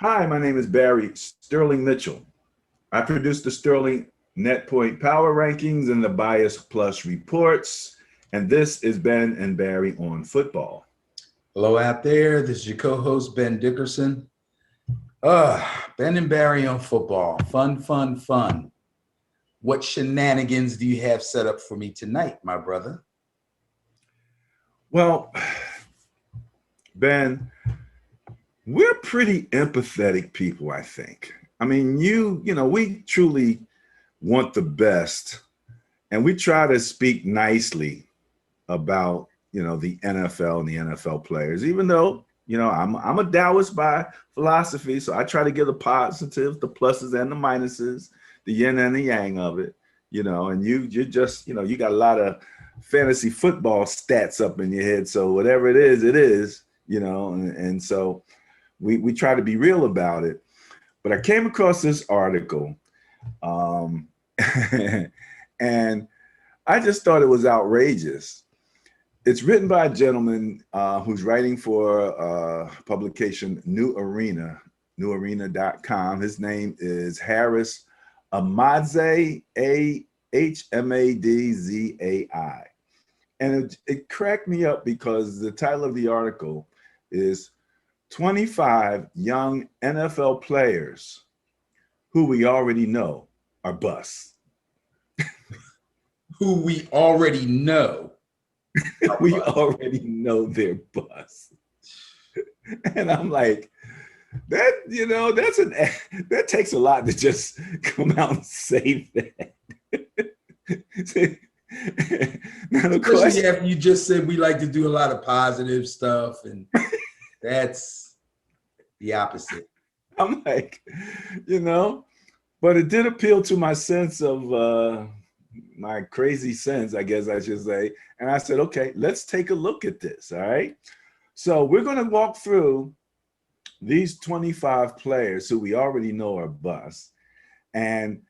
Hi, my name is Barry Sterling Mitchell. I produce the Sterling Net Point Power Rankings and the Bias Plus reports. And this is Ben and Barry on football. Hello out there. This is your co-host, Ben Dickerson. Ben and Barry on football. Fun, fun, fun. What shenanigans do you have set up for me tonight, my brother? Well, Ben, we're pretty empathetic people, I think. I mean, we truly want the best, and we try to speak nicely about, the NFL and the NFL players, even though, I'm a Taoist by philosophy. So I try to give the positives, the pluses and the minuses, the yin and the yang of it, and you're just, you got a lot of fantasy football stats up in your head. So whatever it is, and so we try to be real about it. But I came across this article, and I just thought it was outrageous. It's written by a gentleman who's writing for publication New Arena, newarena.com. His name is Harris Ahmadzai, Ahmadzai. And it cracked me up because the title of the article is 25 young NFL players who we already know are busts. Who we already know. We already know they're busts. And I'm like, that takes a lot to just come out and say that. Now, especially after you just said we like to do a lot of positive stuff, and that's the opposite. I'm like, but it did appeal to my sense of my crazy sense, I guess I should say. And I said, okay, let's take a look at this. All right. So we're going to walk through these 25 players who we already know are busts. And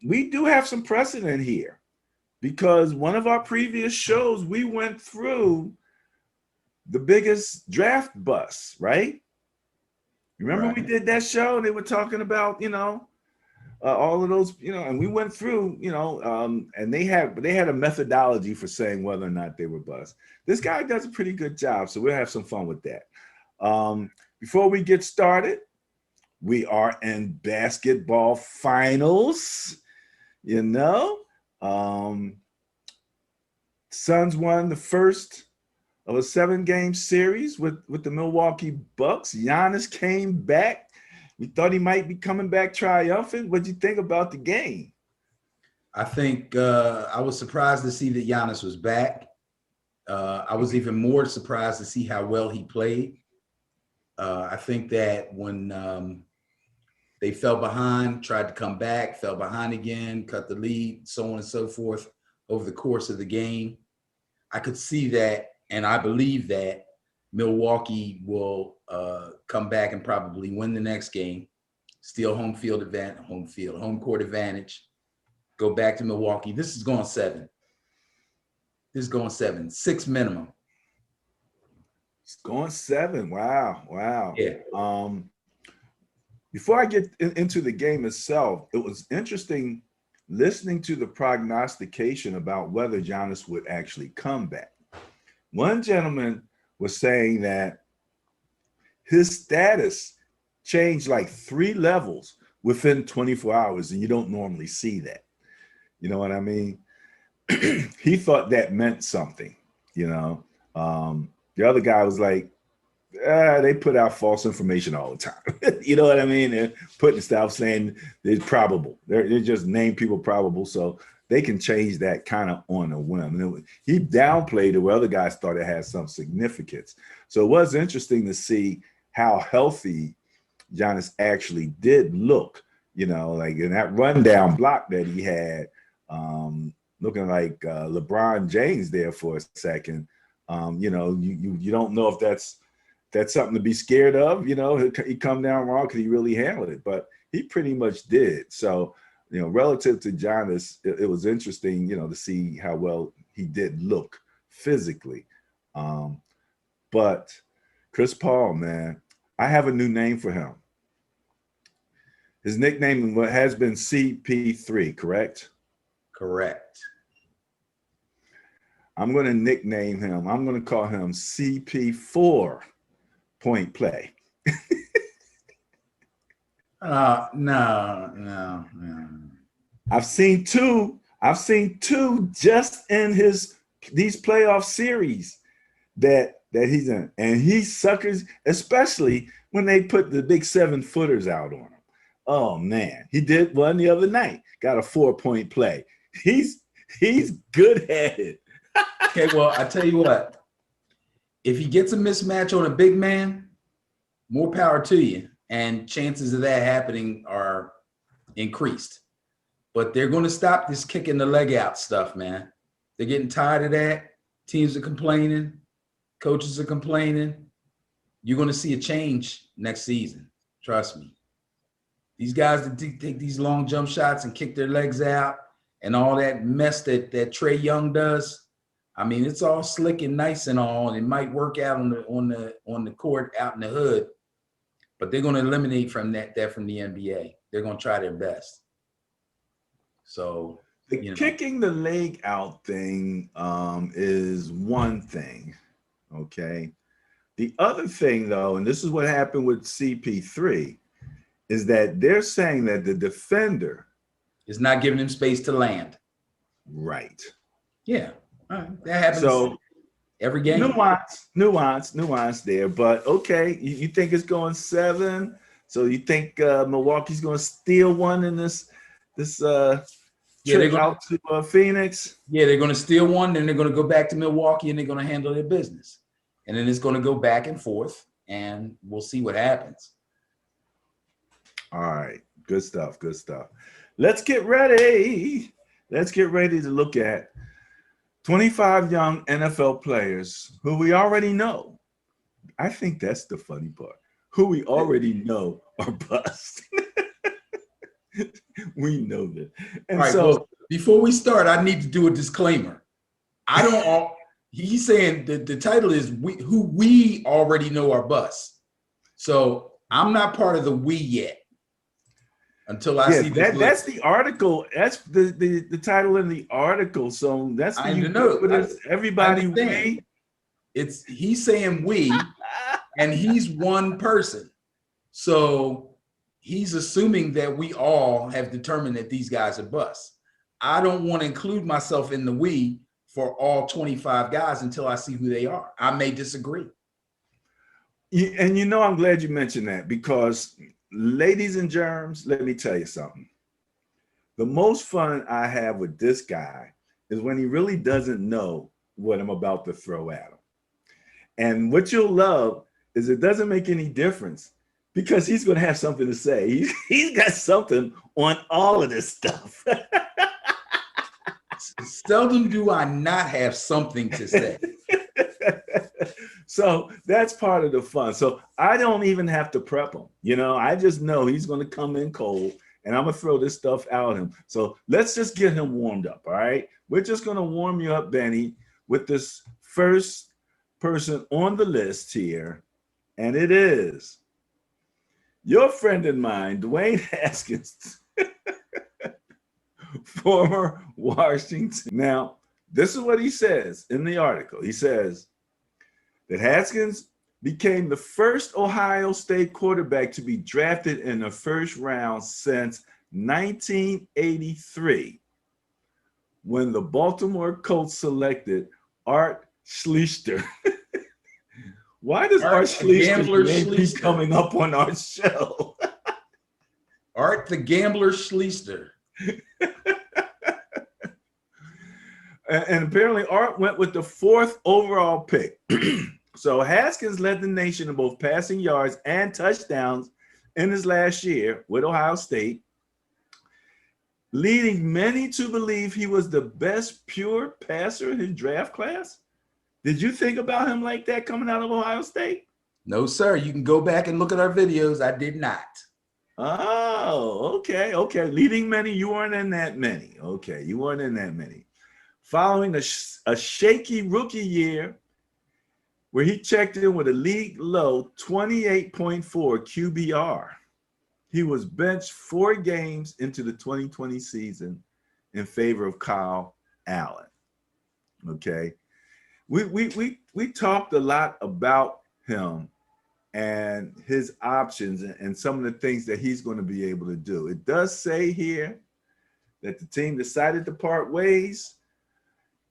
we do have some precedent here because one of our previous shows, we went through the biggest draft busts, right? Remember we did that show and they were talking about, all of those, and we went through, and they had a methodology for saying whether or not they were busts. This guy does a pretty good job, so we'll have some fun with that. Before we get started, we are in basketball finals. Suns won the first of a 7-game series with the Milwaukee Bucks. Giannis came back. We thought he might be coming back triumphant. What'd you think about the game? I think I was surprised to see that Giannis was back. I was even more surprised to see how well he played. I think that when they fell behind, tried to come back, fell behind again, cut the lead, so on and so forth over the course of the game, I could see that, and I believe that Milwaukee will come back and probably win the next game, steal home court advantage, go back to Milwaukee. This is going 7. This is going 7, 6 minimum. It's going 7. Wow. Yeah. Before I get into the game itself, it was interesting listening to the prognostication about whether Giannis would actually come back. One gentleman was saying that his status changed like 3 levels within 24 hours, and you don't normally see that. You know what I mean? He thought that meant something, The other guy was like, they put out false information all the time. You know what I mean? They're putting stuff saying it's probable. They're just name people probable, so they can change that kind of on a whim. And he downplayed it where other guys thought it had some significance. So it was interesting to see how healthy Giannis actually did look, like in that rundown block that he had, looking like LeBron James there for a second. You don't know if that's something to be scared of. He come down wrong because he really handled it, but he pretty much did. So, relative to Giannis, it was interesting, to see how well he did look physically. But Chris Paul, man, I have a new name for him. His nickname has been CP3, correct? Correct. I'm going to nickname him. I'm going to call him CP4 point play. No. I've seen two just in these playoff series that he's in, and he suckers, especially when they put the big 7-footers out on him. Oh man, he did one the other night. Got a 4-point play. He's good at it. Okay, well, I tell you what, if he gets a mismatch on a big man, more power to you, and chances of that happening are increased. But they're going to stop this kicking the leg out stuff, man. They're getting tired of that. Teams are complaining. Coaches are complaining. You're going to see a change next season. Trust me. These guys that take these long jump shots and kick their legs out and all that mess that Trae Young does, I mean, it's all slick and nice and all, and it might work out on the court out in the hood, but they're going to eliminate from that from the NBA. They're going to try their best. So the kicking the leg out thing is one thing, okay? The other thing, though, and this is what happened with CP3, is that they're saying that the defender is not giving him space to land. Right. Yeah. All right. That happens so every game. Nuance there. But okay, you think it's going 7? So you think Milwaukee's going to steal one in this trip out to Phoenix? Yeah, they're going to steal one, then they're going to go back to Milwaukee and they're going to handle their business. And then it's going to go back and forth, and we'll see what happens. All right. Good stuff. Good stuff. Let's get ready. Let's get ready to look at 25 young NFL players who we already know. I think that's the funny part. Who we already know are bust. We know that. And all right, so well, before we start, I need to do a disclaimer. He's saying the title is who we already know are bust. So I'm not part of the we yet. Until I see this that's the article. That's the title in the article. So that's the ubiquitous everybody we. He's saying we, and he's one person. So he's assuming that we all have determined that these guys are busts. I don't want to include myself in the we for all 25 guys until I see who they are. I may disagree. And I'm glad you mentioned that, because ladies and germs, let me tell you something. The most fun I have with this guy is when he really doesn't know what I'm about to throw at him. And what you'll love is it doesn't make any difference, because he's going to have something to say. He's got something on all of this stuff. Seldom do I not have something to say. So that's part of the fun. So I don't even have to prep him. I just know he's going to come in cold, and I'm going to throw this stuff out at him. So let's just get him warmed up. All right. We're just going to warm you up, Benny, with this first person on the list here. And it is your friend and mine, Dwayne Haskins, former Washington. Now, this is what he says in the article. He says that Haskins became the first Ohio State quarterback to be drafted in the first round since 1983, when the Baltimore Colts selected Art Schlichter. Why does Art Schlichter keep coming up on our show? Art the Gambler Schlichter. And apparently Art went with the 4th overall pick. So Haskins led the nation in both passing yards and touchdowns in his last year with Ohio State, leading many to believe he was the best pure passer in his draft class. Did you think about him like that coming out of Ohio State? No, sir. You can go back and look at our videos. I did not. Oh, okay. Leading many, you weren't in that many. Okay, you weren't in that many. Following a shaky rookie year where he checked in with a league low 28.4 QBR. He was benched 4 games into the 2020 season in favor of Kyle Allen. Okay. We talked a lot about him and his options and some of the things that he's going to be able to do. It does say here that the team decided to part ways,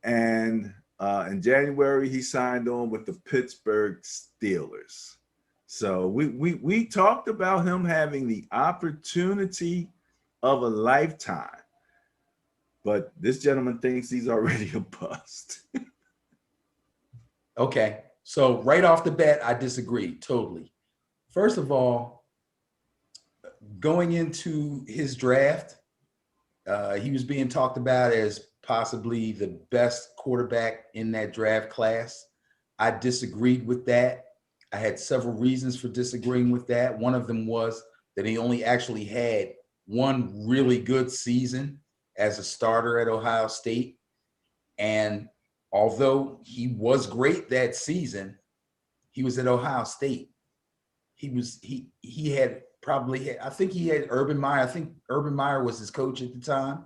and in January he signed on with the Pittsburgh Steelers. So we talked about him having the opportunity of a lifetime, but this gentleman thinks he's already a bust. Okay, so right off the bat, I disagree totally. First of all, going into his draft, he was being talked about as possibly the best quarterback in that draft class. I disagreed with that. I had several reasons for disagreeing with that. One of them was that he only actually had one really good season as a starter at Ohio State. And although he was great that season, he was at Ohio State. He had probably, I think he had Urban Meyer. I think Urban Meyer was his coach at the time.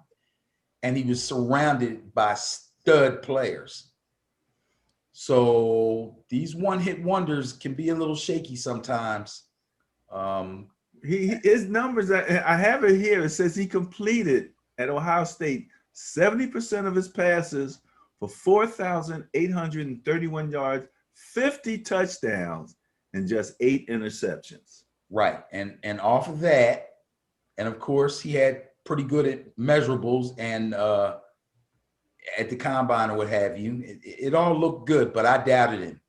And he was surrounded by stud players. So these one-hit wonders can be a little shaky sometimes. His numbers, I have it here. It says he completed at Ohio State 70% of his passes for 4,831 yards, 50 touchdowns, and just 8 interceptions. Right. And off of that, and of course, he had pretty good at measurables and at the combine or what have you. It all looked good, but I doubted him.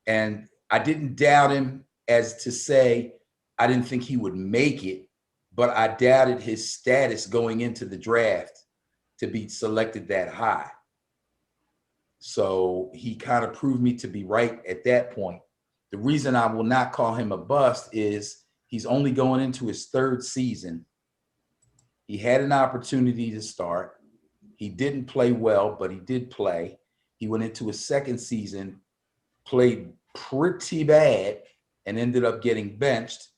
And I didn't doubt him as to say I didn't think he would make it, but I doubted his status going into the draft to be selected that high. So he kind of proved me to be right at that point. The reason I will not call him a bust is he's only going into his 3rd season. He had an opportunity to start. He didn't play well, but he did play. He went into his 2nd season, played pretty bad, and ended up getting benched.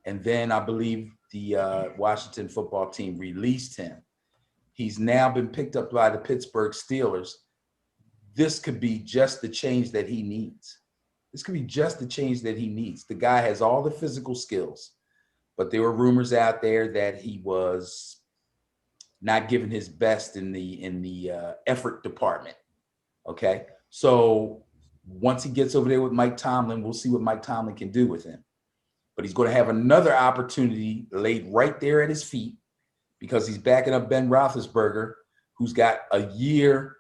And then I believe the Washington football team released him. He's now been picked up by the Pittsburgh Steelers. This could be just the change that he needs. This could be just the change that he needs. The guy has all the physical skills, but there were rumors out there that he was not giving his best in the effort department. Okay, so once he gets over there with Mike Tomlin, we'll see what Mike Tomlin can do with him. But he's going to have another opportunity laid right there at his feet because he's backing up Ben Roethlisberger, who's got a year,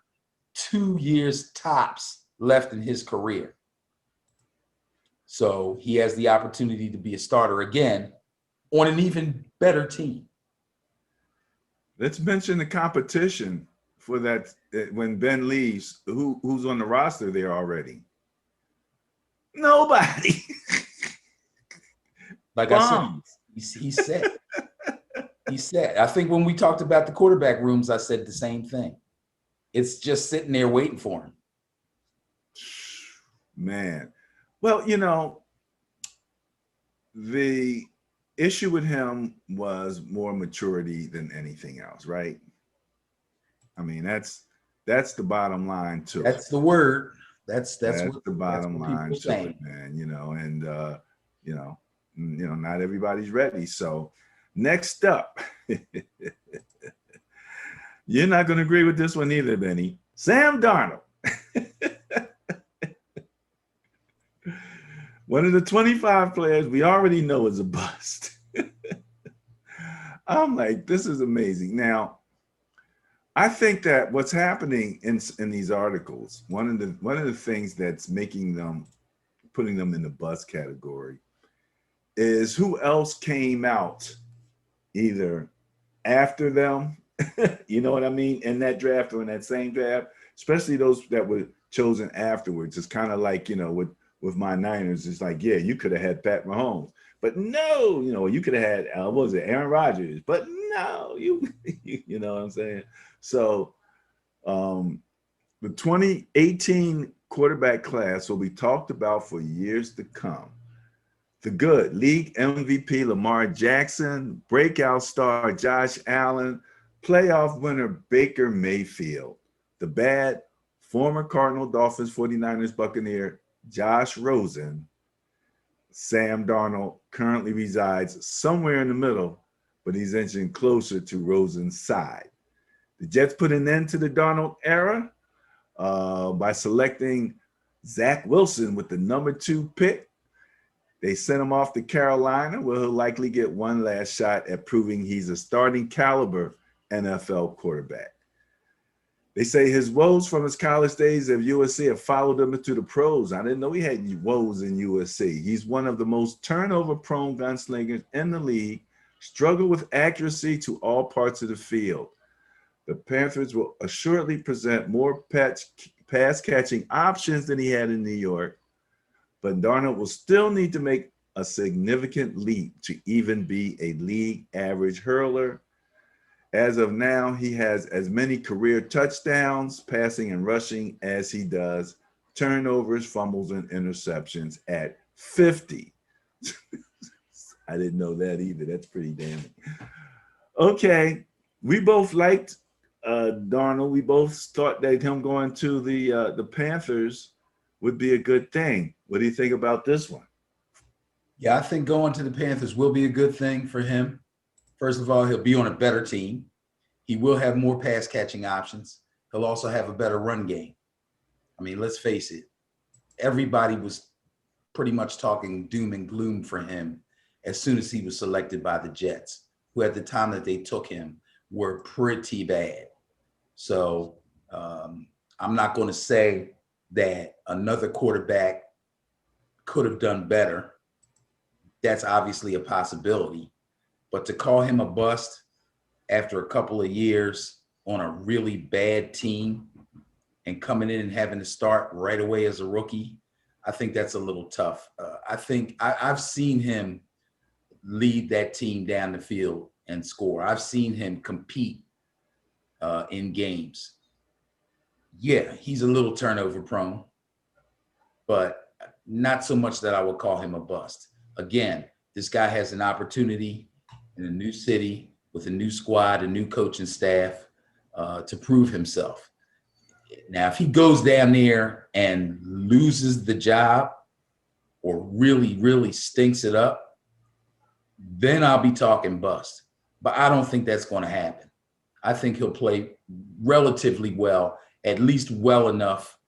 2 years tops left in his career. So he has the opportunity to be a starter again on an even better team. Let's mention the competition for that when Ben leaves. Who's on the roster there already? Nobody. Like Bums. I said, he said. He said. I think when we talked about the quarterback rooms, I said the same thing. It's just sitting there waiting for him. Man. Well, you know, the issue with him was more maturity than anything else, right? I mean, that's the bottom line too. That's the word. That's what the bottom line to it, man. You know, and not everybody's ready. So next up, you're not going to agree with this one either, Benny. Sam Darnold. One of the 25 players we already know is a bust. I'm like, this is amazing. Now, I think that what's happening in these articles, one of the things that's making them, putting them in the bust category, is who else came out either after them, you know what I mean, in that draft or in that same draft, especially those that were chosen afterwards. It's kind of like, you know, with my Niners, it's like, yeah, you could have had Pat Mahomes, but no, you know, you could have had, what was it, Aaron Rodgers, but no, you know what I'm saying? So the 2018 quarterback class will be talked about for years to come. The good, league MVP Lamar Jackson, breakout star Josh Allen, playoff winner Baker Mayfield. The bad, former Cardinal, Dolphins, 49ers, Buccaneer Josh Rosen. Sam Darnold currently resides somewhere in the middle, but he's inching closer to Rosen's side. The Jets put an end to the Darnold era by selecting Zach Wilson with the #2 pick. They sent him off to Carolina, where he'll likely get one last shot at proving he's a starting caliber NFL quarterback. They say his woes from his college days at USC have followed him into the pros. I didn't know he had woes in USC. He's one of the most turnover-prone gunslingers in the league, struggled with accuracy to all parts of the field. The Panthers will assuredly present more pass-catching options than he had in New York, but Darnold will still need to make a significant leap to even be a league average hurler. As of now, he has as many career touchdowns, passing and rushing, as he does turnovers, fumbles, and interceptions at 50. I didn't know that either. That's pretty damning. Okay, we both liked Darnold. We both thought that him going to the Panthers would be a good thing. What do you think about this one? Yeah, I think going to the Panthers will be a good thing for him. First of all, he'll be on a better team. He will have more pass catching options. He'll also have a better run game. I mean, let's face it. Everybody was pretty much talking doom and gloom for him as soon as he was selected by the Jets, who at the time that they took him were pretty bad. So I'm not going to say that another quarterback could have done better. That's obviously a possibility. But to call him a bust after a couple of years on a really bad team and coming in and having to start right away as a rookie, I think that's a little tough. I think I've seen him lead that team down the field and score. I've seen him compete in games. Yeah, he's a little turnover prone, but not so much that I would call him a bust. Again, this guy has an opportunity in a new city with a new squad, a new coaching staff to prove himself. Now, if he goes down there and loses the job or really, really stinks it up, then I'll be talking bust. But I don't think that's going to happen. I think he'll play relatively well, at least well enough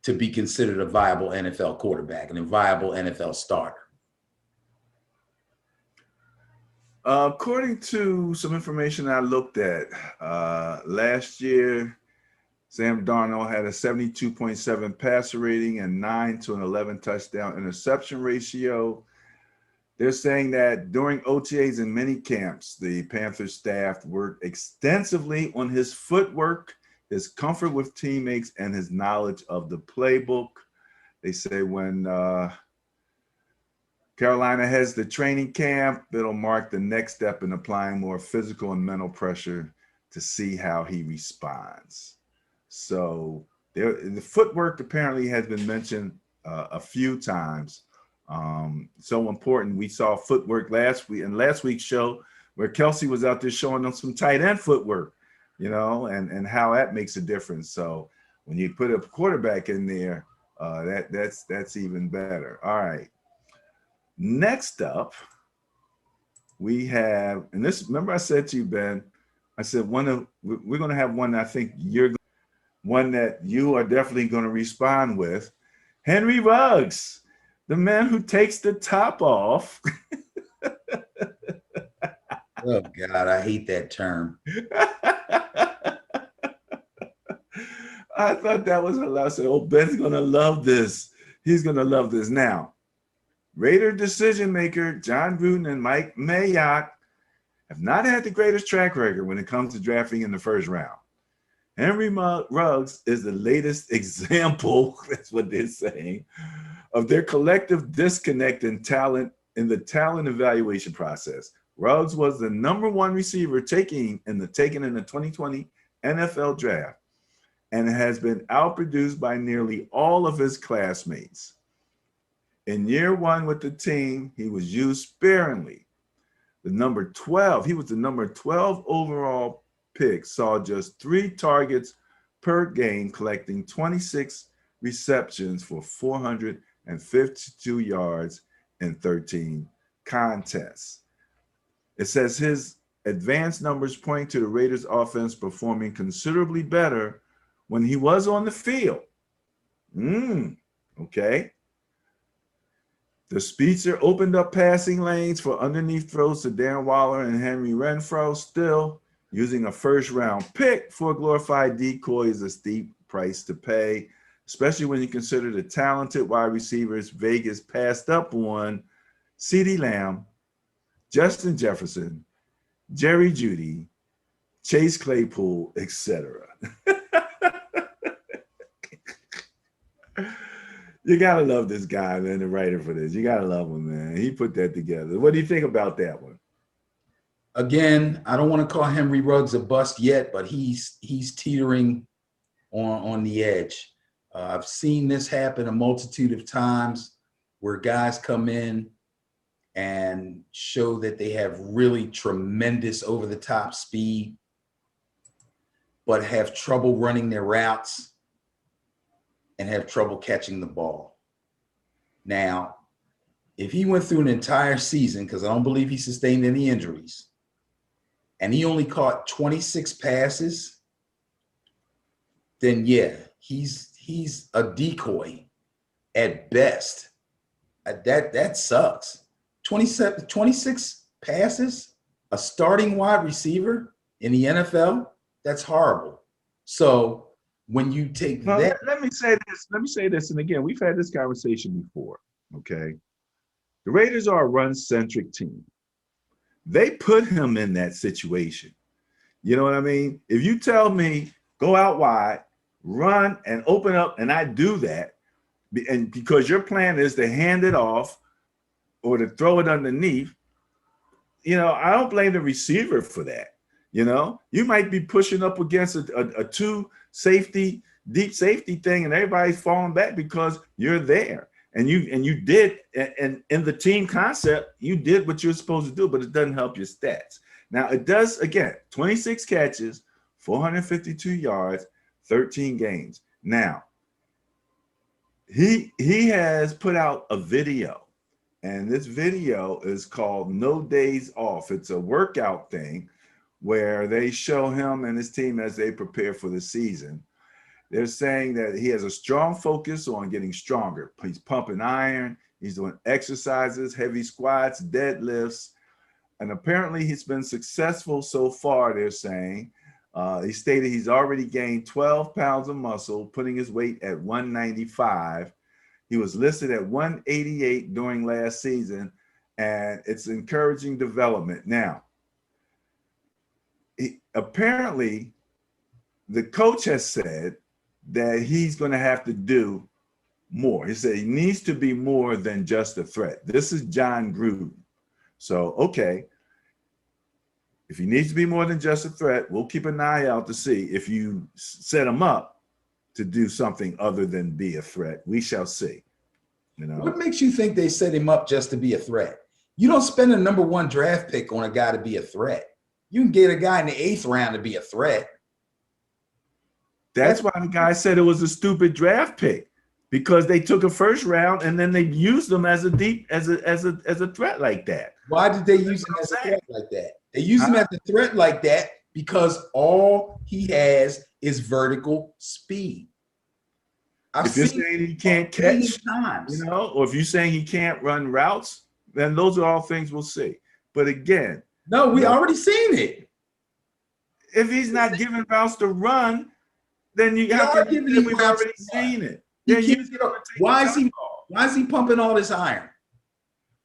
to be considered a viable NFL quarterback and a viable NFL starter. According to some information I looked at, last year, Sam Darnold had a 72.7 passer rating and 9 to an 11 touchdown interception ratio. They're saying that during OTAs and mini camps, the Panthers staff worked extensively on his footwork, his comfort with teammates, and his knowledge of the playbook. They say when Carolina has the training camp, it'll mark the next step in applying more physical and mental pressure to see how he responds. So the footwork apparently has been mentioned a few times. So important. We saw footwork last week's show where Kelsey was out there showing them some tight end footwork, you know, and how that makes a difference. So when you put a quarterback in there, that's even better. All right. Next up, we have, and this, remember I said to you, Ben, I said we're going to have one I think one that you are definitely going to respond with. Henry Ruggs, the man who takes the top off. Oh, God, I hate that term. I thought that was hilarious. I said, oh, Ben's going to love this. He's going to love this. Now, Raider decision maker John Gruden and Mike Mayock have not had the greatest track record when it comes to drafting in the first round. Henry Ruggs is the latest example, that's what they're saying, of their collective disconnect in the talent evaluation process. Ruggs was the #1 receiver taken in the 2020 NFL draft and has been outproduced by nearly all of his classmates. In year one with the team, he was used sparingly. The number 12, he was the number 12 overall pick, saw just 3 targets per game, collecting 26 receptions for 452 yards in 13 contests. It says his advanced numbers point to the Raiders offense performing considerably better when he was on the field. Okay. The speedster opened up passing lanes for underneath throws to Darren Waller and Henry Renfrow. Still, using a first-round pick for a glorified decoy is a steep price to pay, especially when you consider the talented wide receivers Vegas passed up on: CeeDee Lamb, Justin Jefferson, Jerry Jeudy, Chase Claypool, etc. You gotta love this guy, man, the writer for this. You gotta love him, man. He put that together. What do you think about that one? Again, I don't want to call Henry Ruggs a bust yet, but he's teetering on the edge. I've seen this happen a multitude of times where guys come in and show that they have really tremendous over-the-top speed, but have trouble running their routes and have trouble catching the ball. Now, if he went through an entire season, because I don't believe he sustained any injuries, and he only caught 26 passes, then yeah, he's a decoy at best. That sucks. 26 passes, a starting wide receiver in the NFL, that's horrible. So when you take that, let me say this, and again, we've had this conversation before. Okay, the Raiders are a run-centric team. They put him in that situation. You know what I mean? If you tell me go out wide, run and open up, and I do that, and because your plan is to hand it off or to throw it underneath, you know, I don't blame the receiver for that. You know, you might be pushing up against a two safety, deep safety thing, and everybody's falling back because you're there. And you did, and in the team concept, you did what you're supposed to do, but it doesn't help your stats. Now it does, again, 26 catches, 452 yards, 13 games. Now, he has put out a video, and this video is called No Days Off. It's a workout thing where they show him and his team as they prepare for the season. They're saying that he has a strong focus on getting stronger. He's pumping iron. He's doing exercises, heavy squats, deadlifts. And apparently he's been successful so far, they're saying. He stated he's already gained 12 pounds of muscle, putting his weight at 195. He was listed at 188 during last season, and it's encouraging development. Now, apparently, the coach has said that he's going to have to do more. He said he needs to be more than just a threat. This is John Gruden. So, okay, if he needs to be more than just a threat, we'll keep an eye out to see if you set him up to do something other than be a threat. We shall see. You know, what makes you think they set him up just to be a threat? You don't spend a #1 draft pick on a guy to be a threat. You can get a guy in the 8th round to be a threat. That's why the guy said it was a stupid draft pick, because they took a first round and then they used him as a threat like that. Why did they use him as a threat like that? They use him as a threat like that because all he has is vertical speed. If you're saying he can't catch, you know, or if you're saying he can't run routes, then those are all things we'll see. But again, no, we already seen it. If he's not giving routes to run, then you have to. We've already seen it. Why is he pumping all this iron?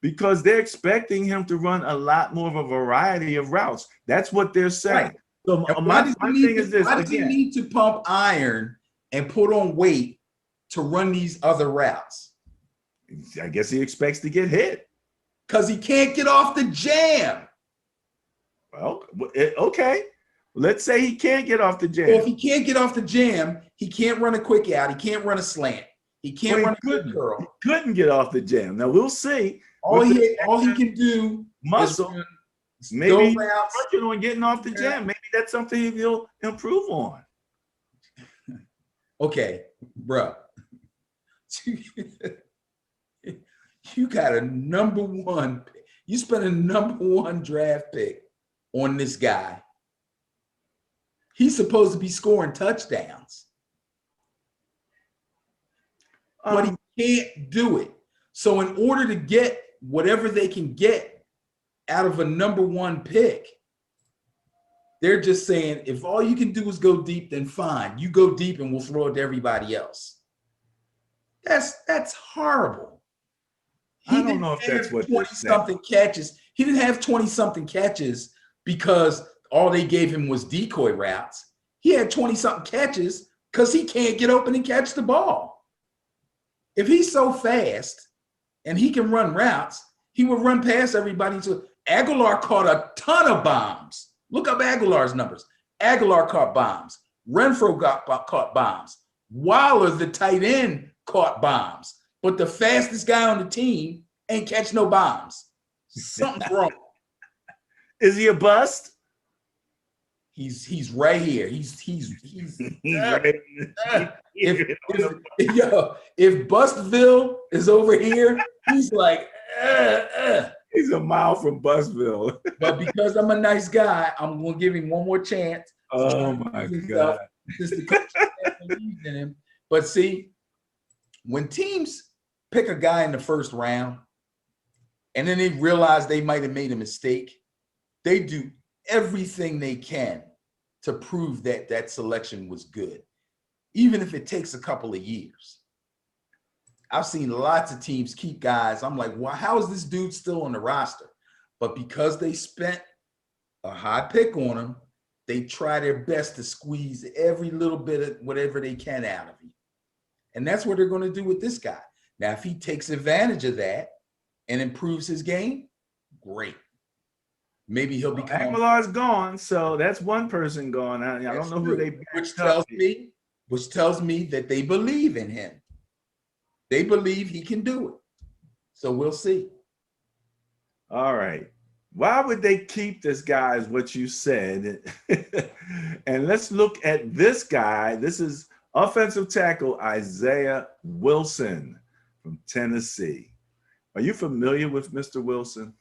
Because they're expecting him to run a lot more of a variety of routes. That's what they're saying. Right. So my thing is this: why does he need to pump iron and put on weight to run these other routes? I guess he expects to get hit. Because he can't get off the jam. Well, okay. Let's say he can't get off the jam. Well, if he can't get off the jam, he can't run a quick out. He can't run a slant. He can't run a good curl. He couldn't get off the jam. Now we'll see. All he can do muscle. is maybe working on getting off the jam. Maybe that's something he'll improve on. Okay, bro. You got a number one. You spent a number one draft pick on this guy. He's supposed to be scoring touchdowns, but he can't do it. So in order to get whatever they can get out of a number one pick, they're just saying, if all you can do is go deep, then fine. You go deep and we'll throw it to everybody else. That's horrible. I don't know if that's what 20-something catches. He didn't have 20-something catches because all they gave him was decoy routes. He had 20-something catches because he can't get open and catch the ball. If he's so fast and he can run routes, he would run past everybody. So Aguilar caught a ton of bombs. Look up Aguilar's numbers. Aguilar caught bombs. Renfro caught bombs. Waller, the tight end, caught bombs. But the fastest guy on the team ain't catch no bombs. Something's wrong. Is he a bust? He's right here. He's right. If Bustville is over here, he's like, He's a mile from Bustville. But because I'm a nice guy, I'm gonna give him one more chance. Oh my God. Since the coach believes in him. But see, when teams pick a guy in the first round and then they realize they might have made a mistake, they do everything they can to prove that that selection was good, even if it takes a couple of years. I've seen lots of teams keep guys. I'm like, well, how is this dude still on the roster? But because they spent a high pick on him, they try their best to squeeze every little bit of whatever they can out of him. And that's what they're going to do with this guy. Now, if he takes advantage of that and improves his game, great. Maybe he'll become. Aguilar's gone, so that's one person gone. I don't know who they. Which tells me that they believe in him. They believe he can do it. So we'll see. All right. Why would they keep this guy is what you said. And let's look at this guy. This is offensive tackle Isaiah Wilson from Tennessee. Are you familiar with Mr. Wilson?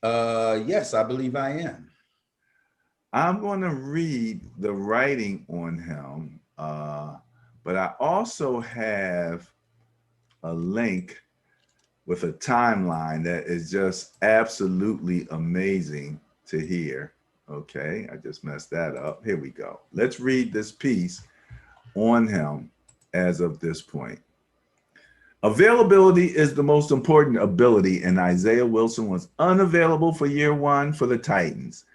Yes, I believe I am. I'm going to read the writing on him, but I also have a link with a timeline that is just absolutely amazing to hear. Okay, I just messed that up. Here we go. Let's read this piece on him as of this point. Availability is the most important ability, and Isaiah Wilson was unavailable for year one for the Titans.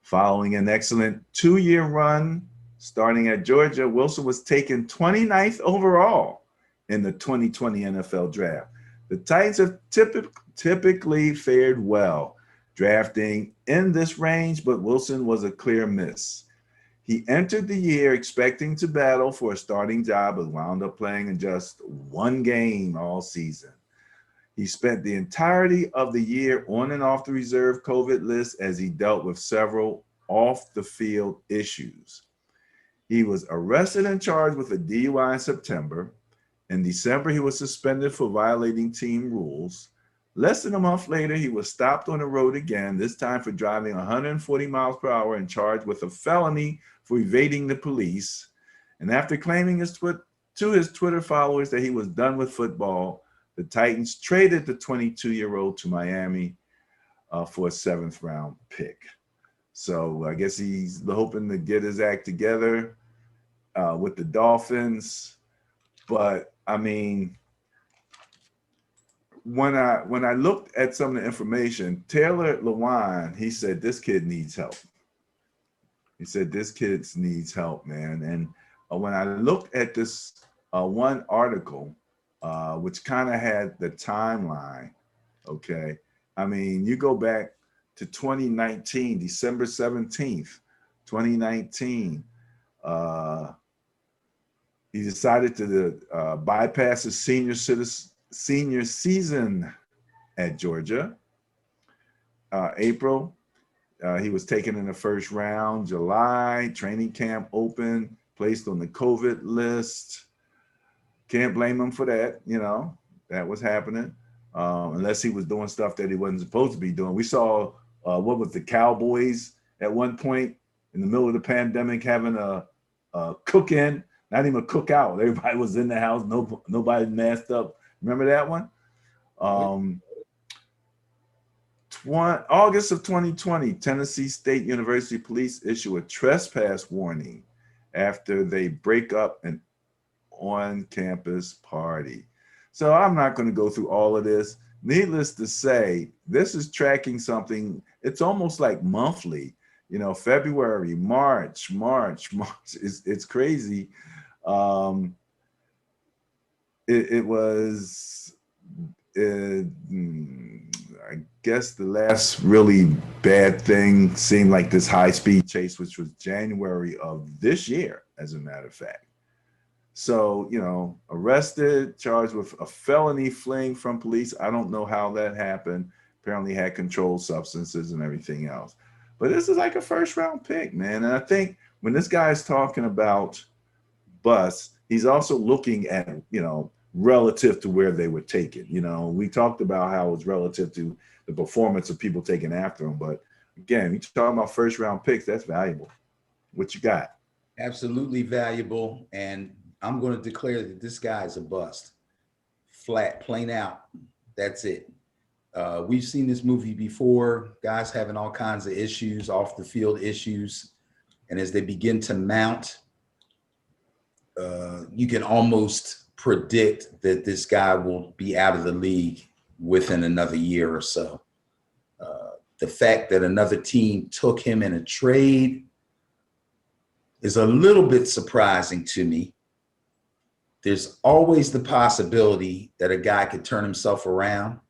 Following an excellent 2-year run starting at Georgia, Wilson was taken 29th overall in the 2020 NFL draft. The Titans have typically fared well drafting in this range, but Wilson was a clear miss. He entered the year expecting to battle for a starting job, but wound up playing in just one game all season. He spent the entirety of the year on and off the reserve COVID list as he dealt with several off-the-field issues. He was arrested and charged with a DUI in September. In December, he was suspended for violating team rules. Less than a month later, he was stopped on the road again, this time for driving 140 miles per hour and charged with a felony for evading the police. And after claiming to his Twitter followers that he was done with football, the Titans traded the 22-year-old to Miami for a 7th-round pick. So I guess he's hoping to get his act together with the Dolphins. But I mean, when I looked at some of the information, Taylor Lewan, he said this kid needs help. He said this kid needs help, man. And when I looked at this one article, which kind of had the timeline, okay, I mean, you go back to 2019, December 17th, 2019. he decided to bypass his senior season at Georgia. April, he was taken in the first round. July, training camp open, placed on the COVID list. Can't blame him for that. You know, that was happening. Unless he was doing stuff that he wasn't supposed to be doing. We saw, what was the Cowboys at one point in the middle of the pandemic having a cook-in, not even a cookout. Everybody was in the house. Nobody masked up. Remember that one? August of 2020, Tennessee State University police issue a trespass warning after they break up an on-campus party. So I'm not going to go through all of this. Needless to say, this is tracking something. It's almost like monthly, you know, February, March. It's crazy. It was, I guess the last really bad thing seemed like this high-speed chase, which was January of this year, as a matter of fact. So, you know, arrested, charged with a felony fleeing from police. I don't know how that happened. Apparently had controlled substances and everything else. But this is like a first-round pick, man. And I think when this guy's talking about bus, he's also looking at, you know, relative to where they were taken. You know, we talked about how it's relative to the performance of people taking after him. But again, you're talking about first-round picks, that's valuable. What you got? Absolutely valuable. And I'm going to declare that this guy is a bust. Flat, plain out. That's it. We've seen this movie before, guys having all kinds of issues, off the field issues. And as they begin to mount, you can almost predict that this guy will be out of the league within another year or so. The fact that another team took him in a trade is a little bit surprising to me. There's always the possibility that a guy could turn himself around,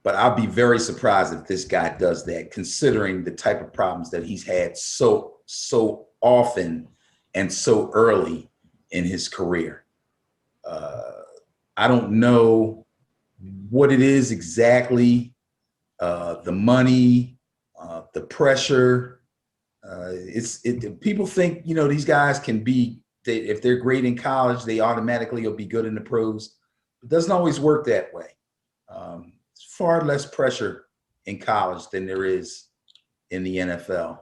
but I'll be very surprised if this guy does that, considering the type of problems that he's had so often and so early in his career. I don't know what it is exactly, the money, the pressure. People think, you know, these guys can be, if they're great in college, they automatically will be good in the pros. It doesn't always work that way. It's far less pressure in college than there is in the NFL.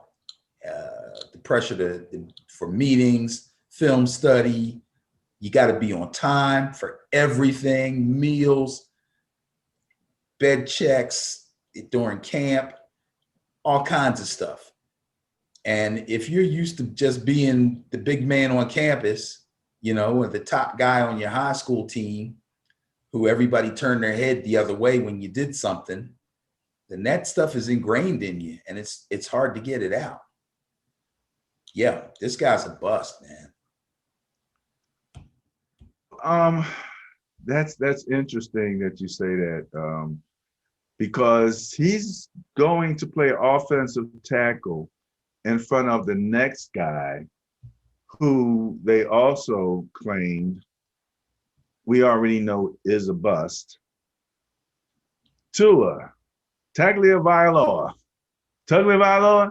The pressure for meetings, film study, you got to be on time for everything, meals, bed checks during camp, all kinds of stuff. And if you're used to just being the big man on campus, you know, or the top guy on your high school team, who everybody turned their head the other way when you did something, then that stuff is ingrained in you, and it's hard to get it out. Yeah, this guy's a bust, man. That's interesting that you say that, because he's going to play offensive tackle in front of the next guy who they also claimed we already know is a bust. Tua Tagovailoa. Right.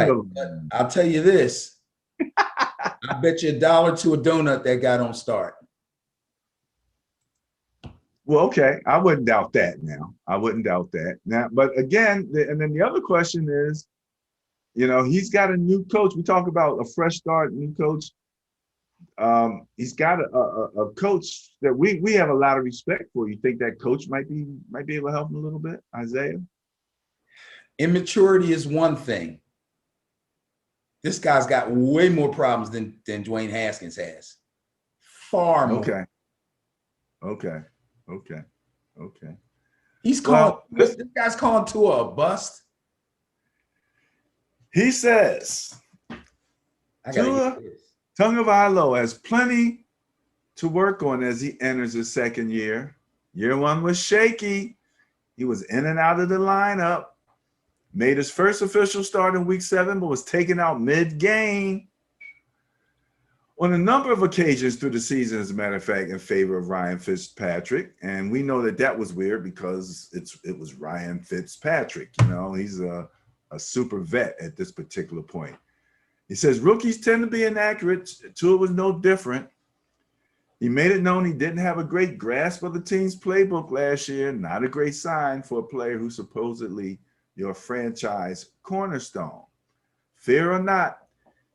But I'll tell you this. I bet you $1 to a donut that guy don't start. Well, okay, I wouldn't doubt that now. I wouldn't doubt that now. But again, and then the other question is, you know, he's got a new coach. We talk about a fresh start, new coach. He's got a coach that we have a lot of respect for. You think that coach might be able to help him a little bit, Isaiah? Immaturity is one thing. This guy's got way more problems than Dwayne Haskins has. Far more. Okay. He's calling, this guy's calling Tua a bust. He says Tua Tagovailoa has plenty to work on as he enters his second year. Year one was shaky. He was in and out of the lineup. Made his first official start in week 7, but was taken out mid-game on a number of occasions through the season, as a matter of fact, in favor of Ryan Fitzpatrick. And we know that that was weird because it was Ryan Fitzpatrick. You know, he's a super vet at this particular point. He says rookies tend to be inaccurate. Tua was no different. He made it known he didn't have a great grasp of the team's playbook last year. Not a great sign for a player who's supposedly your franchise cornerstone. Fear or not,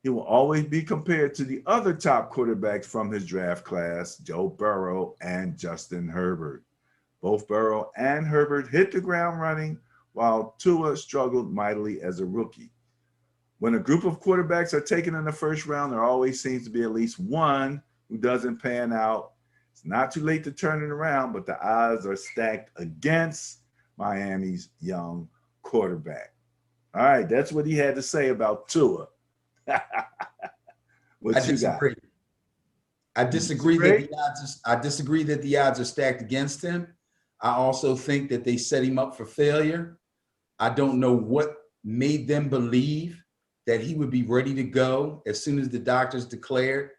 he will always be compared to the other top quarterbacks from his draft class, Joe Burrow and Justin Herbert. Both Burrow and Herbert hit the ground running, while Tua struggled mightily as a rookie. When a group of quarterbacks are taken in the first round, there always seems to be at least one who doesn't pan out. It's not too late to turn it around, but the odds are stacked against Miami's young quarterback. All right, that's what he had to say about Tua. What you got? I disagree that the odds are stacked against him. I also think that they set him up for failure. I don't know what made them believe that he would be ready to go as soon as the doctors declared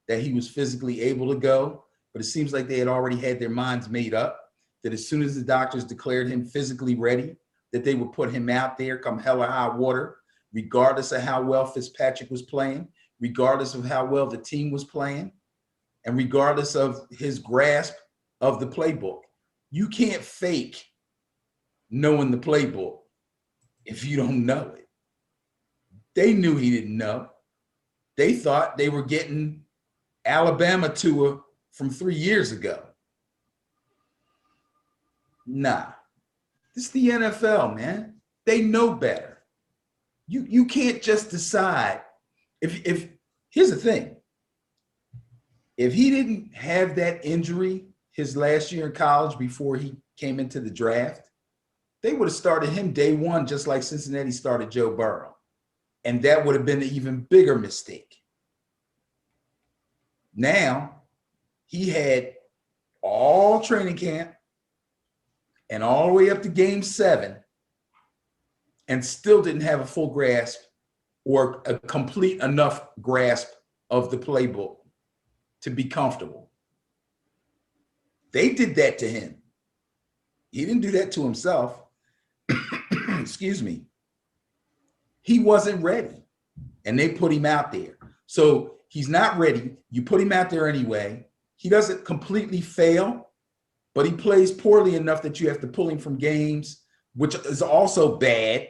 that he was physically able to go. But it seems like they had already had their minds made up that as soon as the doctors declared him physically ready, that they would put him out there come hell or high water, regardless of how well Fitzpatrick was playing, regardless of how well the team was playing, and regardless of his grasp of the playbook. You can't fake knowing the playbook if you don't know it. They knew he didn't know. They thought they were getting Alabama Tua from 3 years ago. Nah, this is the NFL, man. They know better. You can't just decide. If here's the thing, if he didn't have that injury his last year in college before he came into the draft, they would have started him day one, just like Cincinnati started Joe Burrow. And that would have been an even bigger mistake. Now, he had all training camp and all the way up to game 7 and still didn't have a full grasp or a complete enough grasp of the playbook to be comfortable. They did that to him. He didn't do that to himself. Excuse me. He wasn't ready, and they put him out there. So he's not ready. You put him out there anyway. He doesn't completely fail, but he plays poorly enough that you have to pull him from games, which is also bad.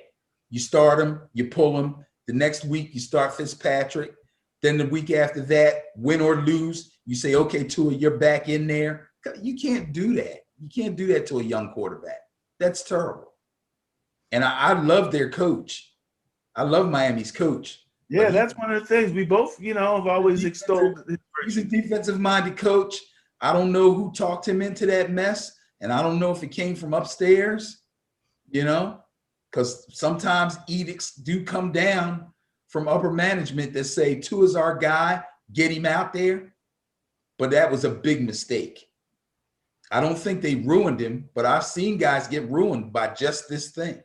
You start him, you pull him. The next week, you start Fitzpatrick. Then the week after that, win or lose, you say, okay, Tua, you're back in there. You can't do that. You can't do that to a young quarterback. That's terrible. And I love their coach. I love Miami's coach. Yeah, that's one of the things we both, have always extolled. He's a defensive-minded coach. I don't know who talked him into that mess, and I don't know if it came from upstairs, because sometimes edicts do come down from upper management that say, Tua's our guy, get him out there. But that was a big mistake. I don't think they ruined him, but I've seen guys get ruined by just this thing.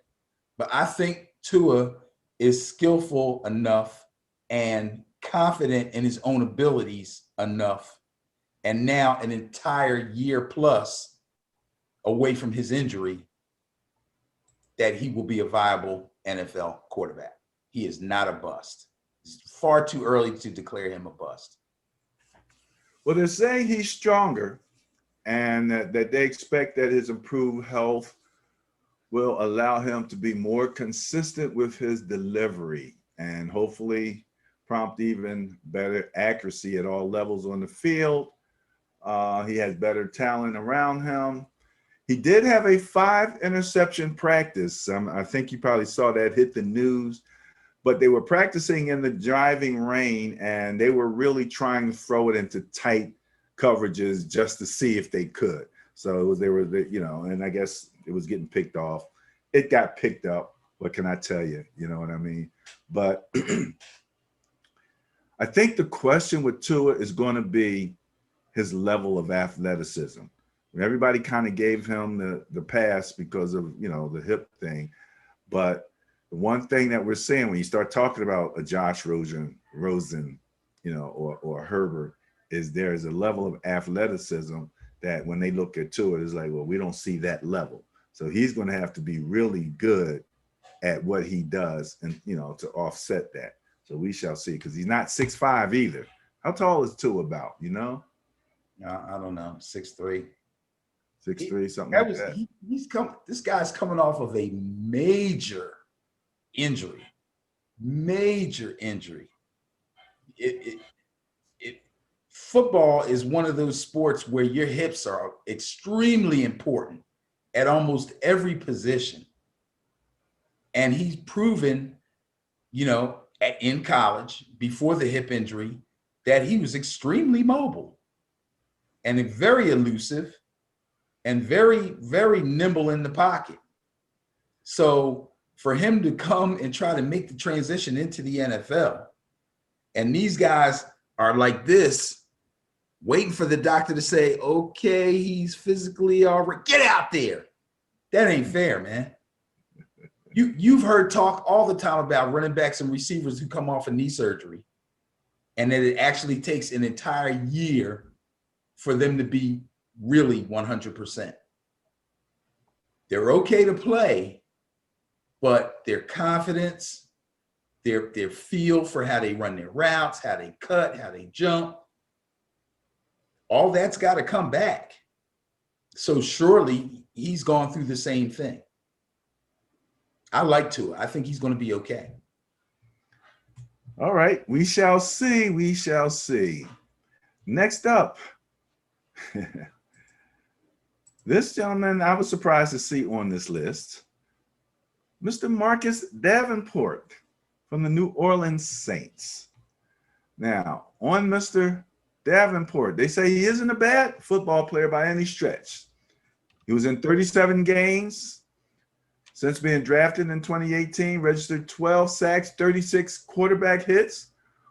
But I think Tua is skillful enough and confident in his own abilities enough, and now an entire year plus away from his injury, that he will be a viable NFL quarterback. He is not a bust. It's far too early to declare him a bust. Well, they're saying he's stronger, and that they expect that his improved health will allow him to be more consistent with his delivery and hopefully prompt even better accuracy at all levels on the field. He has better talent around him. He did have a 5-interception practice. I think you probably saw that hit the news, but they were practicing in the driving rain, and they were really trying to throw it into tight coverages just to see if they could. So and I guess it was getting picked off. It got picked up. What can I tell you? You know what I mean? But I think the question with Tua is going to be his level of athleticism. Everybody kind of gave him the pass because of, the hip thing. But the one thing that we're saying when you start talking about a Josh Rosen, or Herbert, is there is a level of athleticism that when they look at Tua, it's like, well, we don't see that level. So he's going to have to be really good at what he does, and to offset that. So we shall see, because he's not 6'5" either. How tall is Tua about? I don't know, 6'3". 6'3", something like that. This guy's coming off of a major injury. Football is one of those sports where your hips are extremely important at almost every position. And he's proven, in college, before the hip injury, that he was extremely mobile and very elusive and very, very nimble in the pocket. So for him to come and try to make the transition into the NFL, and these guys are like this, waiting for the doctor to say, okay, he's physically all right, get out there. That ain't fair, man. You've heard talk all the time about running backs and receivers who come off of knee surgery, and that it actually takes an entire year for them to be really 100%. They're okay to play, but their confidence, their feel for how they run their routes, how they cut, how they jump, all that's got to come back. So surely he's gone through the same thing. I like Tua. I think he's going to be okay. All right, we shall see. We shall see. Next up, this gentleman I was surprised to see on this list, Mr. Marcus Davenport from the New Orleans Saints. Now, on Mr. Davenport, they say he isn't a bad football player by any stretch. He was in 37 games since being drafted in 2018, registered 12 sacks, 36 quarterback hits,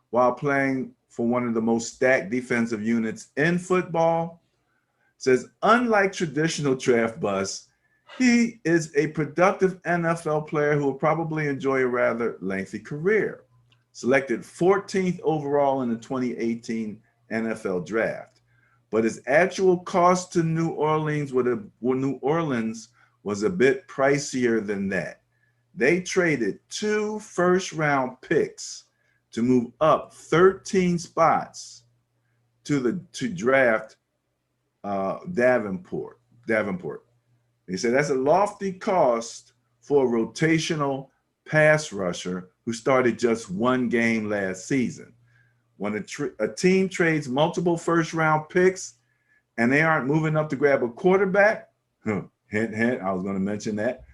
while playing for one of the most stacked defensive units in football. Says, unlike traditional draft busts, he is a productive NFL player who will probably enjoy a rather lengthy career. Selected 14th overall in the 2018 NFL draft. But his actual cost to New Orleans was a bit pricier than that. They traded 2 first-round picks to move up 13 spots to draft Davenport. They said that's a lofty cost for a rotational pass rusher who started just 1 game last season. When a team trades multiple first-round picks and they aren't moving up to grab a quarterback, hint, hint, I was going to mention that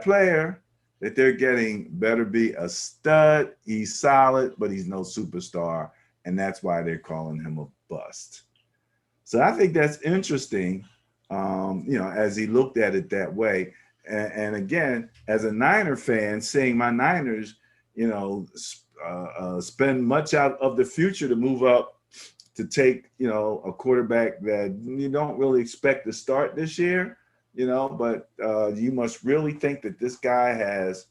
player that they're getting better be a stud. He's solid, but he's no superstar, and that's why they're calling him a bust. So I think that's interesting, as he looked at it that way. And again, as a Niner fan, seeing my Niners, spend much out of the future to move up to take, a quarterback that you don't really expect to start this year, but you must really think that this guy has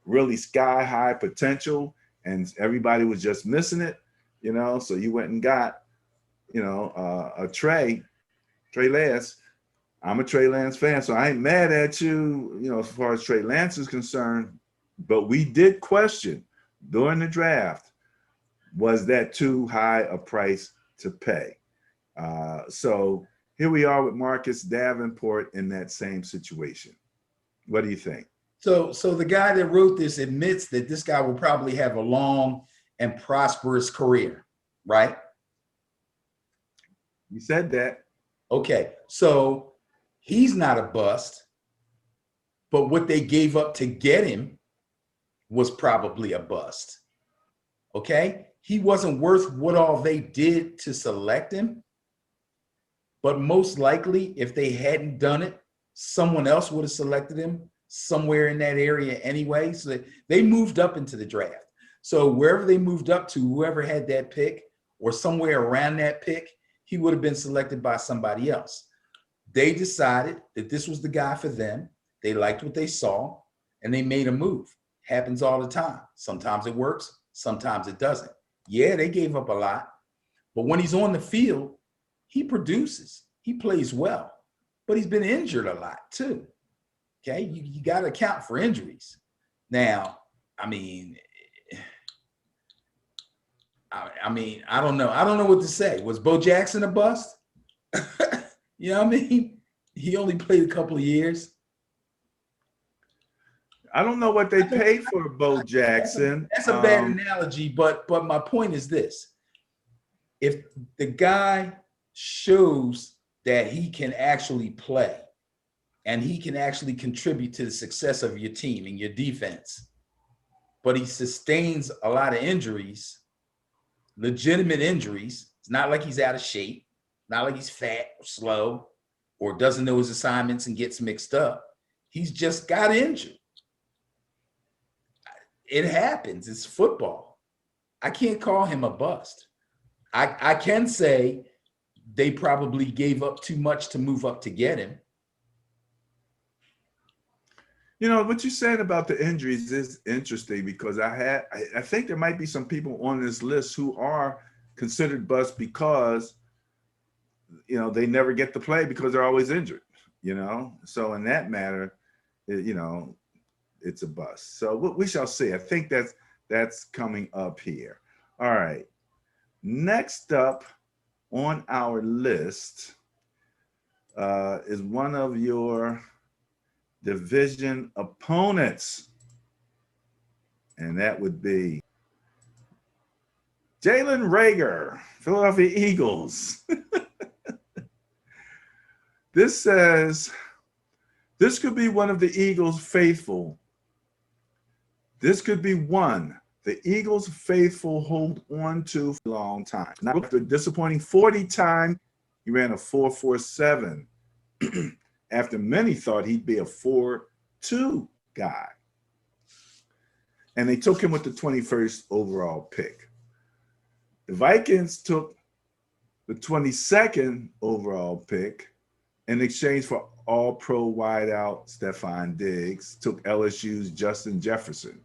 really sky high potential and everybody was just missing it, so you went and got, a Trey Lance. I'm a Trey Lance fan, so I ain't mad at you, as far as Trey Lance is concerned, but we did question during the draft, was that too high a price to pay? So here we are with Marcus Davenport in that same situation. What do you think? So the guy that wrote this admits that this guy will probably have a long and prosperous career, right? You said that. Okay, so he's not a bust, but what they gave up to get him was probably a bust. Okay, he wasn't worth what all they did to select him, but most likely if they hadn't done it, someone else would have selected him somewhere in that area anyway. So they moved up into the draft. So wherever they moved up to, whoever had that pick or somewhere around that pick, he would have been selected by somebody else. They decided that this was the guy for them. They liked what they saw and they made a move. Happens all the time. Sometimes it works, sometimes it doesn't. Yeah, they gave up a lot, but when he's on the field, he produces. He plays well, but he's been injured a lot too. Okay, you got to account for injuries. Now, I mean, I don't know. I don't know what to say. Was Bo Jackson a bust? You know what I mean? He only played a couple of years. I don't know what they paid for Bo Jackson. That's a bad analogy, but my point is this. If the guy shows that he can actually play and he can actually contribute to the success of your team and your defense, but he sustains a lot of injuries, legitimate injuries. It's not like he's out of shape, not like he's fat or slow or doesn't know his assignments and gets mixed up. He's just got injured. It happens. It's football. I can't call him a bust. I can say they probably gave up too much to move up to get him. You know, what you said about the injuries is interesting because I think there might be some people on this list who are considered busts because, you know, they never get to play because they're always injured, you know? So in that matter, you know, it's a bust. So we shall see. I think that's coming up here. All right. Next up on our list is one of your division opponents, and that would be Jalen Reagor, Philadelphia Eagles. This says, this could be one of the Eagles' faithful. This could be one the Eagles faithful hold on to for a long time. Now, after a disappointing 40 time, he ran a 4.47. After many thought he'd be a 4.2 guy. And they took him with the 21st overall pick. The Vikings took the 22nd overall pick in exchange for all-pro wideout Stephon Diggs, took LSU's Justin Jefferson.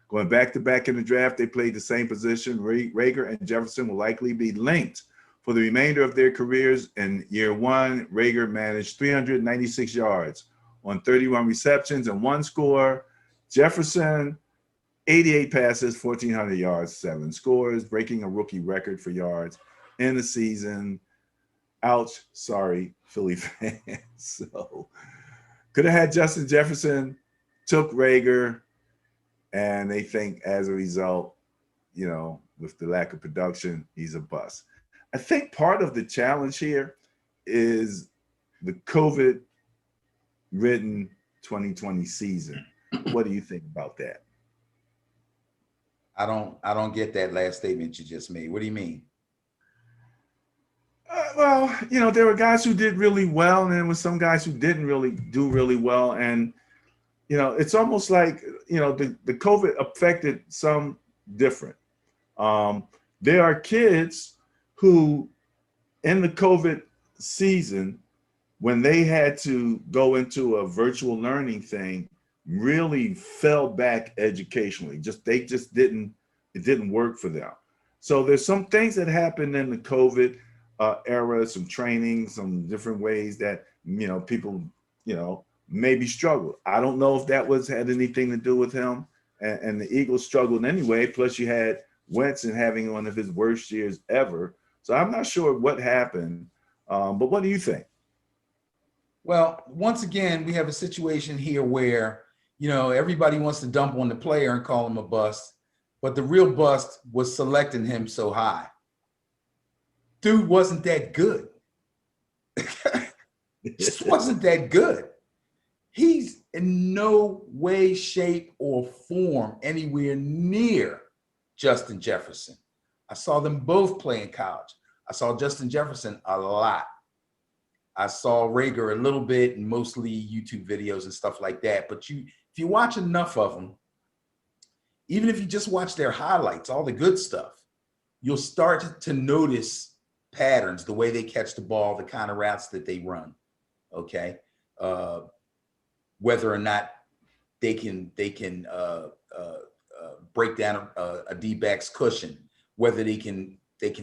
Going back-to-back in the draft, they played the same position. Reagor and Jefferson will likely be linked for the remainder of their careers. In year one, Reagor managed 396 yards on 31 receptions and 1 score. Jefferson, 88 passes, 1,400 yards, 7 scores, breaking a rookie record for yards in the season. Ouch, sorry, Philly fans. So could have had Justin Jefferson, took Reagor, and they think as a result, you know, with the lack of production, he's a bust. I think part of the challenge here is the COVID-ridden 2020 season. What do you think about that? I don't get that last statement you just made. What do you mean? Well, you know, there were guys who did really well, and there were some guys who didn't really do really well. And, you know, it's almost like, you know, the COVID affected some different. There are kids who, in the COVID season, when they had to go into a virtual learning thing, really fell back educationally. It didn't work for them. So there's some things that happened in the COVID era, some training, some different ways that, you know, people, you know, maybe struggled. I don't know if that had anything to do with him, and the Eagles struggled anyway. Plus you had Wentz having one of his worst years ever. So I'm not sure what happened, but what do you think? Well, once again, we have a situation here where, you know, everybody wants to dump on the player and call him a bust, but the real bust was selecting him so high. Dude wasn't that good. Just wasn't that good. He's in no way, shape, or form anywhere near Justin Jefferson. I saw them both play in college. I saw Justin Jefferson a lot. I saw Reagor a little bit and mostly YouTube videos and stuff like that. But if you watch enough of them, even if you just watch their highlights, all the good stuff, you'll start to notice patterns, the way they catch the ball, the kind of routes that they run, okay? Whether or not they can break down a D-back's cushion, whether they can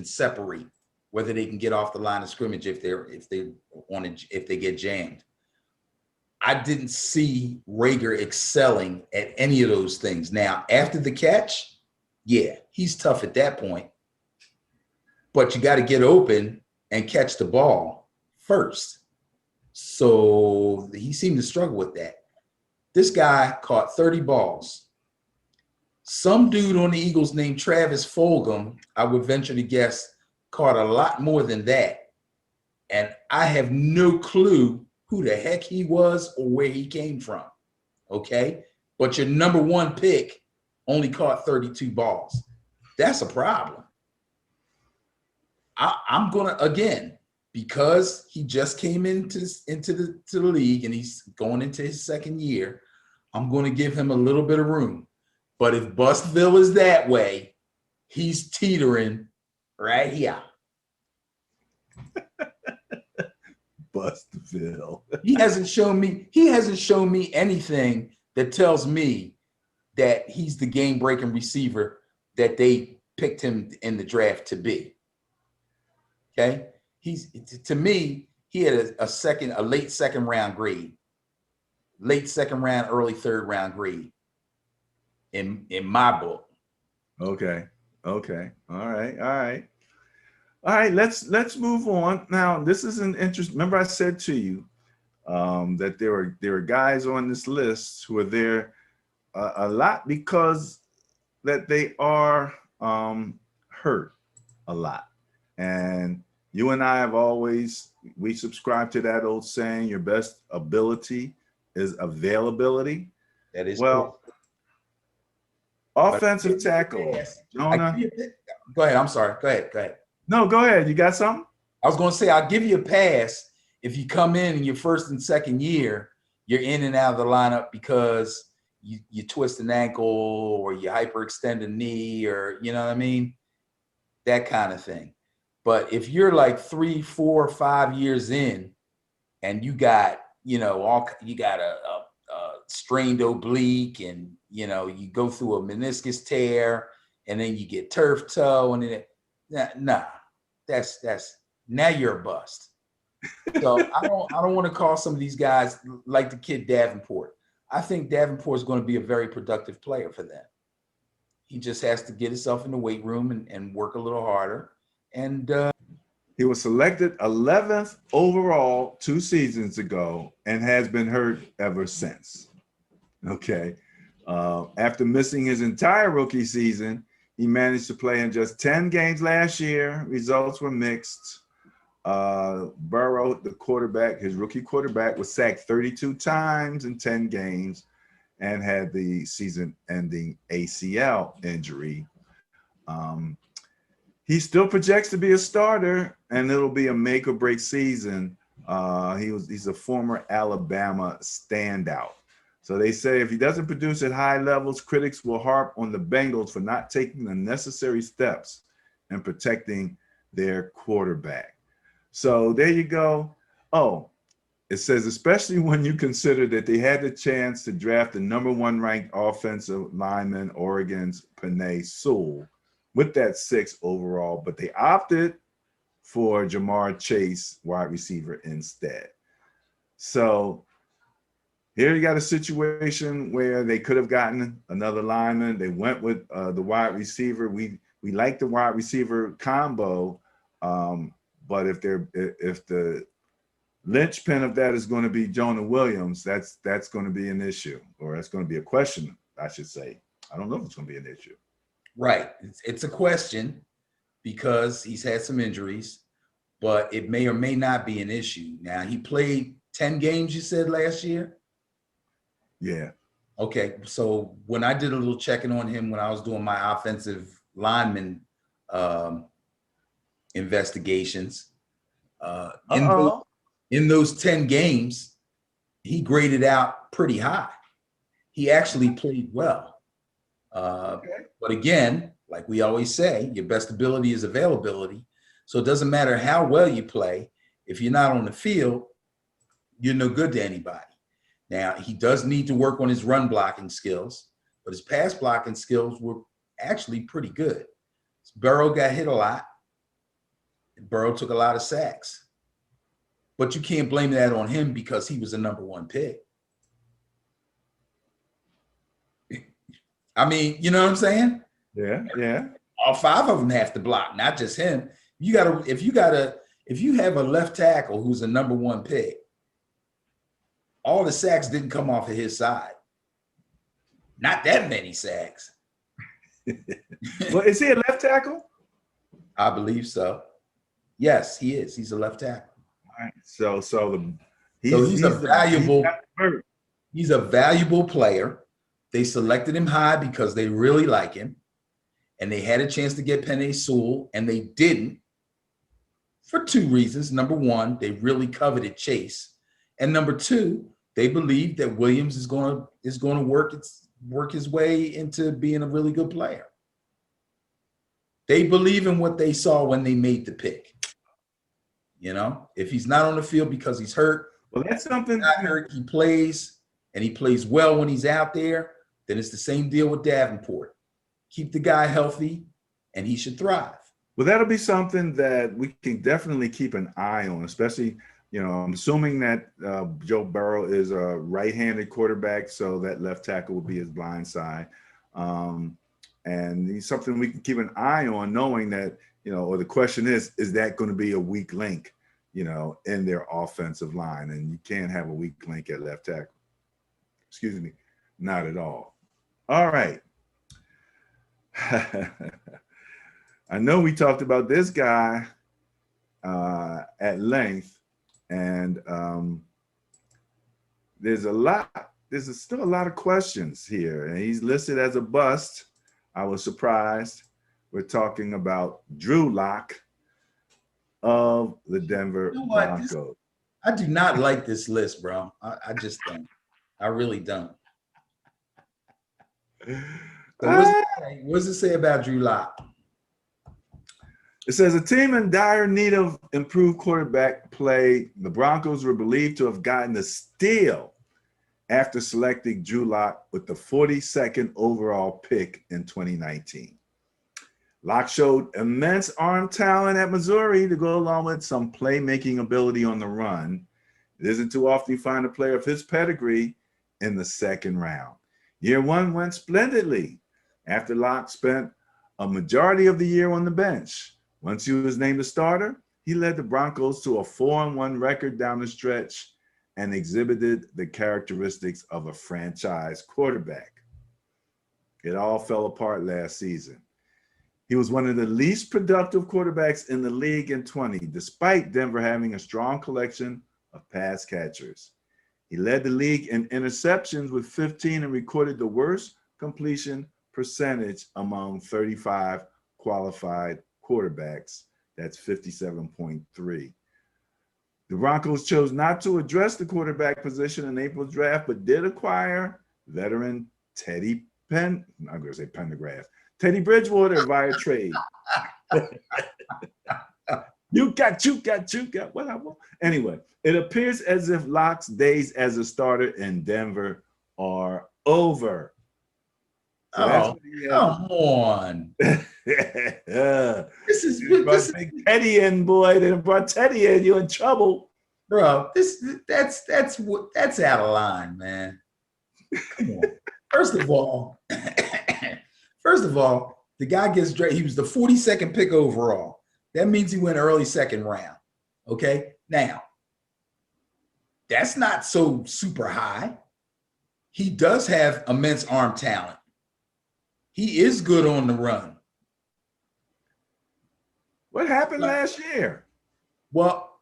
separate, whether they can get off the line of scrimmage if they get jammed. I didn't see Rager excelling at any of those things. Now, after the catch, yeah, he's tough at that point, but you got to get open and catch the ball first. So he seemed to struggle with that. This guy caught 30 balls. Some dude on the Eagles named Travis Fulgham, I would venture to guess, caught a lot more than that. And I have no clue who the heck he was or where he came from, okay? But your number one pick only caught 32 balls. That's a problem. I'm gonna, again, because he just came into the league and he's going into his second year, I'm going to give him a little bit of room. But if Bustville is that way, he's teetering right here. Bustville. He hasn't shown me anything that tells me that he's the game-breaking receiver that they picked him in the draft to be. Okay, to me, he had a late second round grade, late second round, early third round grade in my book. Okay. All right. Let's move on. Now, this is an interest. Remember, I said to you that there are guys on this list who are there a lot because that they are hurt a lot. And you and I have always, we subscribe to that old saying, your best ability is availability. That is well. True. Offensive tackle, Jonah. Go ahead. I'm sorry. Go ahead. No, go ahead. You got something? I was going to say, I'll give you a pass if you come in your first and second year, you're in and out of the lineup because you twist an ankle or you hyperextend a knee or, you know what I mean? That kind of thing. But if you're like 3, 4, 5 years in and you got, you know, a strained oblique and, you know, you go through a meniscus tear and then you get turf toe and then that's now you're a bust. So I don't want to call some of these guys like the kid Davenport. I think Davenport is going to be a very productive player for them. He just has to get himself in the weight room and work a little harder. And he was selected 11th overall 2 seasons ago and has been hurt ever since. Okay. After missing his entire rookie season, he managed to play in just 10 games last year. Results were mixed. Burrow, the quarterback, his rookie quarterback, was sacked 32 times in 10 games and had the season-ending ACL injury. He still projects to be a starter, and it'll be a make or break season. He's a former Alabama standout. So they say if he doesn't produce at high levels, critics will harp on the Bengals for not taking the necessary steps in protecting their quarterback. So there you go. Oh, it says, especially when you consider that they had the chance to draft the #1 ranked offensive lineman, Oregon's Penei Sewell, with that 6th overall, but they opted for Jamar Chase, wide receiver, instead. So here you got a situation where they could have gotten another lineman. They went with the wide receiver. We like the wide receiver combo, but if the linchpin of that is going to be Jonah Williams, that's going to be an issue, or that's going to be a question, I should say. I don't know if it's going to be an issue. Right. It's a question because he's had some injuries, but it may or may not be an issue. Now, he played 10 games, you said, last year? Yeah. Okay. So when I did a little checking on him when I was doing my offensive lineman investigations, in those 10 games, he graded out pretty high. He actually played well. Okay. But again, like we always say, your best ability is availability. So it doesn't matter how well you play. If you're not on the field, you're no good to anybody. Now, he does need to work on his run blocking skills, but his pass blocking skills were actually pretty good. Burrow got hit a lot. Burrow took a lot of sacks. But you can't blame that on him because he was a #1 pick. I mean, you know what I'm saying? Yeah, yeah. All 5 of them have to block, not just him. If you have a left tackle who's a #1 pick, all the sacks didn't come off of his side. Not that many sacks. Well, is he a left tackle? I believe so. Yes, he is. He's a left tackle. All right. He's a valuable player. They selected him high because they really like him, and they had a chance to get Penei Sewell, and they didn't for 2 reasons. Number 1, they really coveted Chase, and number 2, they believe that Williams is going to work his way into being a really good player. They believe in what they saw when they made the pick. You know, if he's not on the field because he's hurt, well, that's something. Not hurt, he plays, and he plays well when he's out there. Then it's the same deal with Davenport. Keep the guy healthy, and he should thrive. Well, that'll be something that we can definitely keep an eye on, especially, you know, I'm assuming that Joe Burrow is a right-handed quarterback, so that left tackle will be his blind side. And he's something we can keep an eye on, knowing that, you know, or the question is that going to be a weak link, you know, in their offensive line? And you can't have a weak link at left tackle. Excuse me, not at all. All right. I know we talked about this guy at length, and there's still a lot of questions here, and he's listed as a bust. I was surprised. We're talking about Drew Lock of the Denver Broncos. I do not like this list, bro. I just don't. I really don't. What does it say about Drew Lock? It says a team in dire need of improved quarterback play. The Broncos were believed to have gotten a steal after selecting Drew Lock with the 42nd overall pick in 2019. Lock showed immense arm talent at Missouri to go along with some playmaking ability on the run. It isn't too often you find a player of his pedigree in the 2nd round. Year 1 went splendidly after Lock spent a majority of the year on the bench. Once he was named a starter, he led the Broncos to a 4-1 record down the stretch and exhibited the characteristics of a franchise quarterback. It all fell apart last season. He was one of the least productive quarterbacks in the league in 20, despite Denver having a strong collection of pass catchers. He led the league in interceptions with 15 and recorded the worst completion percentage among 35 qualified quarterbacks. That's 57.3. The Broncos chose not to address the quarterback position in April's draft, but did acquire veteran Teddy Pendergrass. Teddy Bridgewater via trade. You got. Whatever. Anyway, it appears as if Lock's days as a starter in Denver are over. So come on. This is big Teddy in, boy. They brought Teddy in. You're in trouble, bro. That's out of line, man. Come on. First of all, the guy gets drafted. He was the 42nd pick overall. That means he went early 2nd round. Okay. Now, that's not so super high. He does have immense arm talent. He is good on the run. What happened last year? Well,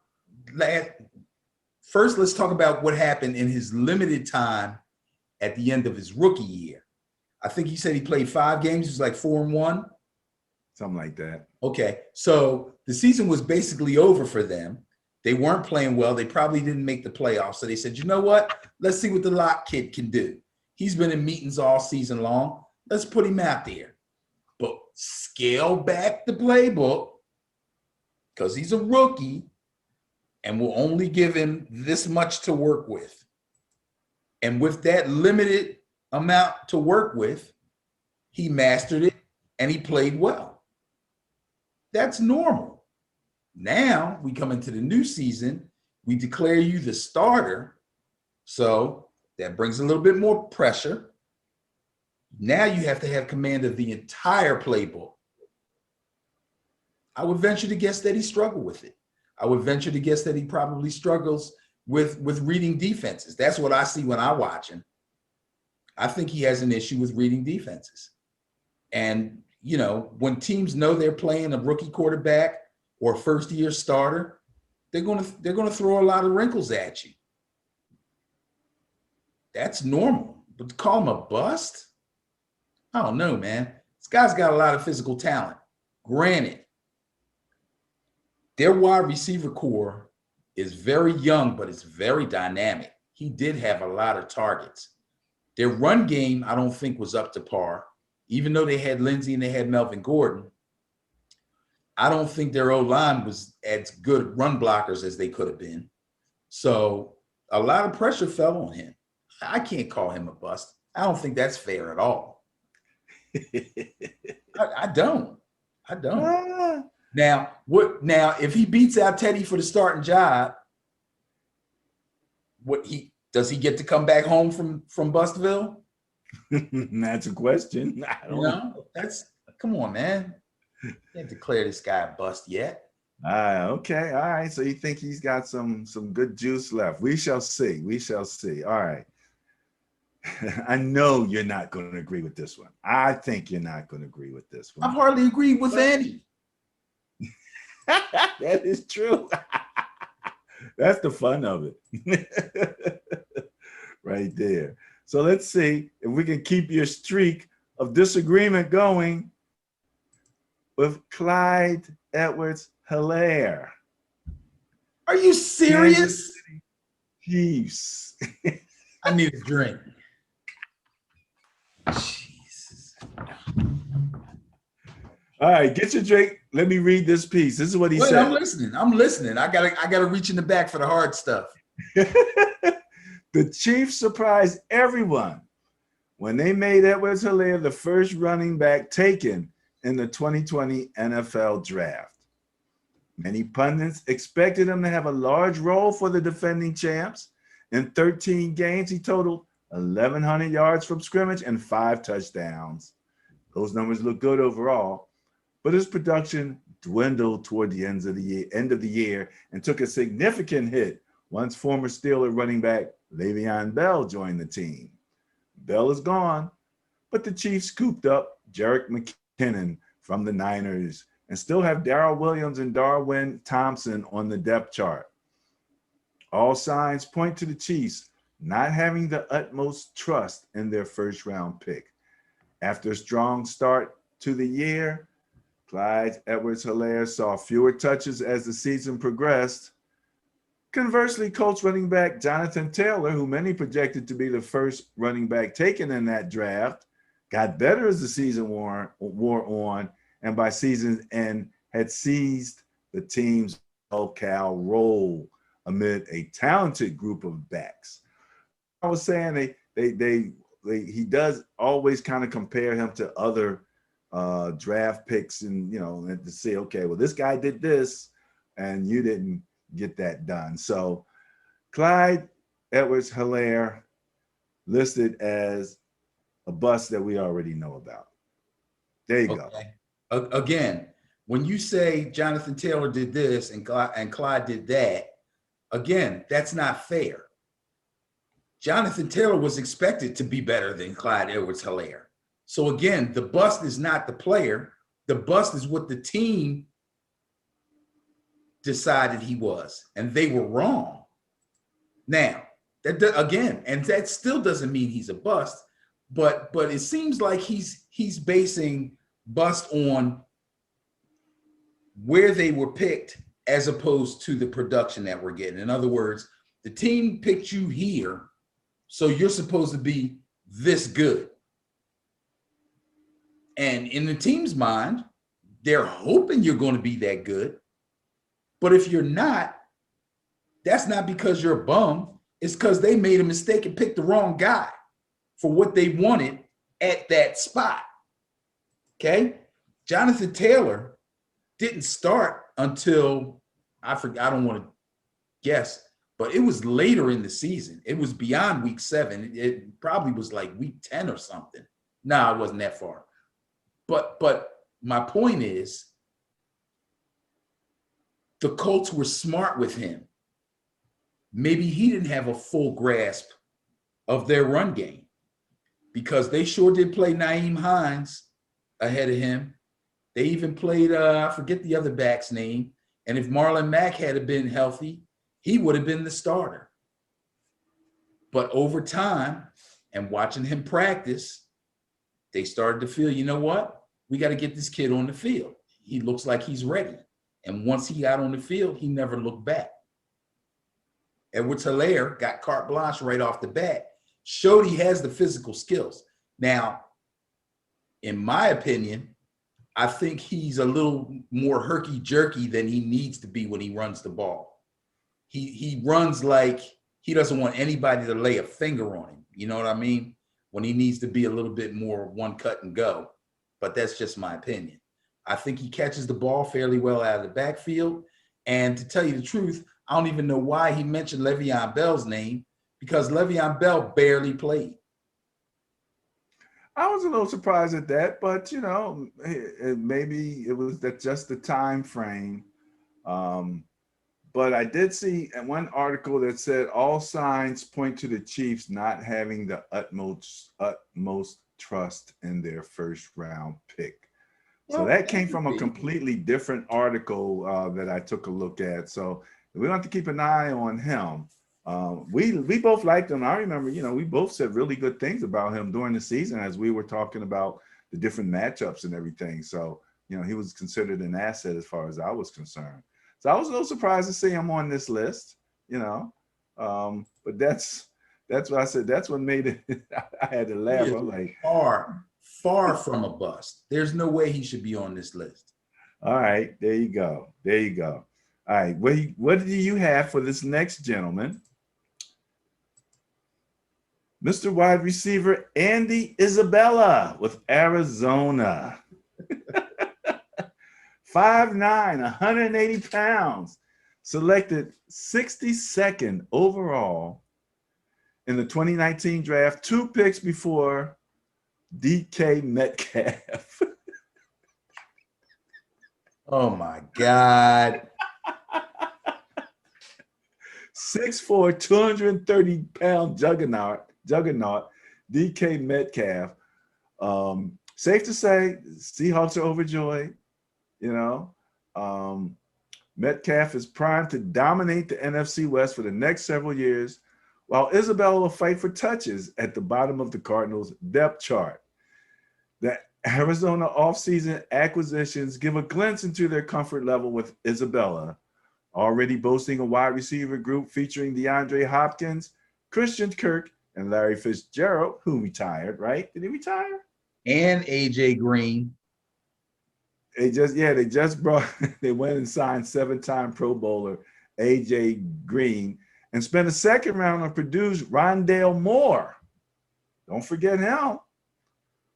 first, let's talk about what happened in his limited time at the end of his rookie year. I think he said he played 5 games. He was like 4-1. Something like that. Okay. So the season was basically over for them. They weren't playing well. They probably didn't make the playoffs. So they said, you know what? Let's see what the Lock kid can do. He's been in meetings all season long. Let's put him out there. But scale back the playbook because he's a rookie and we'll only give him this much to work with. And with that limited amount to work with, he mastered it and he played well. That's normal. Now we come into the new season, we declare you the starter. So that brings a little bit more pressure. Now you have to have command of the entire playbook. I would venture to guess that he struggled with it. I would venture to guess that he probably struggles with reading defenses. That's what I see when I watch him. I think he has an issue with reading defenses. And, you know, when teams know they're playing a rookie quarterback or a first-year starter, they're going to throw a lot of wrinkles at you. That's normal. But to call him a bust? I don't know, man. This guy's got a lot of physical talent. Granted, their wide receiver core is very young, but it's very dynamic. He did have a lot of targets. Their run game, I don't think, was up to par. Even though they had Lindsey and they had Melvin Gordon, I don't think their O-line was as good run blockers as they could have been. So a lot of pressure fell on him. I can't call him a bust. I don't think that's fair at all. I don't. Now, if he beats out Teddy for the starting job, does he get to come back home from Bustville? That's a question. I don't know. Come on, man. You can't declare this guy a bust yet. Okay. All right. So you think he's got some good juice left. We shall see. We shall see. All right. I know you're not going to agree with this one. I think you're not going to agree with this one. I've hardly agreed with any. That is true. That's the fun of it. Right there. So let's see if we can keep your streak of disagreement going with Clyde Edwards-Helaire. Are you serious? Chiefs. I need a drink. Jesus. All right, get your drink. Let me read this piece. This is what he said. I'm listening. I gotta reach in the back for the hard stuff. The Chiefs surprised everyone when they made Edwards-Helaire the first running back taken in the 2020 NFL draft. Many pundits expected him to have a large role for the defending champs. In 13 games, he totaled 1,100 yards from scrimmage and 5 touchdowns. Those numbers look good overall, but his production dwindled toward the end of the year and took a significant hit once former Steeler running back Le'Veon Bell joined the team. Bell is gone, but the Chiefs scooped up Jerick McKinnon from the Niners and still have Darrell Williams and Darwin Thompson on the depth chart. All signs point to the Chiefs not having the utmost trust in their first-round pick. After a strong start to the year, Clyde Edwards-Helaire saw fewer touches as the season progressed. Conversely, Colts running back Jonathan Taylor, who many projected to be the first running back taken in that draft, got better as the season wore on, and by season's end had seized the team's locale role amid a talented group of backs. I was saying he does always kind of compare him to other draft picks, and and to say, okay, well, this guy did this and you didn't get that done. So Clyde Edwards-Helaire listed as a bust that we already know about. There you go. Again, when you say Jonathan Taylor did this and Clyde did that, again, that's not fair. Jonathan Taylor was expected to be better than Clyde Edwards-Helaire. So again, the bust is not the player. The bust is what the team decided he was, and they were wrong. Now, that still doesn't mean he's a bust, but it seems like he's basing bust on where they were picked as opposed to the production that we're getting. In other words, the team picked you here, so you're supposed to be this good. And in the team's mind, they're hoping you're going to be that good. But if you're not, that's not because you're a bum. It's because they made a mistake and picked the wrong guy for what they wanted at that spot. Okay. Jonathan Taylor didn't start until I forget, I don't want to guess, but it was later in the season. It was beyond week 7. It probably was like week 10 or something. No, it wasn't that far. But my point is, the Colts were smart with him. Maybe he didn't have a full grasp of their run game, because they sure did play Nyheim Hines ahead of him. They even played, I forget the other back's name. And if Marlon Mack had been healthy, he would have been the starter. But over time and watching him practice, they started to feel, you know what? We got to get this kid on the field. He looks like he's ready. And once he got on the field, he never looked back. Edwards-Helaire got carte blanche right off the bat, showed he has the physical skills. Now, in my opinion, I think he's a little more herky-jerky than he needs to be when he runs the ball. He runs like he doesn't want anybody to lay a finger on him. You know what I mean? When he needs to be a little bit more one cut and go. But that's just my opinion. I think he catches the ball fairly well out of the backfield. And to tell you the truth, I don't even know why he mentioned Le'Veon Bell's name, because Le'Veon Bell barely played. I was a little surprised at that, but you know, maybe it was that just the time frame. But I did see one article that said all signs point to the Chiefs not having the utmost trust in their first round pick. So that came from a completely different article that I took a look at. So we have to keep an eye on him. We both liked him. I remember, you know, we both said really good things about him during the season as we were talking about the different matchups and everything. So, you know, he was considered an asset as far as I was concerned. So I was a little surprised to see him on this list, you know. But that's what I said. That's what made it. I had to laugh. I'm like, far from a bust. There's no way he should be on this list. All right, there you go. There you go. All right, what do you have for this next gentleman? Mr. Wide Receiver Andy Isabella with Arizona. 5'9", 180 pounds, selected 62nd overall in the 2019 draft, 2 picks before DK Metcalf. Oh my God. 6'4", 230-pound juggernaut, DK Metcalf. Safe to say, Seahawks are overjoyed. You know, Metcalf is primed to dominate the NFC West for the next several years, while Isabella will fight for touches at the bottom of the Cardinals' depth chart. The Arizona offseason acquisitions give a glimpse into their comfort level with Isabella, already boasting a wide receiver group featuring DeAndre Hopkins, Christian Kirk, and Larry Fitzgerald, who retired, right? Did he retire? And AJ Green. They went and signed 7-time Pro Bowler AJ Green and spent a second round on Purdue's Rondale Moore. Don't forget him.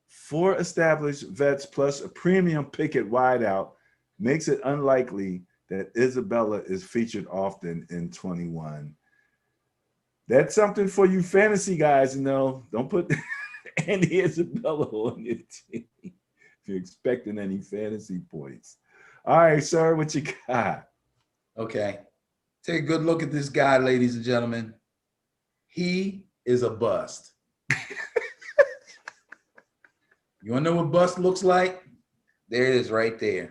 4 established vets plus a premium pick at wideout makes it unlikely that Isabella is featured often in 21. That's something for you fantasy guys to know. Don't put Andy Isabella on your team if you're expecting any fantasy points. All right, sir, what you got? Okay. Take a good look at this guy, ladies and gentlemen. He is a bust. You want to know what bust looks like? There it is right there.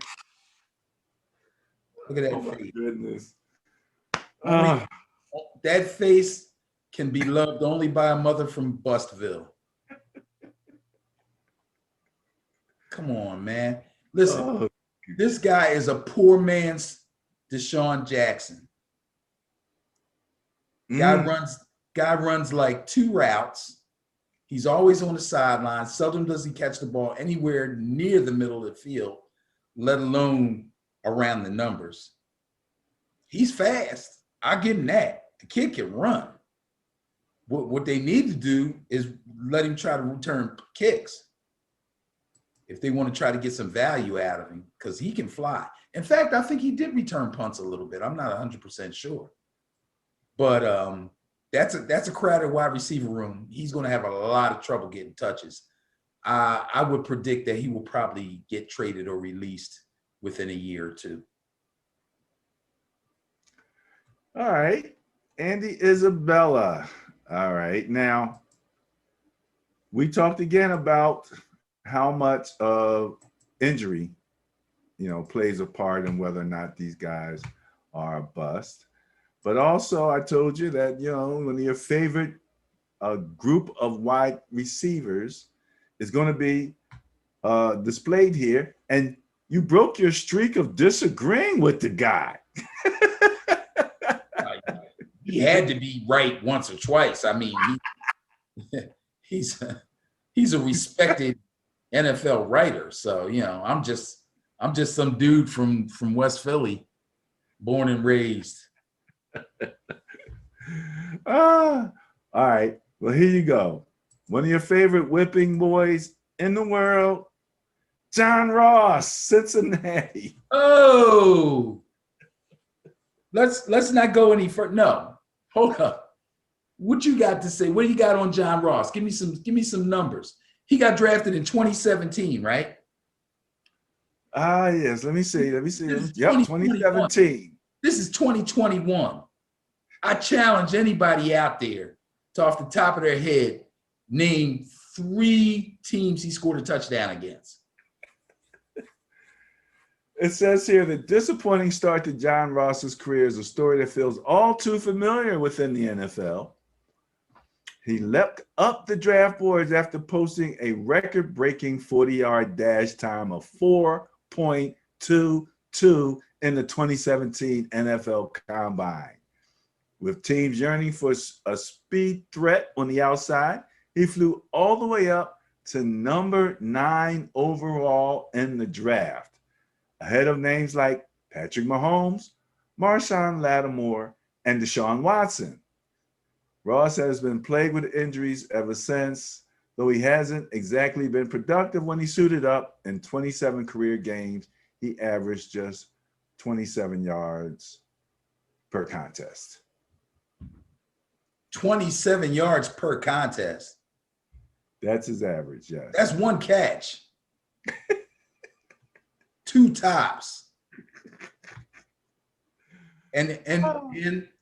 Look at that face. Goodness. That face can be loved only by a mother from Bustville. Come on, man. Listen, this guy is a poor man's Deshaun Jackson. Guy runs like 2 routes. He's always on the sideline. Seldom does he catch the ball anywhere near the middle of the field, let alone around the numbers. He's fast. I'll give him that. The kid can run. What they need to do is let him try to return kicks if they want to try to get some value out of him, because he can fly. In fact, I think he did return punts a little bit. I'm not 100% sure. But that's a crowded wide receiver room. He's going to have a lot of trouble getting touches. I would predict that he will probably get traded or released within a year or two. All right. Andy Isabella. All right. Now, we talked again about how much of injury, plays a part in whether or not these guys are a bust. But also, I told you that, one of your favorite group of wide receivers is going to be displayed here. And you broke your streak of disagreeing with the guy. He had to be right once or twice. I mean, he's a respected NFL writer. So, I'm just some dude from West Philly, born and raised. All right. Well, here you go. One of your favorite whipping boys in the world, John Ross, Cincinnati. Oh, let's not go any further. No, hold up. What you got to say? What do you got on John Ross? Give me some numbers. He got drafted in 2017, right? Yes. Let me see. Yep, 2017. This is 2021. I challenge anybody out there to, off the top of their head, name 3 teams he scored a touchdown against. It says here, the disappointing start to John Ross's career is a story that feels all too familiar within the NFL. He leapt up the draft boards after posting a record-breaking 40-yard dash time of 4.22 in the 2017 NFL Combine. With teams yearning for a speed threat on the outside, he flew all the way up to number 9 overall in the draft, ahead of names like Patrick Mahomes, Marshawn Lattimore, and Deshaun Watson. Ross has been plagued with injuries ever since, though he hasn't exactly been productive when he suited up. In 27 career games, he averaged just 27 yards per contest. 27 yards per contest. That's his average, yes. That's one catch. 2 tops. And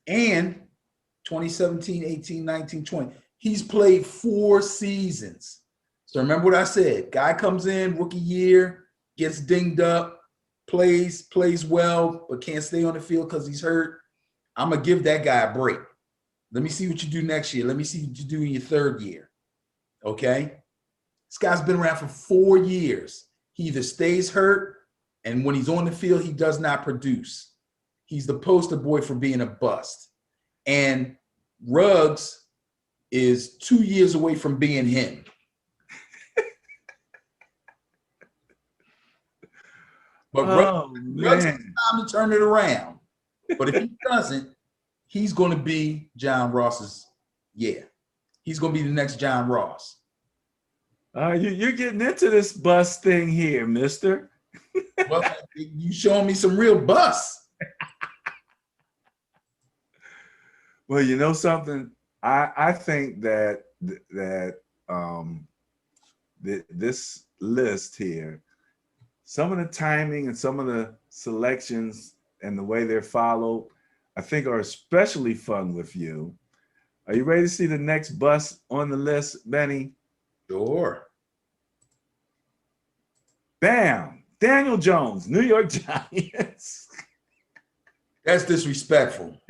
2017, 18, 19, 20. He's played 4 seasons. So remember what I said. Guy comes in, rookie year, gets dinged up, plays well, but can't stay on the field because he's hurt. I'm going to give that guy a break. Let me see what you do next year. Let me see what you do in your 3rd year. Okay? This guy's been around for 4 years. He either stays hurt, and when he's on the field, he does not produce. He's the poster boy for being a bust. And Ruggs is 2 years away from being him. But Ruggs has time to turn it around. But if he doesn't, he's going to be John Ross's, he's going to be the next John Ross. You're getting into this bust thing here, mister. Well, you showing me some real busts. Well, you know something? I think that this list here, some of the timing and some of the selections and the way they're followed, I think are especially fun with you. Are you ready to see the next bust on the list, Benny? Sure. Bam! Daniel Jones, New York Giants. That's disrespectful.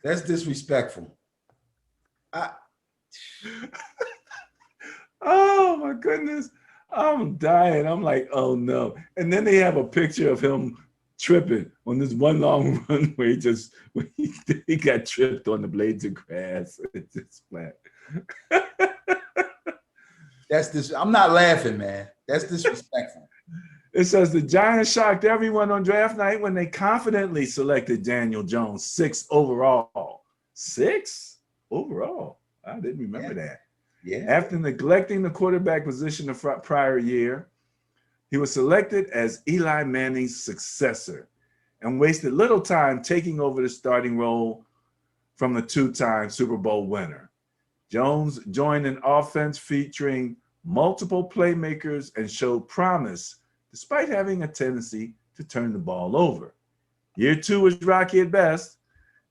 That's disrespectful. Oh my goodness. I'm dying. I'm like, oh no. And then they have a picture of him tripping on this one long run where he got tripped on the blades of grass. It's just flat. I'm not laughing, man. That's disrespectful. It says the Giants shocked everyone on draft night when they confidently selected Daniel Jones 6th overall. 6th overall. I didn't remember that. Yeah. After neglecting the quarterback position the prior year, he was selected as Eli Manning's successor and wasted little time taking over the starting role from the two-time Super Bowl winner. Jones joined an offense featuring multiple playmakers and showed promise despite having a tendency to turn the ball over. Year 2 was rocky at best.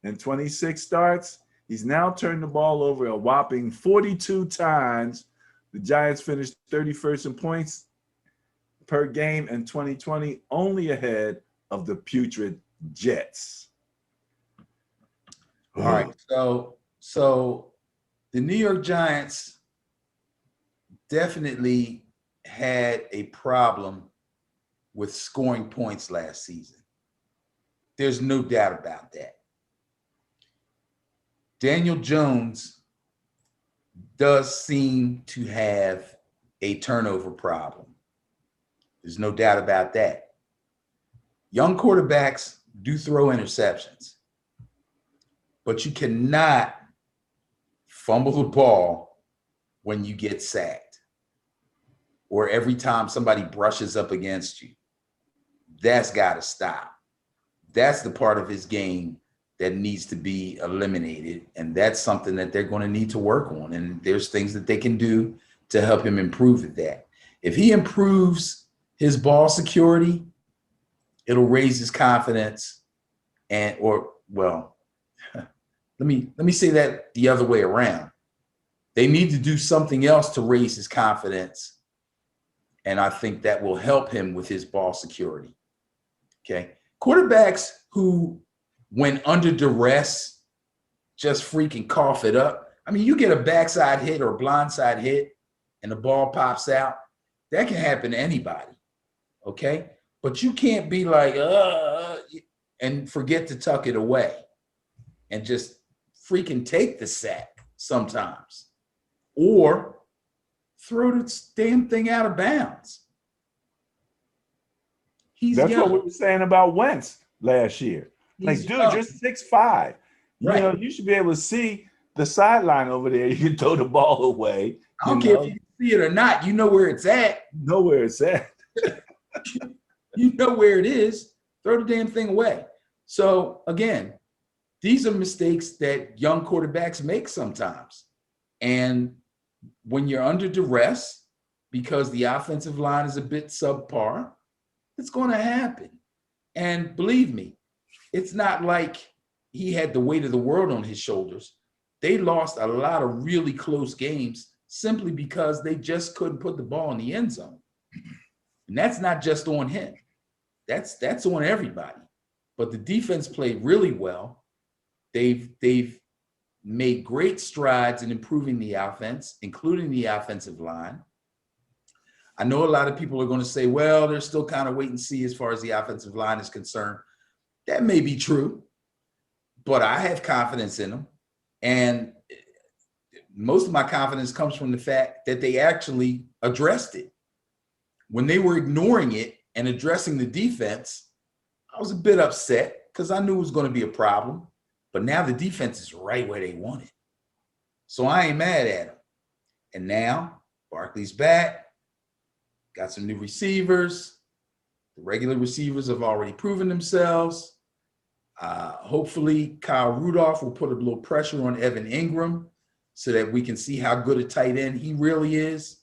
In 26 starts, he's now turned the ball over a whopping 42 times. The Giants finished 31st in points per game in 2020, only ahead of the putrid Jets. All right. So the New York Giants definitely had a problem with scoring points last season. There's no doubt about that. Daniel Jones does seem to have a turnover problem. There's no doubt about that. Young quarterbacks do throw interceptions, but you cannot fumble the ball when you get sacked or every time somebody brushes up against you. That's got to stop. That's the part of his game that needs to be eliminated. And that's something that they're going to need to work on. And there's things that they can do to help him improve at that. If he improves his ball security, it'll raise his confidence. Let me say that the other way around. They need to do something else to raise his confidence. And I think that will help him with his ball security. Okay. Quarterbacks who, when under duress, just freaking cough it up. I mean, you get a backside hit or a blindside hit and the ball pops out. That can happen to anybody. Okay. But you can't be like, and forget to tuck it away and just freaking take the sack sometimes or throw the damn thing out of bounds. That's young. What we were saying about Wentz last year. Like, dude, you're 6'5". Right. You know, you should be able to see the sideline over there. You can throw the ball away. I don't care if you see it or not. You know where it's at. You know where it's at. You know where it is. Throw the damn thing away. So, again, these are mistakes that young quarterbacks make sometimes. And when you're under duress, because the offensive line is a bit subpar, it's going to happen. And believe me, it's not like he had the weight of the world on his shoulders. They lost a lot of really close games simply because they just couldn't put the ball in the end zone. And that's not just on him. That's on everybody. But the defense played really well. They've made great strides in improving the offense, including the offensive line. I know a lot of people are going to say, well, they're still kind of wait and see as far as the offensive line is concerned. That may be true, but I have confidence in them. And most of my confidence comes from the fact that they actually addressed it. When they were ignoring it and addressing the defense, I was a bit upset because I knew it was going to be a problem. But now the defense is right where they want it. So I ain't mad at them. And now Barkley's back. Got some new receivers. The regular receivers have already proven themselves. Hopefully Kyle Rudolph will put a little pressure on Evan Ingram so that we can see how good a tight end he really is.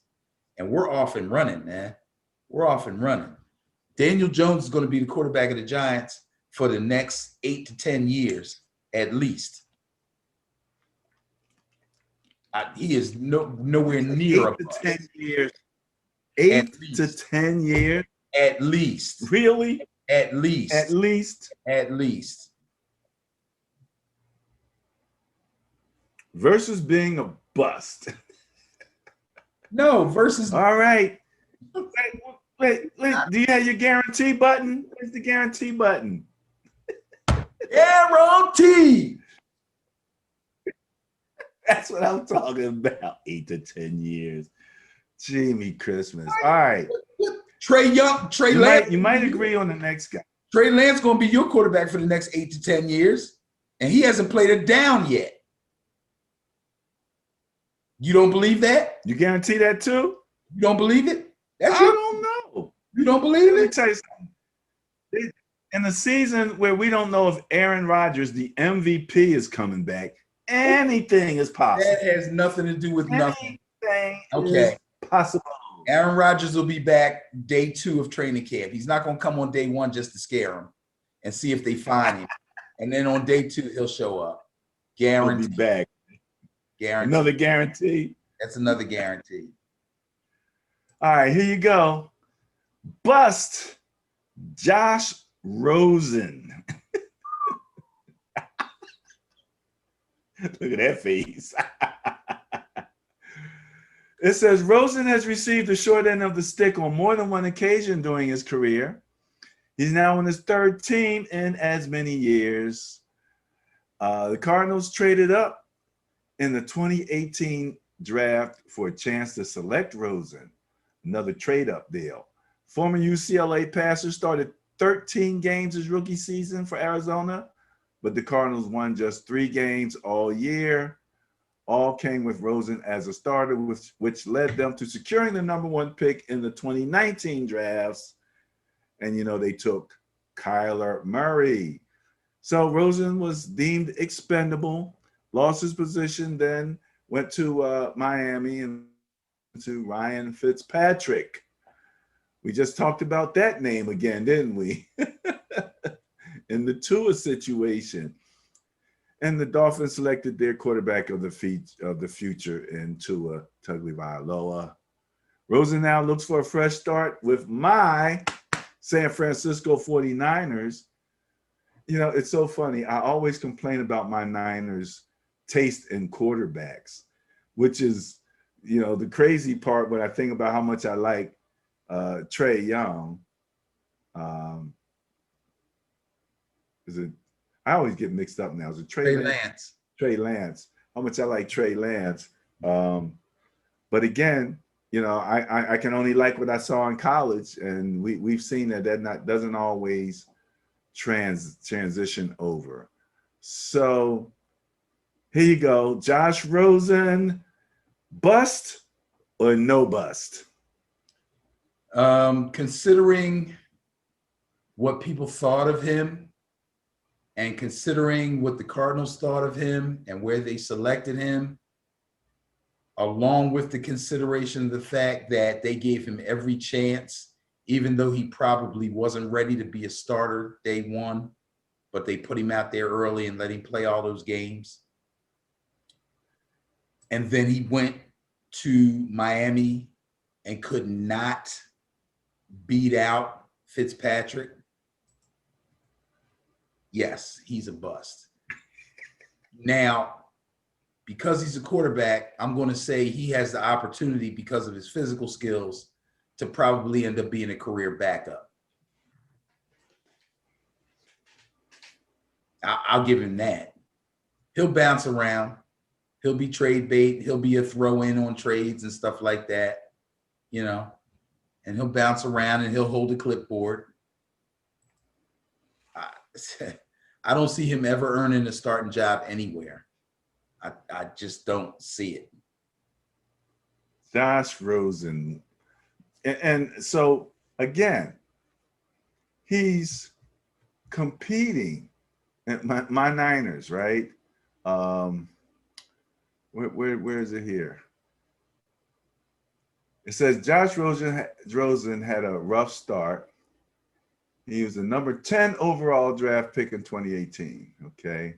And we're off and running, man. We're off and running. Daniel Jones is going to be the quarterback of the Giants for the next 8 to 10 years, at least. He is nowhere near 8 to 10 years. 8 to 10 years. At least. Really? At least. At least. At least. Versus being a bust. No, versus. All right. Wait. Do you have your guarantee button? Where's the guarantee button? Guarantee. That's what I'm talking about. 8 to 10 years. Jimmy Christmas. All right. Trey Lance. You might agree on the next guy. Trey Lance going to be your quarterback for the next 8 to 10 years, and he hasn't played a down yet. You don't believe that? You guarantee that too? You don't believe it? I don't know. You don't believe Let me it? tell you something. In the season where we don't know if Aaron Rodgers, the MVP, is coming back, anything is possible. That has nothing to do with nothing. Anything Okay. is possible. Aaron Rodgers will be back day 2 of training camp. He's not going to come on day 1 just to scare him and see if they find him. And then on day 2, he'll show up. Guaranteed. He'll be back. Guaranteed. Another guarantee. That's another guarantee. All right, here you go. Bust Josh Rosen. Look at that face. It says Rosen has received the short end of the stick on more than one occasion during his career. He's now on his 3rd team in as many years. The Cardinals traded up in the 2018 draft for a chance to select Rosen, another trade-up deal. Former UCLA passer started 13 games his rookie season for Arizona, but the Cardinals won just 3 games all year. All came with Rosen as a starter, which led them to securing the #1 pick in the 2019 drafts. And, you know, they took Kyler Murray. So Rosen was deemed expendable, lost his position, then went to Miami and to Ryan Fitzpatrick. We just talked about that name again, didn't we? In the Tua situation. And the Dolphins selected their quarterback of the future in Tua Tagovailoa. Rosen now looks for a fresh start with my San Francisco 49ers. You know, it's so funny. I always complain about my Niners' taste in quarterbacks, which is, you know, the crazy part when I think about how much I like Trey Young. I always get mixed up now. Is it Trey Lance? Trey Lance. How much I like Trey Lance. But again, you know, I can only like what I saw in college, and we've seen that doesn't always transition over. So here you go. Josh Rosen, bust or no bust? Considering what people thought of him, and considering what the Cardinals thought of him and where they selected him, along with the consideration of the fact that they gave him every chance, even though he probably wasn't ready to be a starter day 1, but they put him out there early and let him play all those games. And then he went to Miami and could not beat out Fitzpatrick. Yes, he's a bust. Now, because he's a quarterback, I'm going to say he has the opportunity, because of his physical skills, to probably end up being a career backup. I'll give him that. He'll bounce around. He'll be trade bait. He'll be a throw-in on trades and stuff like that, you know, and he'll bounce around and he'll hold a clipboard. I don't see him ever earning a starting job anywhere. I just don't see it. Josh Rosen. And so, again, he's competing. My Niners, right? Where is it here? It says Josh Rosen had a rough start. He was the number 10 overall draft pick in 2018, okay?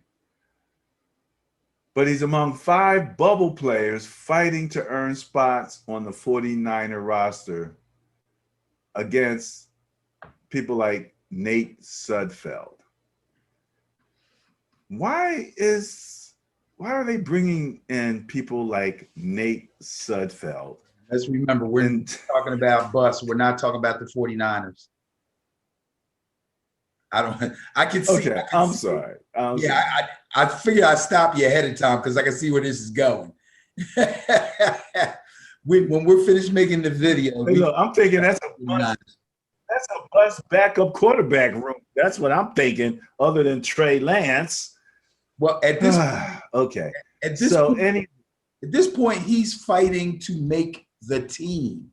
But he's among 5 bubble players fighting to earn spots on the 49er roster against people like Nate Sudfeld. Why are they bringing in people like Nate Sudfeld? Let's remember, we're talking about bus. We're not talking about the 49ers. I can see. Okay, I'm sorry. I figure I'd stop you ahead of time because I can see where this is going. When we're finished making the video. Hey, look, I'm thinking that's a bunch That's a bust backup quarterback room. That's what I'm thinking, other than Trey Lance. Well, Okay. at this So point, at this point, he's fighting to make the team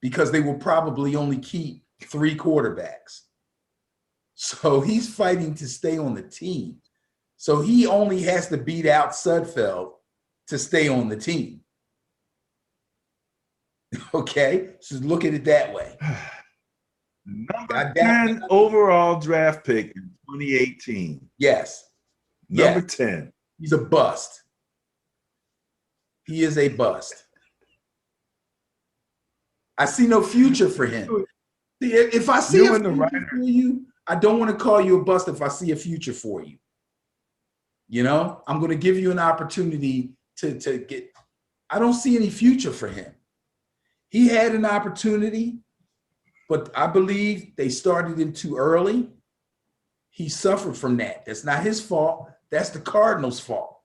because they will probably only keep 3 quarterbacks. So he's fighting to stay on the team. So he only has to beat out Sudfeld to stay on the team. Okay, so look at it that way. Number 10 overall draft pick in 2018. Yes. Number 10. He's a bust. He is a bust. I see no future for him. If I see a future for you, I don't want to call you a bust if I see a future for you. You know, I'm going to give you an opportunity to get. I don't see any future for him. He had an opportunity, but I believe they started him too early. He suffered from that. That's not his fault. That's the Cardinals' fault.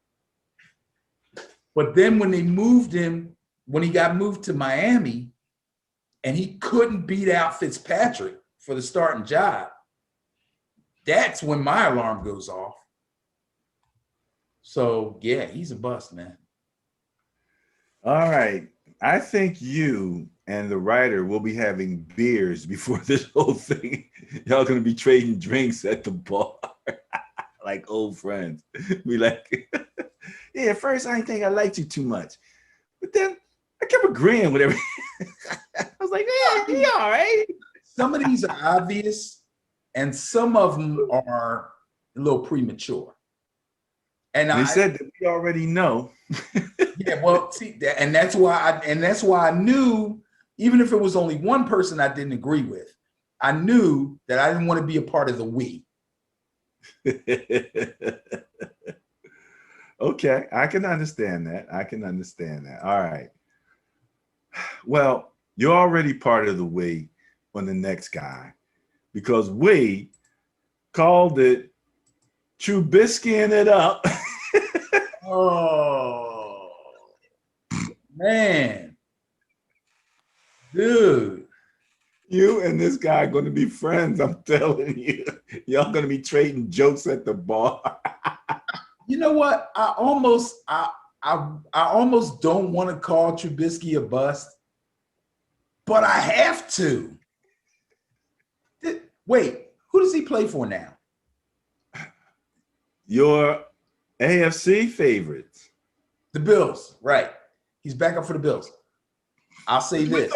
But then when they moved him, when he got moved to Miami, and he couldn't beat out Fitzpatrick for the starting job, that's when my alarm goes off. So, yeah, he's a bust, man. All right. I think you and the writer will be having beers before this whole thing. Y'all going to be trading drinks at the bar like old friends. Be like, yeah, at first I didn't think I liked you too much. But then I kept agreeing with everything. I was like, yeah, he all right. Some of these are obvious, and some of them are a little premature. And they said that we already know. Yeah, well, see, and that's why I knew, even if it was only one person I didn't agree with, I knew that I didn't want to be a part of the we. Okay, I can understand that. I can understand that. All right. Well, you're already part of the we on the next guy, because we called it Trubiskying it up. Oh, man. Dude. You and this guy are going to be friends, I'm telling you. Y'all going to be trading jokes at the bar. You know what? I almost don't want to call Trubisky a bust, but I have to. Wait, who does he play for now? Your AFC favorites. The Bills, right. He's back up for the Bills. I'll say this.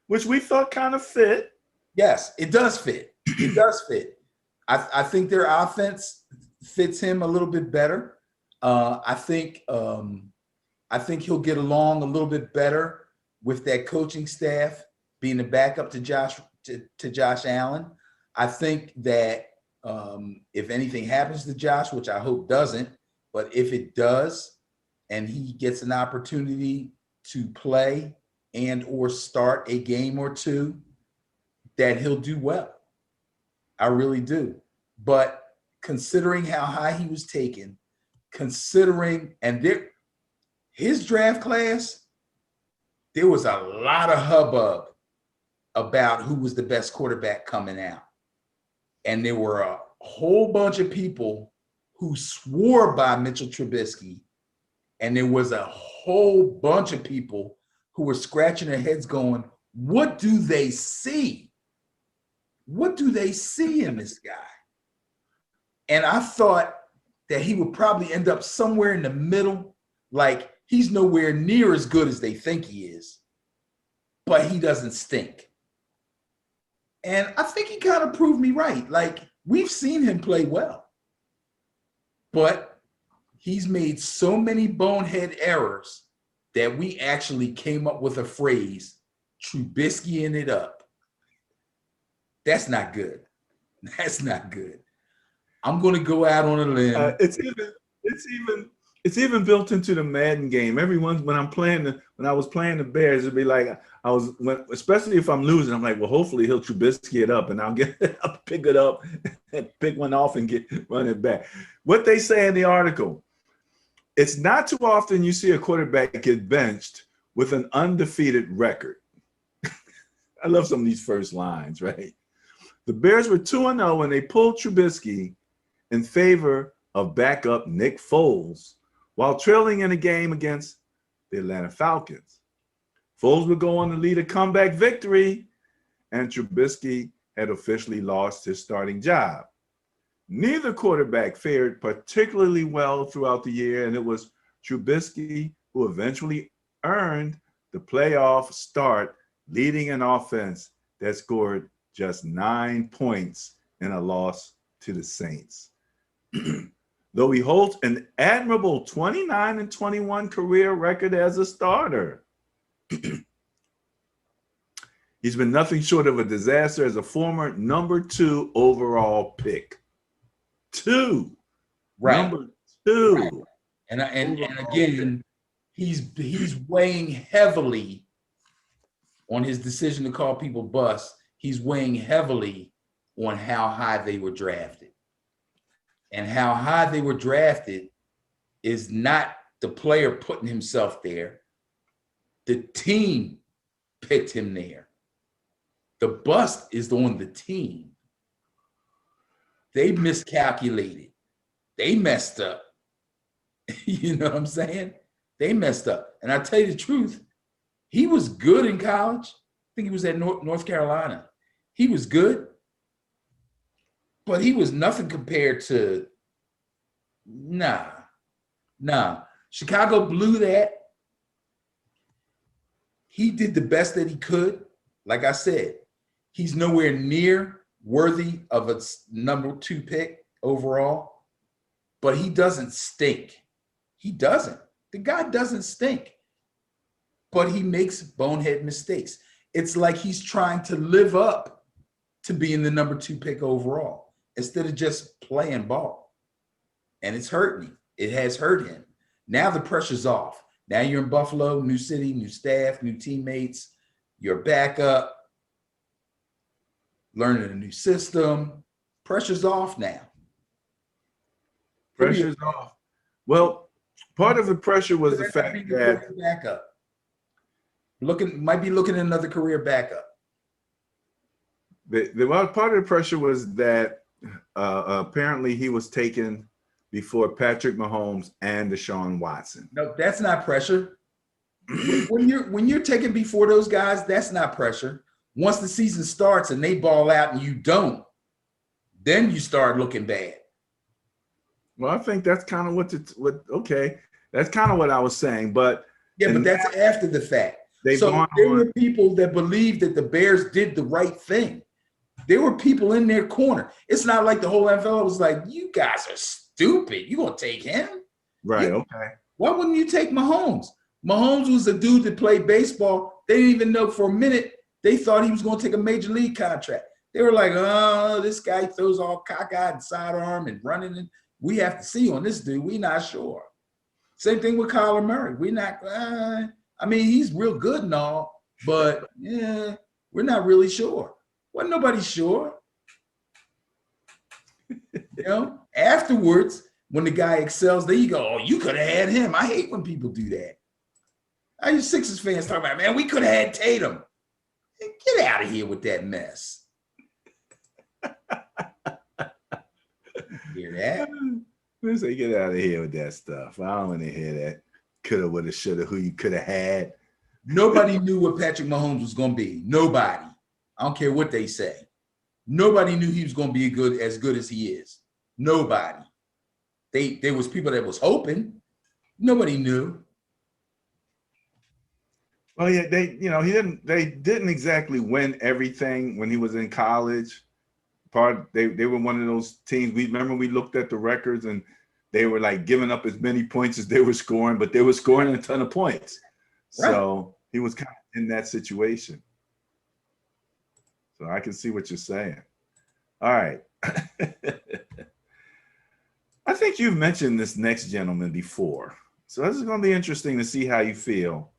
Which we thought kind of fit. Yes, it does fit. It does fit. I think their offense fits him a little bit better. I think he'll get along a little bit better with that coaching staff being the backup to Josh Allen. I think that if anything happens to Josh, which I hope doesn't, but if it does, and he gets an opportunity to play and or start a game or two, that he'll do well. I really do. But considering how high he was taken, his draft class, there was a lot of hubbub about who was the best quarterback coming out. And there were a whole bunch of people who swore by Mitchell Trubisky. And there was a whole bunch of people who were scratching their heads going, what do they see? What do they see in this guy? And I thought that he would probably end up somewhere in the middle. Like, he's nowhere near as good as they think he is, but he doesn't stink. And I think he kind of proved me right. Like, we've seen him play well, but he's made so many bonehead errors that we actually came up with a phrase, Trubiskying it up. That's not good. That's not good. I'm going to go out on a limb. It's even built into the Madden game. When I was playing the Bears, it'd be like especially if I'm losing, I'm like, well, hopefully he'll Trubisky it up, and I'll pick it up, and pick one off, and run it back. What they say in the article, it's not too often you see a quarterback get benched with an undefeated record. I love some of these first lines, right? The Bears were 2-0 when they pulled Trubisky in favor of backup Nick Foles while trailing in a game against the Atlanta Falcons. Foles would go on to lead a comeback victory, and Trubisky had officially lost his starting job. Neither quarterback fared particularly well throughout the year, and it was Trubisky who eventually earned the playoff start, leading an offense that scored just 9 points in a loss to the Saints. Though he holds an admirable 29-21 career record as a starter, he's been nothing short of a disaster as a former number 2 overall pick. Right. Number 2. Right. And again, he's weighing heavily on his decision to call people bust. He's weighing heavily on how high they were drafted. And how high they were drafted is not the player putting himself there. The team picked him there. The bust is on the team. They miscalculated. They messed up. You know what I'm saying? They messed up. And I tell you the truth, he was good in college. I think he was at North Carolina. He was good, but he was nothing compared to, nah. Chicago blew that. He did the best that he could. Like I said, he's nowhere near worthy of a number 2 pick overall, but he doesn't stink. He doesn't. The guy doesn't stink, but he makes bonehead mistakes. It's like he's trying to live up to being the number 2 pick overall instead of just playing ball. And it's hurting him. It has hurt him. Now the pressure's off. Now you're in Buffalo, new city, new staff, new teammates, you're back up, learning a new system. Pressure's off now. Pressure's off. Well, part of the pressure was the fact that backup. Might be looking at another career backup. Part of the pressure was that apparently he was taken before Patrick Mahomes and Deshaun Watson. No, that's not pressure. When you're taken before those guys, that's not pressure. Once the season starts and they ball out and you don't, then you start looking bad. Well, I think that's kind of that's kind of what I was saying, but yeah, but that's after the fact. So there were people that believed that the Bears did the right thing. There were people in their corner. It's not like the whole NFL was like, you guys are stupid. You gonna take him? Right, okay. Why wouldn't you take Mahomes? Mahomes was a dude that played baseball. They didn't even know for a minute. They thought he was gonna take a major league contract. They were like, oh, this guy throws all cockeyed and sidearm and running. And we have to see on this dude. We're not sure. Same thing with Kyler Murray. We're not, I mean, he's real good and all, but yeah, we're not really sure. Wasn't nobody sure. You know, afterwards, when the guy excels, there you go, oh, you could have had him. I hate when people do that. I hear Sixers fans talking about, man, we could have had Tatum. Get out of here with that mess. Hear that? Let's say get out of here with that stuff. I don't want to hear that. Coulda, woulda, shoulda, who you could have had. Nobody knew what Patrick Mahomes was going to be. Nobody. I don't care what they say. Nobody knew he was going to be as good as he is. Nobody. There was people that was hoping. Nobody knew. Well, yeah, they didn't exactly win everything when he was in college. They were one of those teams. We looked at the records and they were like giving up as many points as they were scoring, but they were scoring a ton of points. Right. So he was kind of in that situation. So I can see what you're saying. All right. I think you've mentioned this next gentleman before. So this is going to be interesting to see how you feel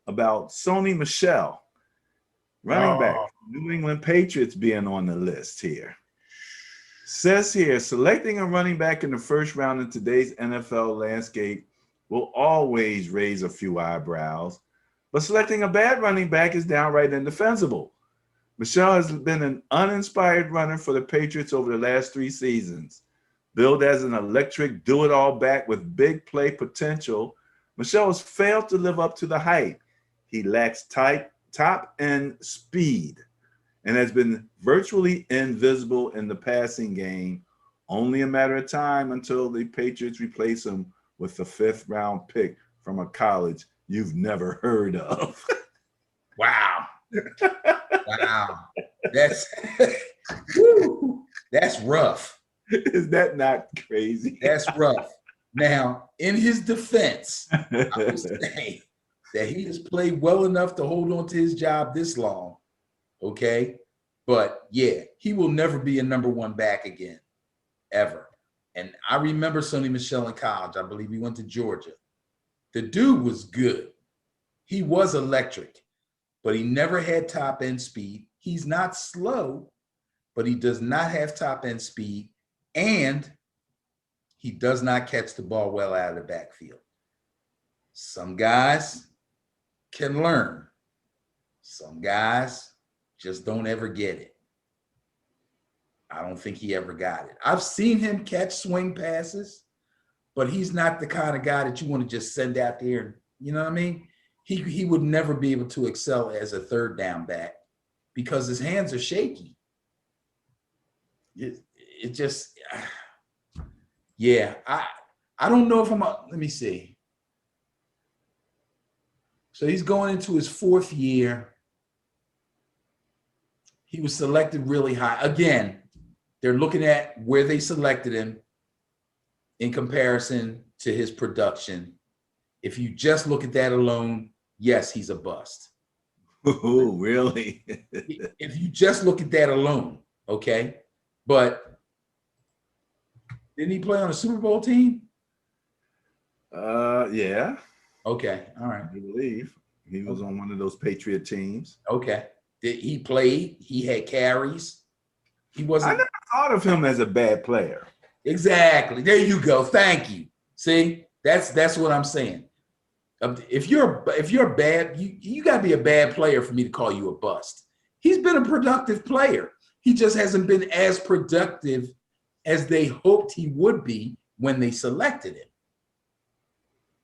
about Sony Michel, running back, New England Patriots, being on the list here. Says here, selecting a running back in the first round in today's NFL landscape will always raise a few eyebrows, but selecting a bad running back is downright indefensible. Michelle has been an uninspired runner for the Patriots over the last 3 seasons. Billed as an electric do-it-all back with big play potential, Michelle has failed to live up to the hype. He lacks top end speed and has been virtually invisible in the passing game. Only a matter of time until the Patriots replace him with the 5th round pick from a college you've never heard of. Wow. Wow. That's woo, that's rough. Is that not crazy? That's rough. Now, in his defense, I will say that he has played well enough to hold on to his job this long. Okay. But yeah, he will never be a number 1 back again, ever. And I remember Sonny Michel in college. I believe he went to Georgia. The dude was good. He was electric, but he never had top end speed. He's not slow, but he does not have top end speed. And he does not catch the ball well out of the backfield. Some guys can learn. Some guys just don't ever get it. I don't think he ever got it. I've seen him catch swing passes, but he's not the kind of guy that you want to just send out there. You know what I mean? He would never be able to excel as a 3rd down back because his hands are shaky. It just, yeah. I don't know if let me see. So he's going into his 4th year. He was selected really high. Again, they're looking at where they selected him in comparison to his production. If you just look at that alone, yes, he's a bust. Oh, really? If you just look at that alone, okay? But didn't he play on a Super Bowl team? Yeah. Okay, all right. I believe he was on one of those Patriot teams. Okay. He played, he had carries. He wasn't. I never thought of him as a bad player. Exactly. There you go. Thank you. See, that's what I'm saying. If you're bad, you got to be a bad player for me to call you a bust. He's been a productive player. He just hasn't been as productive as they hoped he would be when they selected him.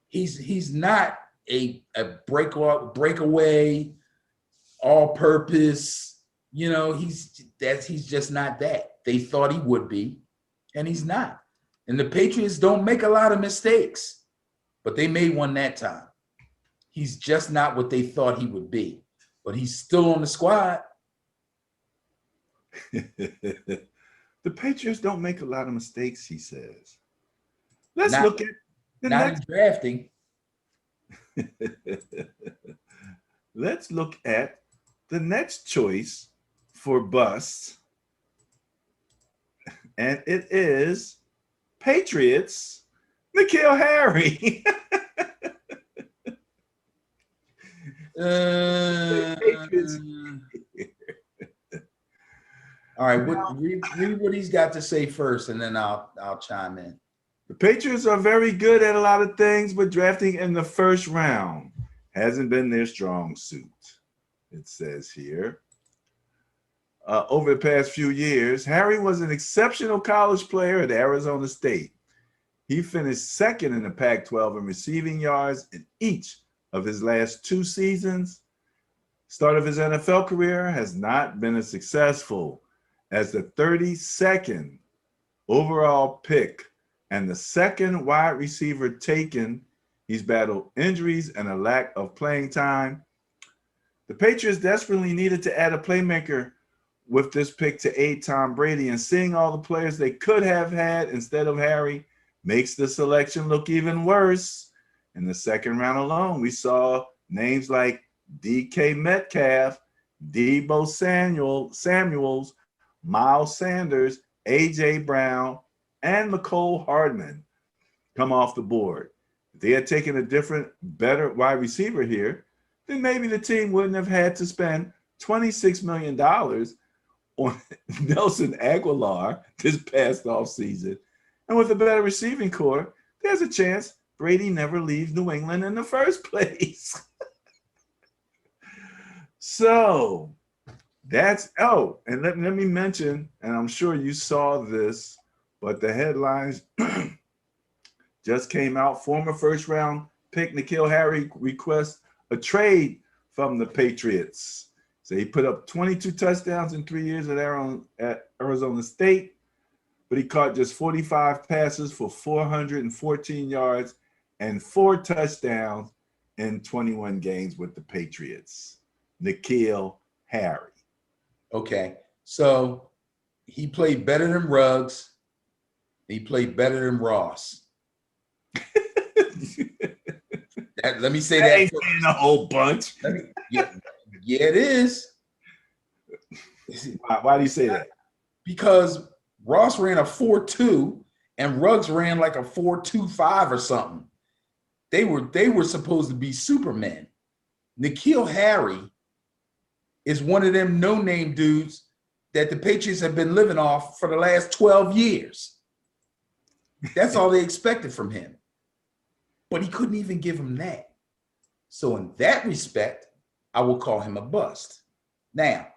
He's not a breakaway, all-purpose. You know, he's just not that. They thought he would be, and he's not. And the Patriots don't make a lot of mistakes, but they made one that time. He's just not what they thought he would be, but he's still on the squad. The Patriots don't make a lot of mistakes, he says. Let's look at the next drafting. Let's look at the next choice for busts, and it is Patriots, N'Keal Harry. All right, read what he's got to say first, and then I'll chime in. The Patriots are very good at a lot of things, but drafting in the 1st round hasn't been their strong suit, it says here. Over the past few years, Harry was an exceptional college player at Arizona State. He finished 2nd in the Pac-12 in receiving yards in each of his last 2 seasons. Start of his NFL career has not been as successful. As the 32nd overall pick and the 2nd wide receiver taken, he's battled injuries and a lack of playing time. The Patriots desperately needed to add a playmaker with this pick to aid Tom Brady, and seeing all the players they could have had instead of Harry makes the selection look even worse. In the 2nd round alone, we saw names like DK Metcalf, Deebo Samuels, Miles Sanders, A.J. Brown, and Mecole Hardman come off the board. If they had taken a different, better wide receiver here, then maybe the team wouldn't have had to spend $26 million on Nelson Aguilar this past offseason. And with a better receiving core, there's a chance Brady never leaves New England in the first place. So And let me mention, and I'm sure you saw this, but the headlines just came out. Former first round pick N'Keal Harry requests a trade from the Patriots. So he put up 22 touchdowns in 3 years at Arizona State, but he caught just 45 passes for 414 yards and 4 touchdowns in 21 games with the Patriots. N'Keal Harry. Okay, so he played better than Ruggs. He played better than Ross. Let me say that. Ain't saying a whole bunch. Yeah, it is. Why do you say that? Because Ross ran a 4.2 and Ruggs ran like a 4.25 or something. They were supposed to be supermen. N'Keal Harry is one of them no-name dudes that the Patriots have been living off for the last 12 years. That's all they expected from him. But he couldn't even give him that. So in that respect, I will call him a bust. Now,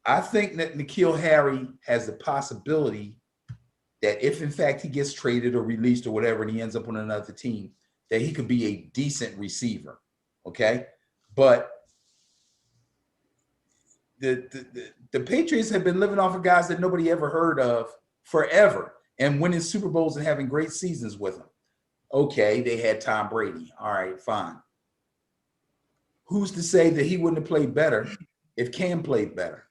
I think that N'Keal Harry has the possibility that if in fact he gets traded or released or whatever, and he ends up on another team, that he could be a decent receiver. Okay. But the Patriots have been living off of guys that nobody ever heard of forever and winning Super Bowls and having great seasons with them. Okay, they had Tom Brady. All right, fine. Who's to say that he wouldn't have played better if Cam played better?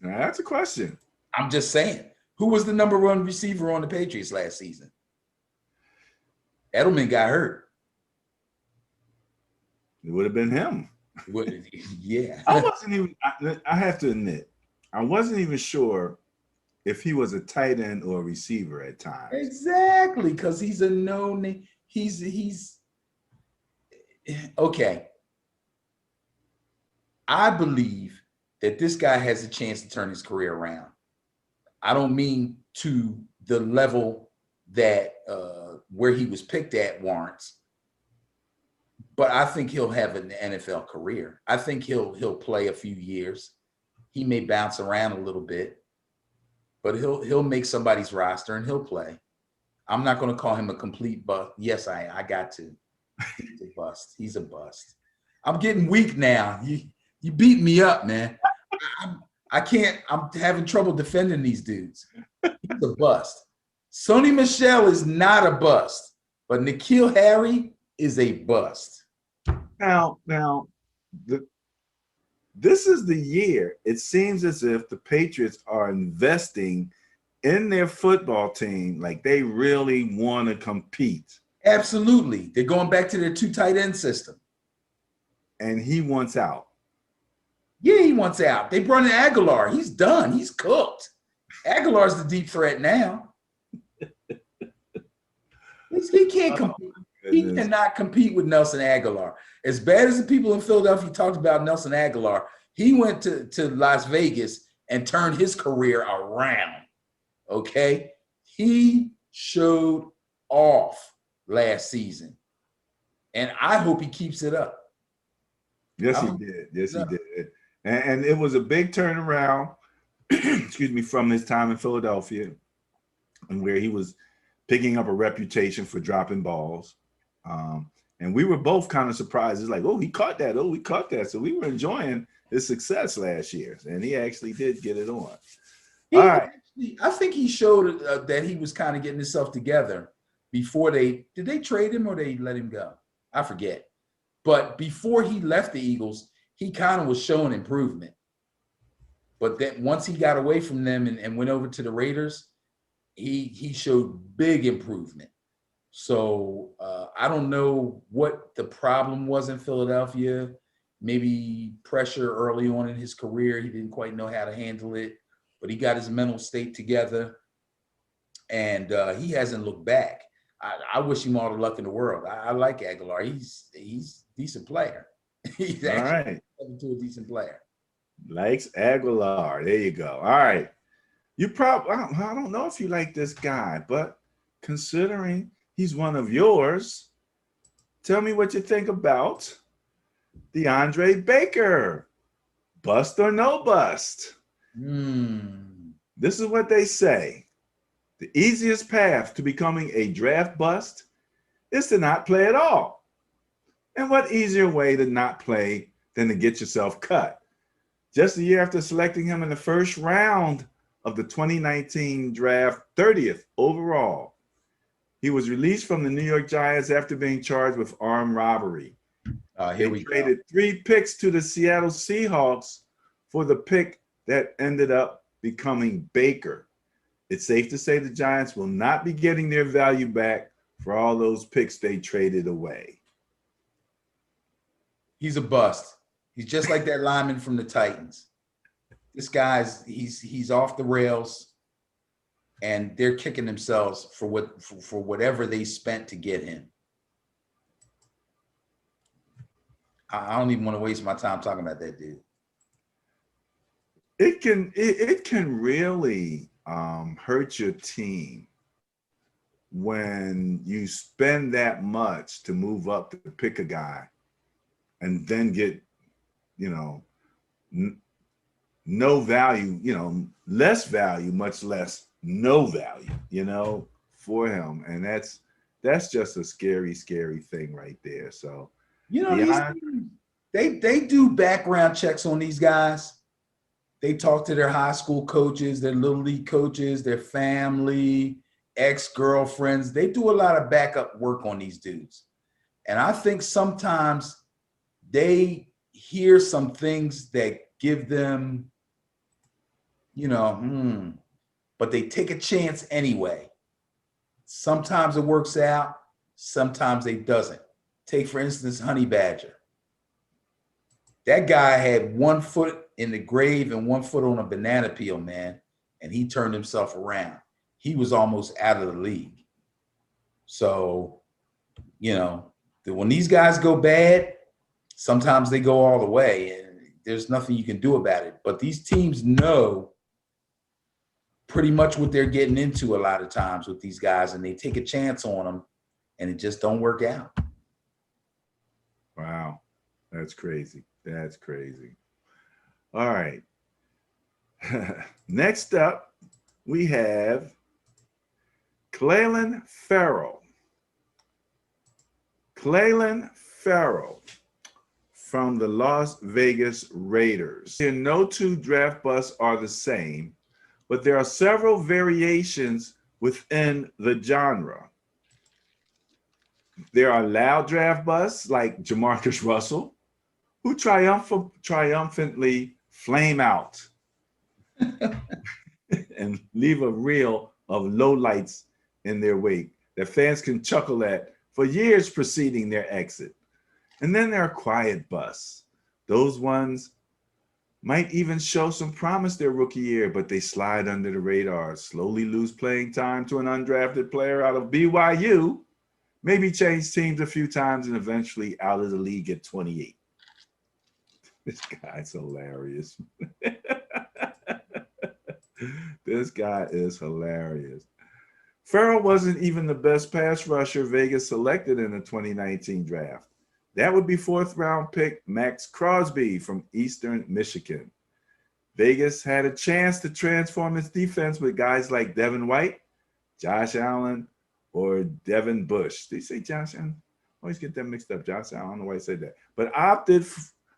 Now, that's a question. I'm just saying. Who was the number 1 receiver on the Patriots last season? Edelman got hurt. It would have been him. Yeah. I wasn't even, I have to admit, I wasn't even sure if he was a tight end or a receiver at times. Exactly, because he's a no-name. He's okay. I believe that this guy has a chance to turn his career around. I don't mean to the level that where he was picked at warrants, but I think he'll have an NFL career. I think he'll play a few years. He may bounce around a little bit, but he'll make somebody's roster and he'll play. I'm not going to call him a complete bust. Yes, I got to. He's a bust. He's a bust. I'm getting weak now. You beat me up, man. I can't. I'm having trouble defending these dudes. He's a bust. Sony Michel is not a bust, but N'Keal Harry is a bust. Now, this is the year. It seems as if the Patriots are investing in their football team like they really want to compete. Absolutely. They're going back to their 2 tight end system. And he wants out. Yeah, he wants out. They brought in Aguilar. He's done. He's cooked. Aguilar's the deep threat now. He can't compete. He cannot compete with Nelson Aguilar. As bad as the people in Philadelphia talked about Nelson Aguilar, he went to Las Vegas and turned his career around. Okay? He showed off last season. And I hope he keeps it up. Yes, he did. Yes, he did. And it was a big turnaround, excuse me, from his time in Philadelphia, and where he was picking up a reputation for dropping balls. And we were both kind of surprised. It's like, oh, he caught that. Oh, we caught that. So we were enjoying his success last year. And he actually did get it on. All right. I think he showed that he was kind of getting himself together before did they trade him or they let him go? I forget. But before he left the Eagles, he kind of was showing improvement. But then once he got away from them and went over to the Raiders, he showed big improvement. So I don't know what the problem was in Philadelphia. Maybe pressure early on in his career. He didn't quite know how to handle it, but he got his mental state together, and he hasn't looked back. I wish him all the luck in the world. I like Aguilar. He's a decent player. He's actually a decent player. Likes Aguilar. There you go. All right. You probably, I don't know if you like this guy, but considering he's one of yours, tell me what you think about DeAndre Baker, bust or no bust. This is what they say. The easiest path to becoming a draft bust is to not play at all. And what easier way to not play than to get yourself cut? Just a year after selecting him in the first round of the 2019 draft, 30th overall, he was released from the New York Giants after being charged with armed robbery. Here we traded 3 picks to the Seattle Seahawks for the pick that ended up becoming Baker. It's safe to say the Giants will not be getting their value back for all those picks they traded away. He's a bust. He's just like that lineman from the Titans. This guy's he's off the rails, and they're kicking themselves for whatever they spent to get him. I don't even want to waste my time talking about that dude. It can really hurt your team when you spend that much to move up to pick a guy and then get, no value, less value, much less no value, for him. And that's just a scary, scary thing right there. So, they do background checks on these guys. They talk to their high school coaches, their little league coaches, their family, ex-girlfriends. They do a lot of backup work on these dudes. And I think sometimes they hear some things that give them, but they take a chance anyway. Sometimes it works out, sometimes it doesn't. Take, for instance, Honey Badger. That guy had 1 foot in the grave and 1 foot on a banana peel, man, and he turned himself around. He was almost out of the league. So, when these guys go bad, sometimes they go all the way, and there's nothing you can do about it. But these teams know pretty much what they're getting into a lot of times with these guys, and they take a chance on them, and it just don't work out. Wow, that's crazy. That's crazy. All right. Next up, we have Clelin Ferrell. Clelin Ferrell from the Las Vegas Raiders. Here, no 2 draft busts are the same, but there are several variations within the genre. There are loud draft busts like Jamarcus Russell, who triumphantly flame out and leave a reel of lowlights in their wake that fans can chuckle at for years preceding their exit. And then there are quiet busts. Those ones might even show some promise their rookie year, but they slide under the radar, slowly lose playing time to an undrafted player out of BYU, maybe change teams a few times, and eventually out of the league at 28. This guy's hilarious. This guy is hilarious. Ferrell wasn't even the best pass rusher Vegas selected in the 2019 draft. That would be 4th round pick Max Crosby from Eastern Michigan. Vegas had a chance to transform its defense with guys like Devin White, Josh Allen, or Devin Bush. Did you say Josh Allen? I always get them mixed up. Josh Allen, I don't know why I said that. But opted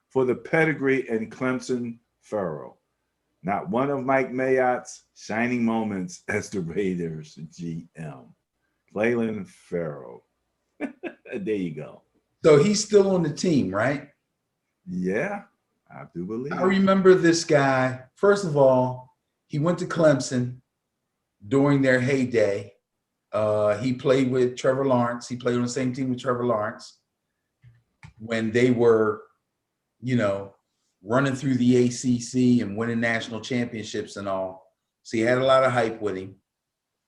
for the pedigree and Clemson Ferrell. Not one of Mike Mayot's shining moments as the Raiders GM. Clelin Ferrell. There you go. So he's still on the team, right? Yeah, I do believe. I remember this guy. First of all, he went to Clemson during their heyday. He played with Trevor Lawrence. He played on the same team with Trevor Lawrence when they were, running through the ACC and winning national championships and all. So he had a lot of hype with him.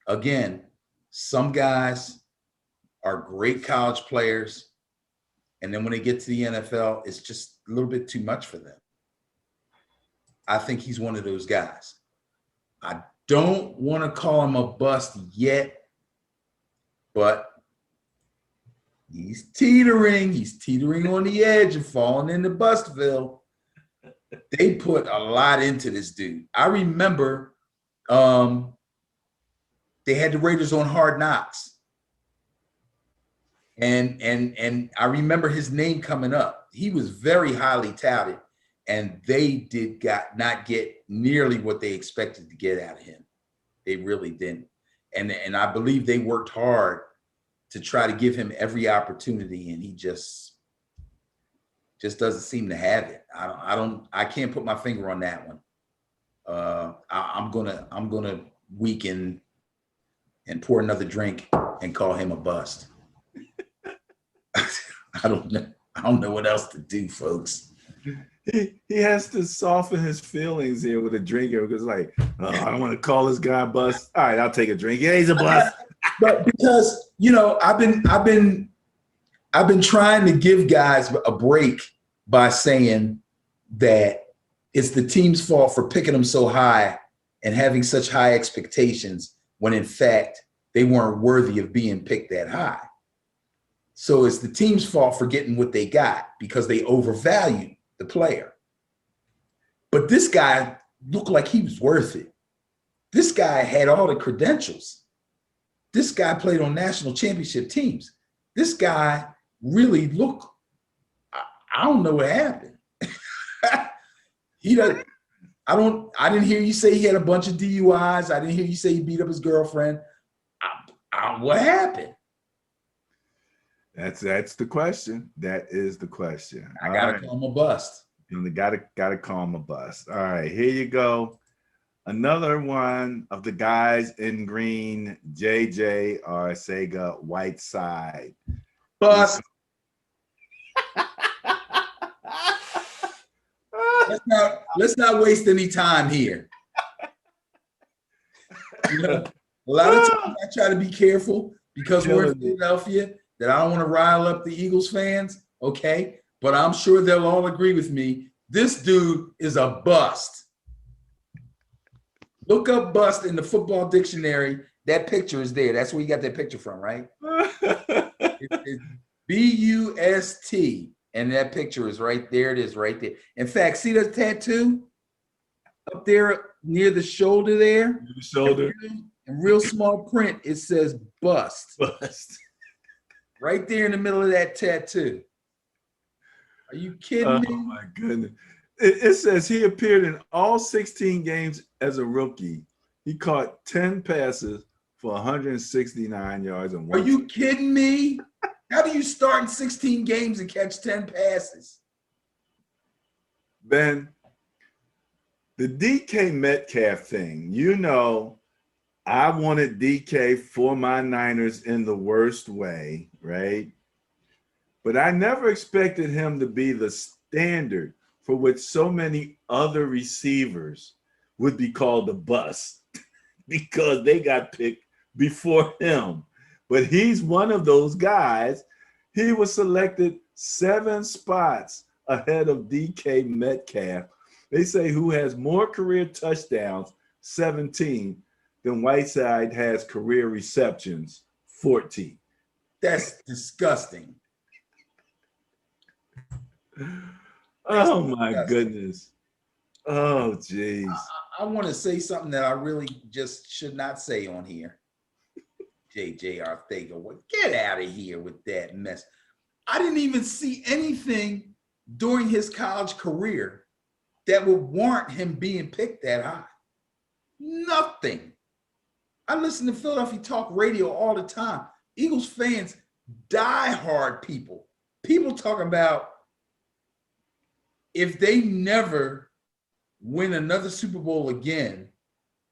Again, some guys are great college players, and then when they get to the NFL, it's just a little bit too much for them. I think he's one of those guys. I don't want to call him a bust yet, but He's teetering. He's teetering on the edge of falling into Bustville. They put a lot into this dude. I remember they had the Raiders on Hard Knocks. And I remember his name coming up. He was very highly touted, and they not get nearly what they expected to get out of him. They really didn't. And I believe they worked hard to try to give him every opportunity, and he just doesn't seem to have it. I can't put my finger on that one. I'm gonna weaken and pour another drink and call him a bust. I don't know what else to do, folks. He has to soften his feelings here with a drink here because, like, I don't want to call this guy a bust. All right, I'll take a drink. Yeah, he's a bust. But because, you know, I've been trying to give guys a break by saying that it's the team's fault for picking them so high and having such high expectations when in fact they weren't worthy of being picked that high. So it's the team's fault for getting what they got because they overvalued the player. But this guy looked like he was worth it. This guy had all the credentials. This guy played on national championship teams. This guy really looked, I don't know what happened. I didn't hear you say he had a bunch of DUIs. I didn't hear you say he beat up his girlfriend. What happened? That's the question. That is the question. I gotta call him a bust. You gotta call him a bust. All right, here you go. Another one of the guys in green, JJ Arcega-Whiteside. Bust. Let's not waste any time here. You know, a lot of times I try to be careful because we're in Philadelphia that I don't want to rile up the Eagles fans, okay? But I'm sure they'll all agree with me. This dude is a bust. Look up bust in the football dictionary. That picture is there. That's where you got that picture from, right? It's B-U-S-T. And that picture is right there. It is right there. In fact, see that tattoo up there near the shoulder there? The shoulder. In real small print, it says bust. Bust. Right there in the middle of that tattoo. Are you kidding me? Oh my goodness. It says he appeared in all 16 games as a rookie. He caught 10 passes for 169 yards and one. Are you kidding me? How do you start in 16 games and catch 10 passes? Ben, the DK Metcalf thing, you know, I wanted DK for my Niners in the worst way, right? But I never expected him to be the standard for which so many other receivers would be called a bust because they got picked before him. But he's one of those guys. He was selected 7 spots ahead of DK Metcalf. They say who has more career touchdowns, 17, than Whiteside has career receptions, 14. That's disgusting. Oh my goodness. Oh geez. I want to say something that I really just should not say on here. JJ Arcega, get out of here with that mess. I didn't even see anything during his college career that would warrant him being picked that high. Nothing. I listen to Philadelphia talk radio all the time. Eagles fans, diehard people. People talking about if they never win another Super Bowl again,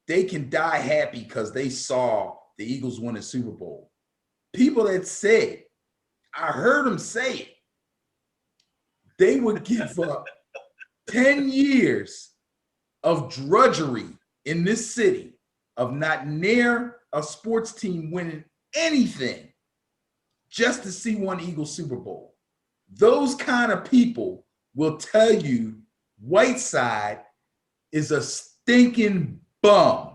they can die happy because they saw the Eagles win a Super Bowl. People that said, I heard them say it, they would give up 10 years of drudgery in this city of not near a sports team winning anything just to see one Eagles Super Bowl. Those kind of people will tell you Whiteside is a stinking bum.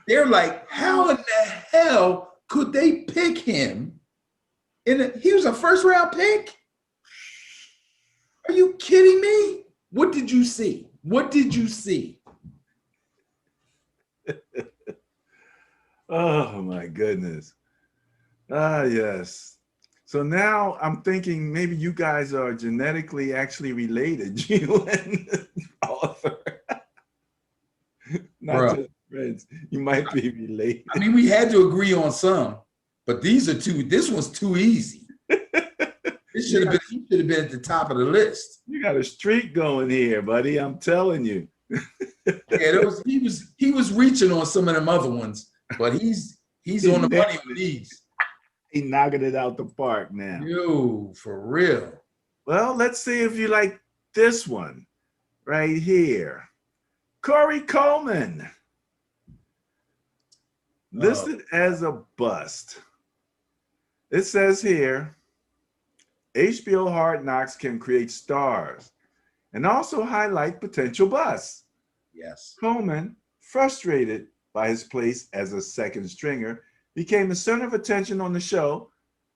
They're like, how in the hell could they pick him? He was a first-round pick? Are you kidding me? What did you see? What did you see? Oh my goodness. Ah, yes. So now I'm thinking maybe you guys are genetically actually related, you and Arthur. Not Bro, just friends. You might be related. I mean, we had to agree on some, but these are two. This one's too easy. This should have been. He should have been at the top of the list. You got a streak going here, buddy. I'm telling you. Yeah, he was reaching on some of them other ones, but he's on the money with these. He knocking it out the park now. Yo, for real. Well, let's see if you like this one right here. Corey Coleman, listed as a bust. It says here, HBO Hard Knocks can create stars and also highlight potential busts. Yes. Coleman, frustrated by his place as a second stringer, became the center of attention on the show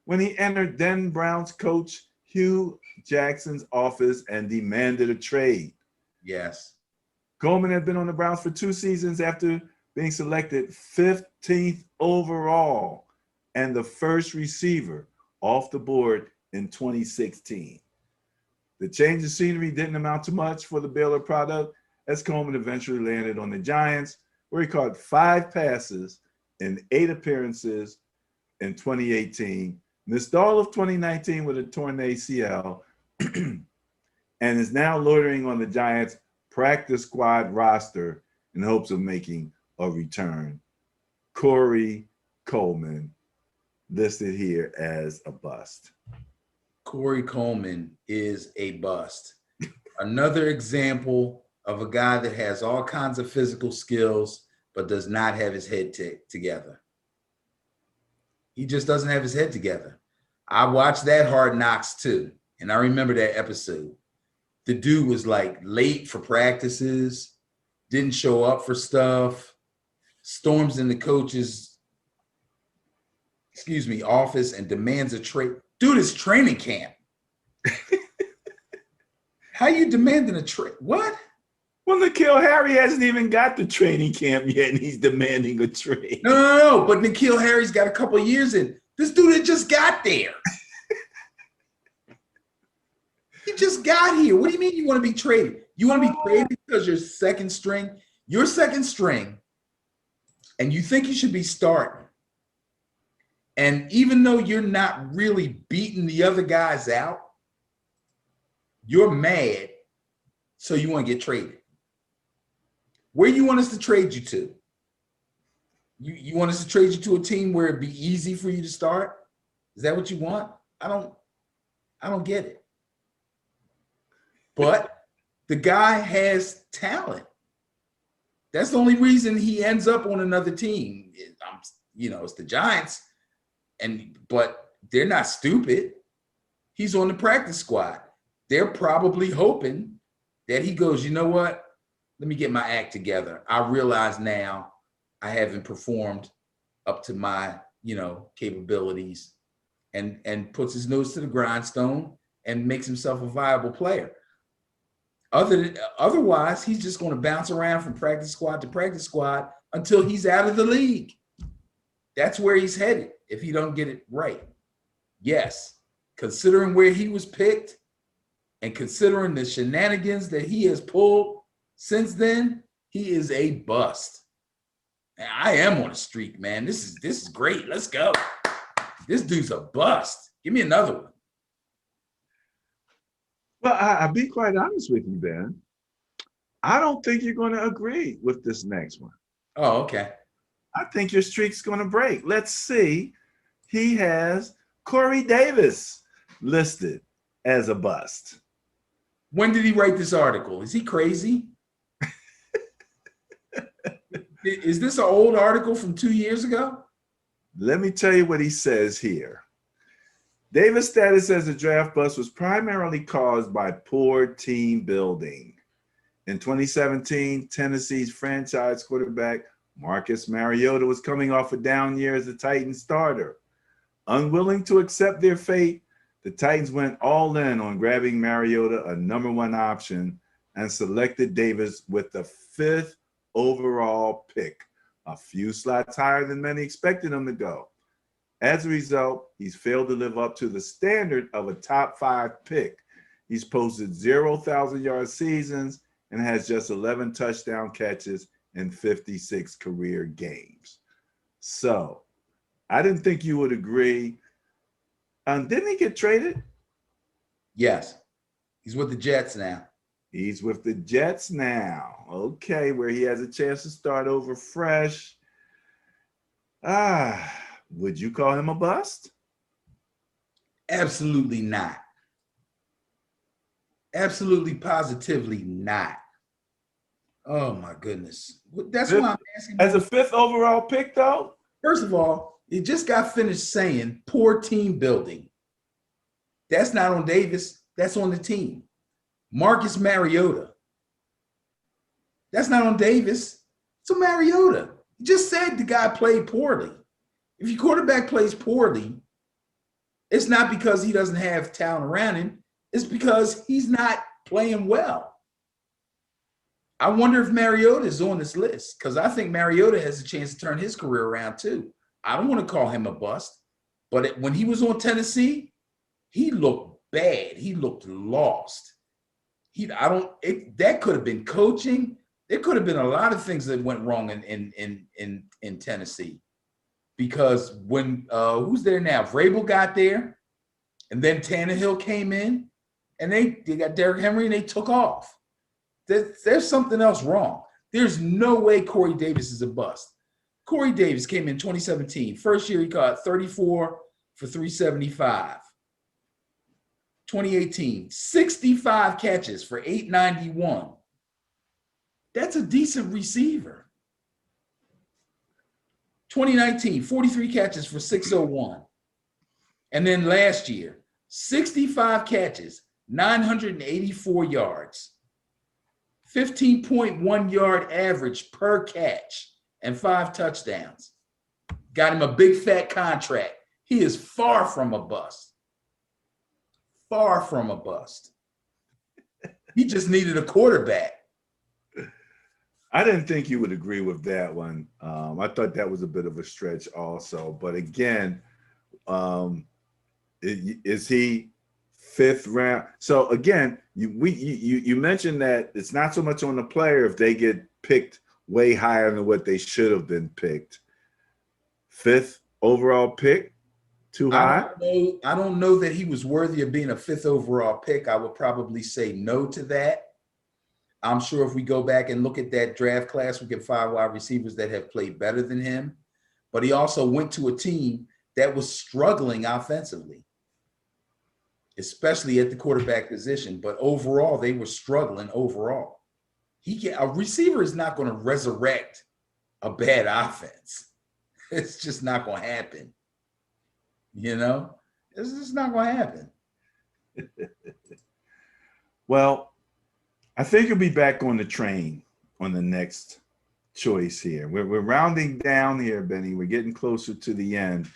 when he entered then Browns coach Hugh Jackson's office and demanded a trade. Yes. Coleman had been on the Browns for 2 seasons after being selected 15th overall and the first receiver off the board in 2016. The change of scenery didn't amount to much for the Baylor product as Coleman eventually landed on the Giants, where he caught 5 passes in 8 appearances in 2018, missed all of 2019 with a torn ACL, and is now loitering on the Giants' practice squad roster in hopes of making a return. Corey Coleman, listed here as a bust. Corey Coleman is a bust. Another example of a guy that has all kinds of physical skills, but does not have his head together. He just doesn't have his head together. I watched that Hard Knocks too, and I remember that episode. The dude was like late for practices, didn't show up for stuff, storms in the coach's, office and demands a trade. Dude, it's training camp. How you demanding a trade? What? Well, N'Keal Harry hasn't even got the training camp yet, and he's demanding a trade. No. But N'Keal Harry's got a couple of years in. This dude had just got there. He just got here. What do you mean you want to be traded? You want to be traded because you're second string? You're second string, and you think you should be starting. And even though you're not really beating the other guys out, you're mad, so you want to get traded. Where you want us to trade you to? You want us to trade you to a team where it'd be easy for you to start? Is that what you want? I don't get it. But the guy has talent. That's the only reason he ends up on another team. It's the Giants, but they're not stupid. He's on the practice squad. They're probably hoping that he goes, you know what? Let me get my act together. I realize now I haven't performed up to my, capabilities, and puts his nose to the grindstone and makes himself a viable player. Otherwise, he's just going to bounce around from practice squad to practice squad until he's out of the league. That's where he's headed if he don't get it right. Yes, considering where he was picked and considering the shenanigans that he has pulled since then, he is a bust. And I am on a streak, man. This is great. Let's go. This dude's a bust. Give me another one. Well, I'll be quite honest with you, Ben. I don't think you're going to agree with this next one. Oh, okay. I think your streak's going to break. Let's see. He has Corey Davis listed as a bust. When did he write this article? Is he crazy? Is this an old article from 2 years ago? Let me tell you what he says here. Davis' status as a draft bust was primarily caused by poor team building. In 2017, Tennessee's franchise quarterback Marcus Mariota was coming off a down year as the Titans starter. Unwilling to accept their fate, the Titans went all in on grabbing Mariota, a #1 option, and selected Davis with the 5th overall pick, a few slots higher than many expected him to go. As a result, he's failed to live up to the standard of a top 5 pick. He's posted 0,000-yard seasons and has just 11 touchdown catches in 56 career games. So I didn't think you would agree. Didn't he get traded? Yes. He's with the Jets now. He's with the Jets now. Okay, where he has a chance to start over fresh. Would you call him a bust? Absolutely not. Absolutely, positively not. Oh my goodness. That's why I'm asking. As a 5th overall pick, though? First of all, he just got finished saying poor team building. That's not on Davis. That's on the team. Marcus Mariota. That's not on Davis. It's on Mariota. He just said the guy played poorly. If your quarterback plays poorly, it's not because he doesn't have talent around him. It's because he's not playing well. I wonder if Mariota is on this list, because I think Mariota has a chance to turn his career around too. I don't want to call him a bust, but when he was on Tennessee, he looked bad. He looked lost. That could have been coaching. There could have been a lot of things that went wrong in Tennessee, because when who's there now? Vrabel got there, and then Tannehill came in, and they got Derrick Henry, and they took off. There's something else wrong. There's no way Corey Davis is a bust. Corey Davis came in 2017. First year he caught 34 for 375. 2018, 65 catches for 891. That's a decent receiver. 2019, 43 catches for 601. And then last year, 65 catches, 984 yards. 15.1 yard average per catch and 5 touchdowns. Got him a big fat contract. He is far from a bust. Far from a bust. He just needed a quarterback. I didn't think you would agree with that one. I thought that was a bit of a stretch also. But again, is he 5th round? So again, you mentioned that it's not so much on the player if they get picked way higher than what they should have been picked. 5th overall pick, too high? I don't know that he was worthy of being a 5th overall pick. I would probably say no to that. I'm sure if we go back and look at that draft class, we can find wide receivers that have played better than him. But he also went to a team that was struggling offensively, especially at the quarterback position. But overall, they were struggling overall. A receiver is not going to resurrect a bad offense. It's just not going to happen. You know, it's just not going to happen. Well, I think you'll be back on the train on the next choice here. We're rounding down here, Benny. We're getting closer to the end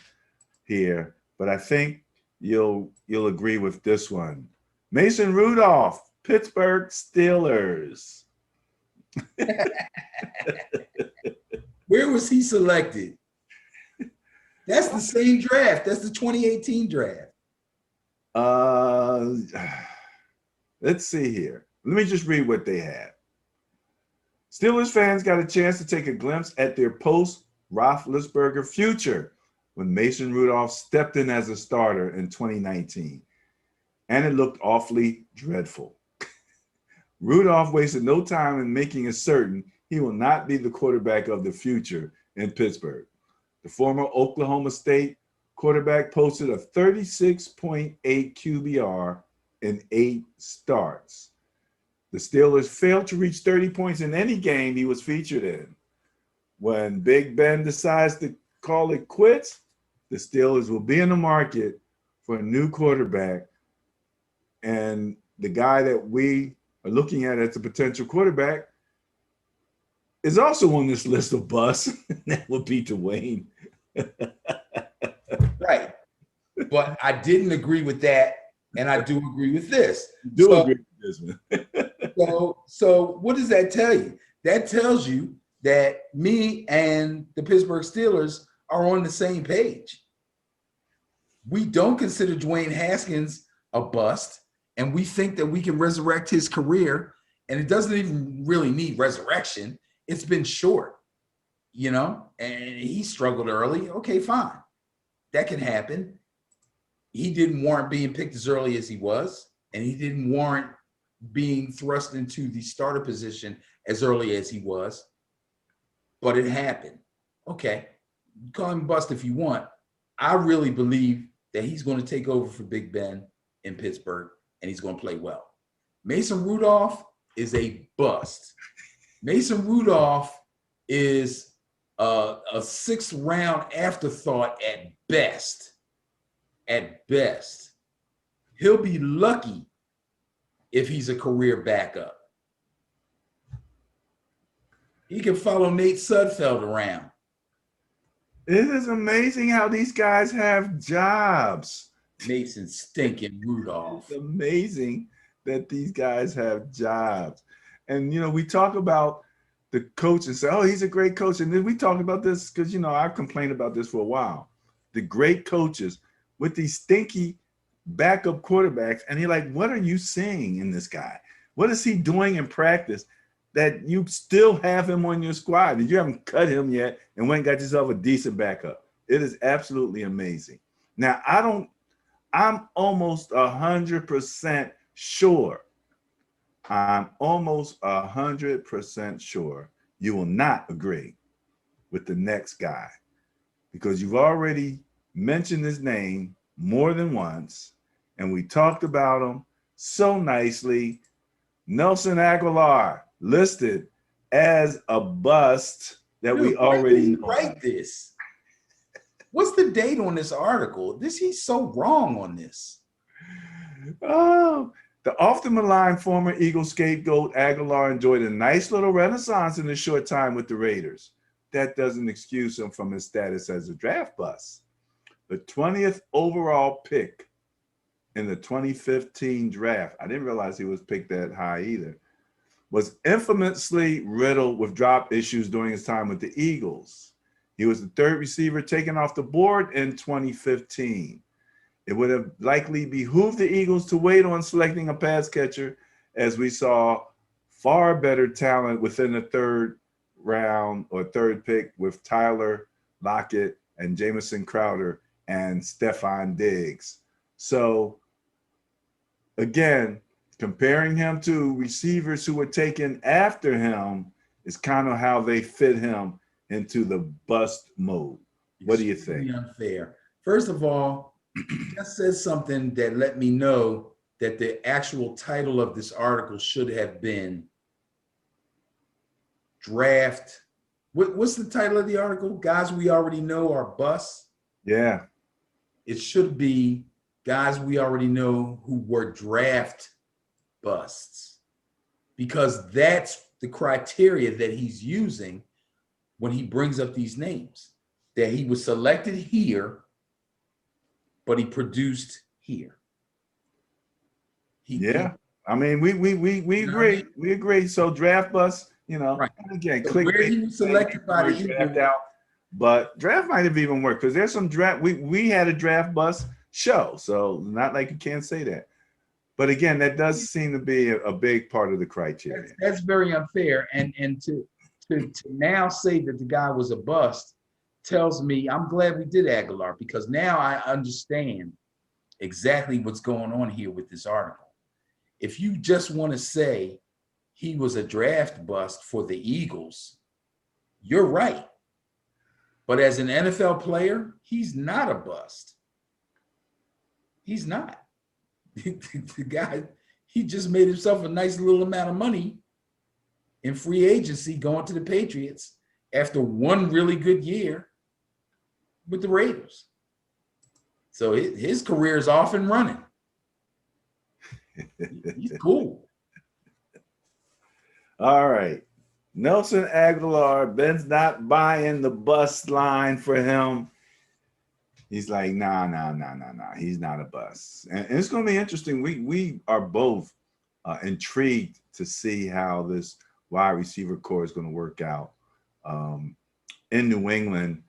here, but I think you'll agree with this one. Mason Rudolph, Pittsburgh Steelers. Where was he selected? That's the same draft. That's the 2018 draft. Let's see here. Let me just read what they had. Steelers fans got a chance to take a glimpse at their post-Roethlisberger future when Mason Rudolph stepped in as a starter in 2019, and it looked awfully dreadful. Rudolph wasted no time in making it certain he will not be the quarterback of the future in Pittsburgh. The former Oklahoma State quarterback posted a 36.8 QBR in 8 starts. The Steelers failed to reach 30 points in any game he was featured in. When Big Ben decides to call it quits, the Steelers will be in the market for a new quarterback. And the guy that we are looking at as a potential quarterback is also on this list of busts. That would be Dwayne. Right. But I didn't agree with that, and I do agree with this. You do agree with this one. So what does that tell you? That tells you that me and the Pittsburgh Steelers are on the same page. We don't consider Dwayne Haskins a bust, and we think that we can resurrect his career, and it doesn't even really need resurrection. It's been short, you know, and he struggled early. Okay, fine. That can happen. He didn't warrant being picked as early as he was, and he didn't warrant being thrust into the starter position as early as he was, but it happened. Okay, call him bust if you want. I really believe that he's going to take over for Big Ben in Pittsburgh, and he's going to play well. Mason Rudolph is a bust. Mason Rudolph is a sixth-round afterthought at best. At best. He'll be lucky if he's a career backup. He can follow Nate Sudfeld around. It is amazing how these guys have jobs. Mason stinking Rudolph. It's amazing that these guys have jobs. And, you know, we talk about the coach and say, oh, he's a great coach. And then we talk about this because, you know, I've complained about this for a while. The great coaches with these stinky backup quarterbacks. And you're like, what are you seeing in this guy? What is he doing in practice that you still have him on your squad? That you haven't cut him yet and went and got yourself a decent backup. It is absolutely amazing. Now, I'm almost 100% sure. I'm almost 100% sure you will not agree with the next guy because you've already mentioned his name more than once, and we talked about him so nicely. Nelson Aguilar listed as a bust that we already know. Write this. What's the date on this article? He's so wrong on this. Oh, the often maligned former Eagle scapegoat Aguilar enjoyed a nice little renaissance in his short time with the Raiders. That doesn't excuse him from his status as a draft bust. The 20th overall pick in the 2015 draft, I didn't realize he was picked that high either, was infamously riddled with drop issues during his time with the Eagles. He was the third receiver taken off the board in 2015. It would have likely behooved the Eagles to wait on selecting a pass catcher, as we saw far better talent within the third round or third pick with Tyler Lockett and Jamison Crowder and Stephon Diggs. So again, comparing him to receivers who were taken after him is kind of how they fit him into the bust mode. What do you think? Unfair. First of all, that says something that let me know that the actual title of this article should have been draft. What's the title of the article? Guys we already know are busts. Yeah. It should be guys we already know who were draft busts, because that's the criteria that he's using when he brings up these names, that he was selected here, but he produced here. I mean, we agree. I mean? We agree. So draft bust, you know, right. Again, so where he was selected by the draft out, but draft might have even worked because there's some draft. We had a draft bust show, so not like you can't say that. But again, that does seem to be a big part of the criteria. That's very unfair, and to now say that the guy was a bust tells me I'm glad we did Aguilar, because now I understand exactly what's going on here with this article. If you just want to say he was a draft bust for the Eagles, you're right. But as an NFL player, he's not a bust. He's not. The guy, he just made himself a nice little amount of money in free agency going to the Patriots after one really good year with the Raiders. So his career is off and running. He's cool. All right. Nelson Aguilar, Ben's not buying the bus line for him. He's like, nah. He's not a bus. And it's going to be interesting. We are both intrigued to see how this wide receiver core is going to work out in New England,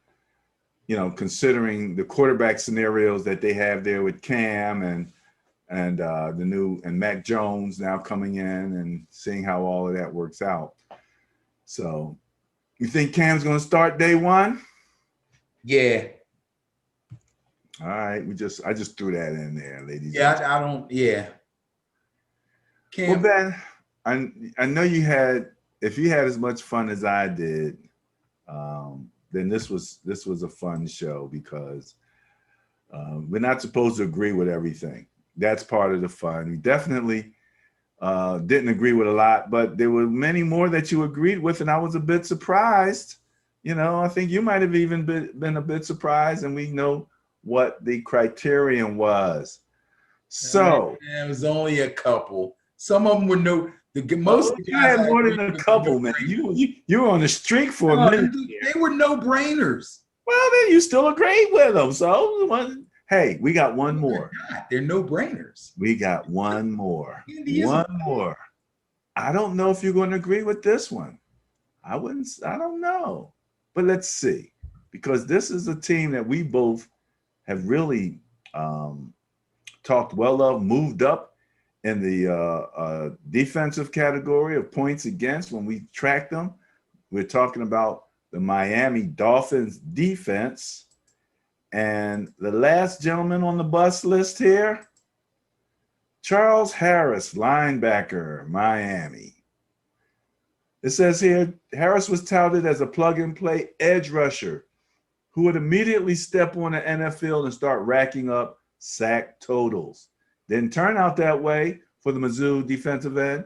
you know, considering the quarterback scenarios that they have there with Cam and the new and Mac Jones now coming in and seeing how all of that works out. So you think Cam's going to start day one? Yeah. All right. I just threw that in there, ladies. Yeah, I don't. Yeah. Well, Cam. Ben, I know you had, if you had as much fun as I did, then this was a fun show because we're not supposed to agree with everything. That's part of the fun. We definitely didn't agree with a lot, but there were many more that you agreed with, and I was a bit surprised. You know, I think you might have even been a bit surprised, and we know what the criterion was. So it was only a couple. Some of them were no. Most of the you guys had more I than a couple, man. You were on a streak for a minute. They were no brainers. Well, then you still agreed with them. So, hey, we got one more. They're no brainers. We got one more. One more. I don't know if you're going to agree with this one. I don't know. But let's see. Because this is a team that we both have really talked well of, moved up in the defensive category of points against when we track them. We're talking about the Miami Dolphins defense. And the last gentleman on the bus list here, Charles Harris, linebacker, Miami. It says here, Harris was touted as a plug-and-play edge rusher who would immediately step on the NFL and start racking up sack totals. Didn't turn out that way for the Mizzou defensive end.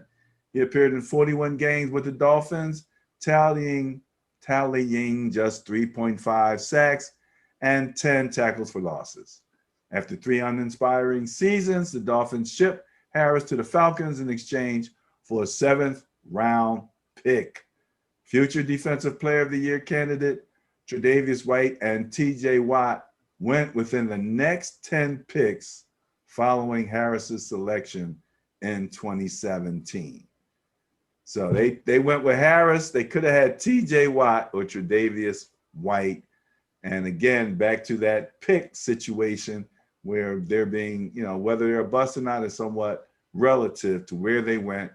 He appeared in 41 games with the Dolphins, tallying just 3.5 sacks and 10 tackles for losses. After 3 uninspiring seasons, the Dolphins shipped Harris to the Falcons in exchange for a 7th-round pick. Future Defensive Player of the Year candidate Tre'Davious White and T.J. Watt went within the next 10 picks following Harris's selection in 2017. So they went with Harris. They could have had T.J. Watt or Tre'Davious White. And again, back to that pick situation where they're being, you know, whether they're a bust or not is somewhat relative to where they went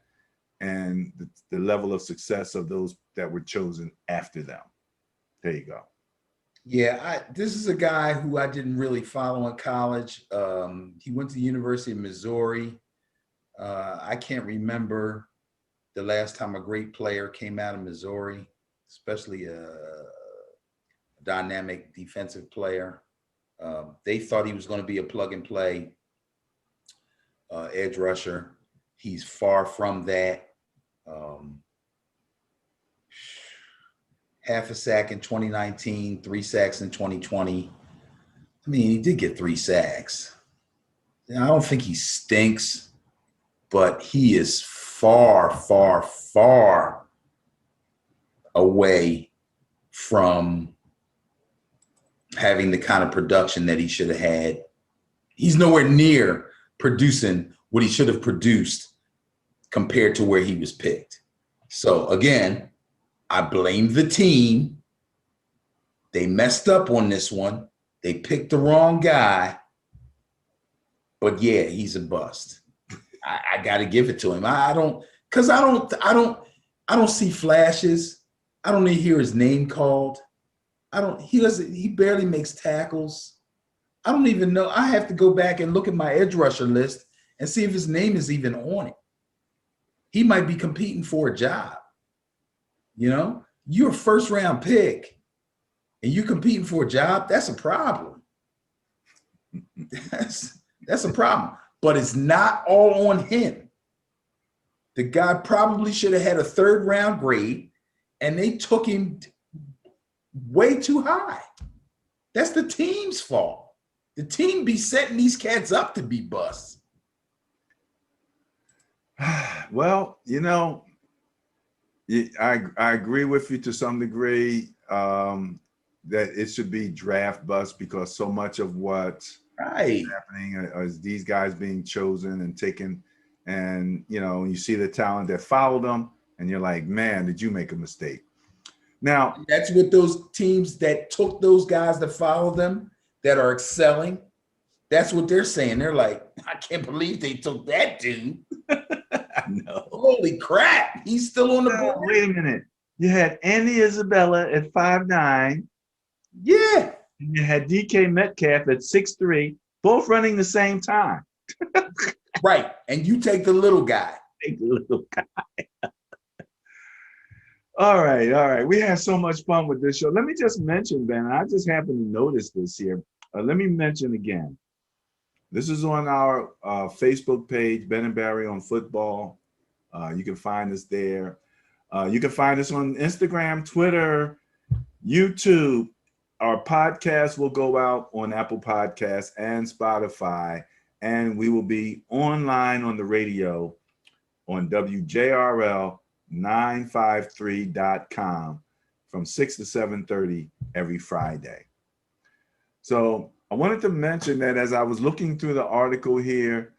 and the level of success of those that were chosen after them. There you go. Yeah, this is a guy who I didn't really follow in college. He went to the University of Missouri. I can't remember the last time a great player came out of Missouri, especially a dynamic defensive player. They thought he was going to be a plug and play edge rusher. He's far from that. Half a sack in 2019, 3 sacks in 2020. I mean, he did get 3 sacks. I don't think he stinks, but he is far, far, far away from having the kind of production that he should have had. He's nowhere near producing what he should have produced compared to where he was picked. So again, I blame the team. They messed up on this one. They picked the wrong guy. But yeah, he's a bust. I got to give it to him. I don't see flashes. I don't even hear his name called. He barely makes tackles. I don't even know. I have to go back and look at my edge rusher list and see if his name is even on it. He might be competing for a job. You know, you're a 1st-round pick and you're competing for a job. That's a problem. That's a problem. But it's not all on him. The guy probably should have had a 3rd-round grade, and they took him way too high. That's the team's fault. The team be setting these cats up to be busts. Well, you know, I agree with you to some degree, that it should be draft bust, because so much of what's Right. happening is these guys being chosen and taken, and you see the talent that followed them, and you're like, man, did you make a mistake? Now, That's what those teams that took those guys to follow them that are excelling. That's what they're saying. They're like, I can't believe they took that dude. I know. Holy crap. He's still on the board. Wait a minute. You had Andy Isabella at 5'9". Yeah. And you had DK Metcalf at 6'3", both running the same time. Right. And you take the little guy. Take the little guy. All right. We had so much fun with this show. Let me just mention, Ben, I just happened to notice this here. Let me mention again. This is on our Facebook page, Ben and Barry on Football. You can find us there. You can find us on Instagram, Twitter, YouTube. Our podcast will go out on Apple Podcasts and Spotify, and we will be online on the radio on WJRL 953.com from 6 to 7:30 every Friday. So I wanted to mention that as I was looking through the article here,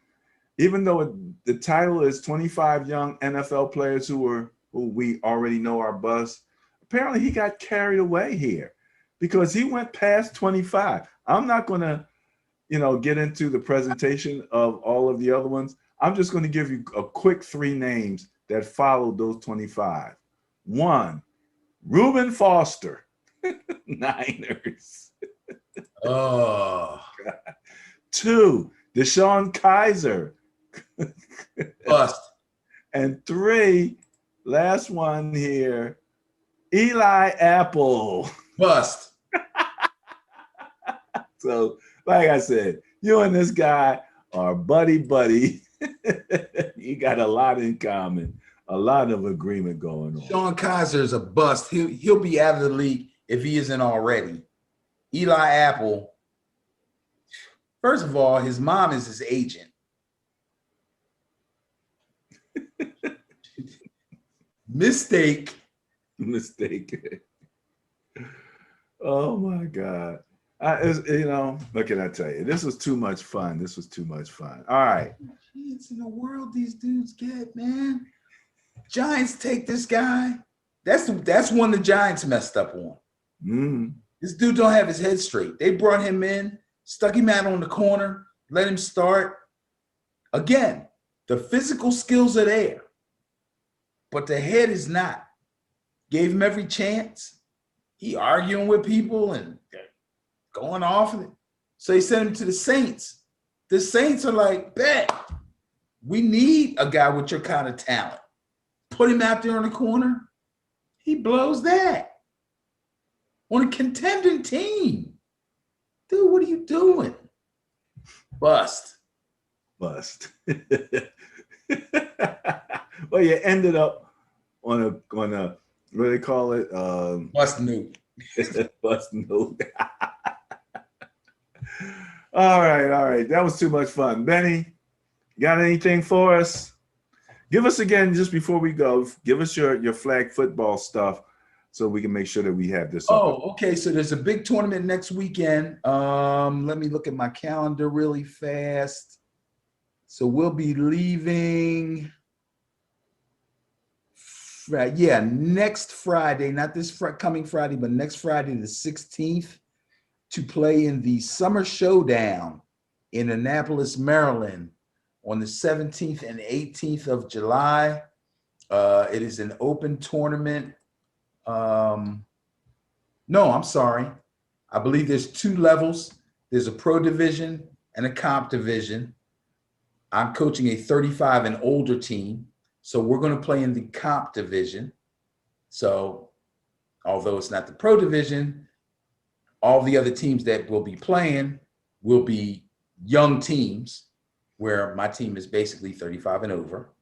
even though the title is 25 young NFL players who we already know are bust, apparently he got carried away here because he went past 25. I'm not going to, get into the presentation of all of the other ones. I'm just going to give you a quick 3 names that followed those 25. 1, Reuben Foster, Niners. Oh. 2, Deshaun Kaiser. Bust. And 3, last one here, Eli Apple. Bust. So, like I said, you and this guy are buddy. You got a lot in common, a lot of agreement going on. Sean Kaiser is a bust. He'll be out of the league if he isn't already. Eli Apple, first of all, his mom is his agent. Mistake. Oh my God. What can I tell you? This was too much fun. All right. Chance in the world these dudes get, man. Giants take this guy. That's one the Giants messed up on. This dude don't have his head straight. They brought him in, stuck him out on the corner, let him start. Again, the physical skills are there, but the head is not. Gave him every chance. He arguing with people and going off. So he sent him to the Saints. The Saints are like, bet, we need a guy with your kind of talent. Put him out there in the corner. He blows that. On a contending team. Dude, what are you doing? Bust. Well, you ended up on a what do they call it? Bust note. Bust note. All right. That was too much fun. Benny, you got anything for us? Give us again, just before we go, give us your flag football stuff so we can make sure that we have this. Okay. So there's a big tournament next weekend. Let me look at my calendar really fast. So we'll be leaving. Next Friday, not this coming Friday, but next Friday, the 16th, to play in the Summer Showdown in Annapolis, Maryland on the 17th and 18th of July. It is an open tournament. No, I'm sorry. I believe there's 2 levels. There's a pro division and a comp division. I'm coaching a 35 and older team. So we're going to play in the comp division. So although it's not the pro division, all the other teams that will be playing will be young teams, where my team is basically 35 and over.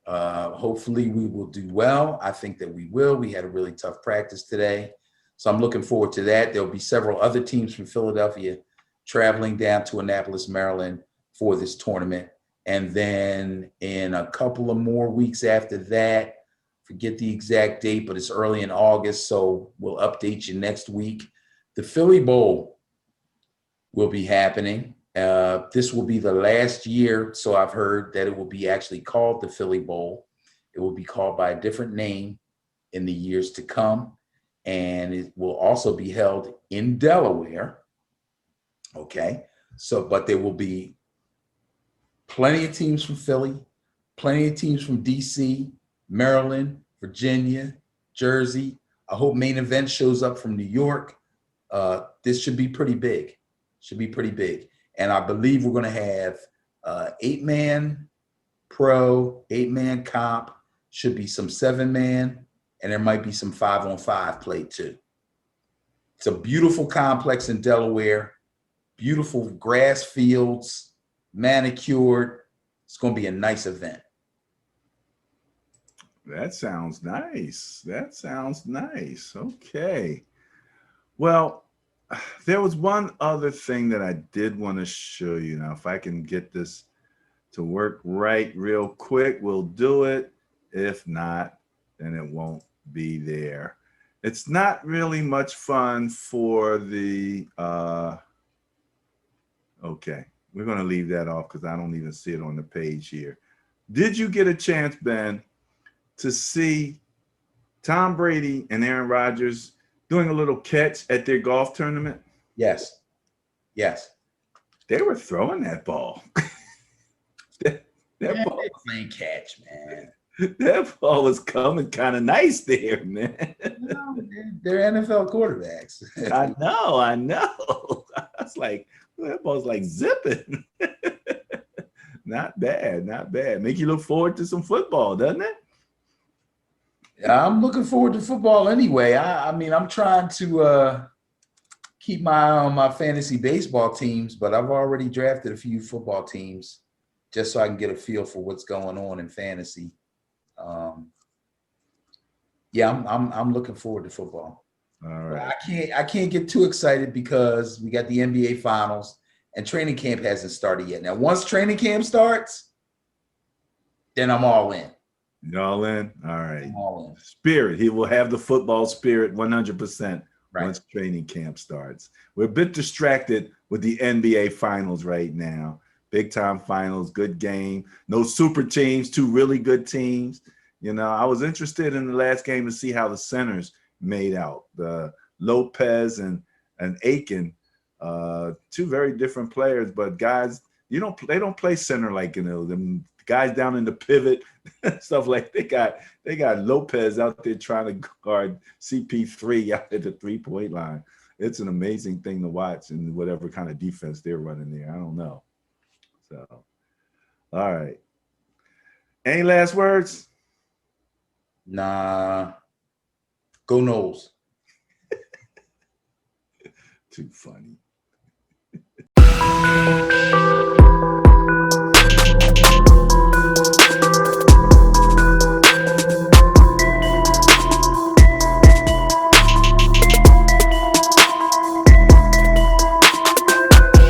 Hopefully we will do well. I think that we will. We had a really tough practice today. So I'm looking forward to that. There'll be several other teams from Philadelphia traveling down to Annapolis, Maryland for this tournament. And then in a couple of more weeks after that, Forget the exact date, but it's early in August, so we'll update you next week. The Philly Bowl will be happening. This will be the last year, so I've heard that it will be actually called the Philly Bowl. It will be called by a different name in the years to come, and it will also be held in Delaware. Okay, so but there will be plenty of teams from Philly, plenty of teams from DC, Maryland, Virginia, Jersey. I hope Main Event shows up from New York. This should be pretty big. Should be pretty big. And I believe we're going to have 8-man pro, 8-man comp, should be some 7-man, and there might be some 5-on-5 play too. It's a beautiful complex in Delaware, beautiful grass fields, manicured. It's going to be a nice event. That sounds nice. That sounds nice. Okay. Well, there was one other thing that I did want to show you. Now, if I can get this to work right real quick, we'll do it. If not, then it won't be there. It's not really much fun for the, okay, we're going to leave that off because I don't even see it on the page here. Did you get a chance, Ben, to see Tom Brady and Aaron Rodgers doing a little catch at their golf tournament? Yes. Yes. They were throwing that ball. that ball playing catch, man. That ball was coming kind of nice there, man. No, they're NFL quarterbacks. I know. I was like, that ball's like zipping. Not bad, not bad. Make you look forward to some football, doesn't it? I'm looking forward to football anyway. I mean, I'm trying to keep my eye on my fantasy baseball teams, but I've already drafted a few football teams just so I can get a feel for what's going on in fantasy. Yeah, I'm looking forward to football. All right. I can't get too excited because we got the NBA finals and training camp hasn't started yet. Now, once training camp starts, then I'm all in. You all in? All right. I'm all in. Spirit. He will have the football spirit 100% right. once training camp starts. We're a bit distracted with the NBA finals right now. Big time finals, good game. No super teams, two really good teams. You know, I was interested in the last game to see how the centers made out. The Lopez and Aiken, two very different players, but guys, they don't play center like, you know, them guys down in the pivot, stuff like they got Lopez out there trying to guard CP3 out at the 3-point line. It's an amazing thing to watch and whatever kind of defense they're running there. I don't know. So, all right. Any last words? Nah. Go Noles. Too funny.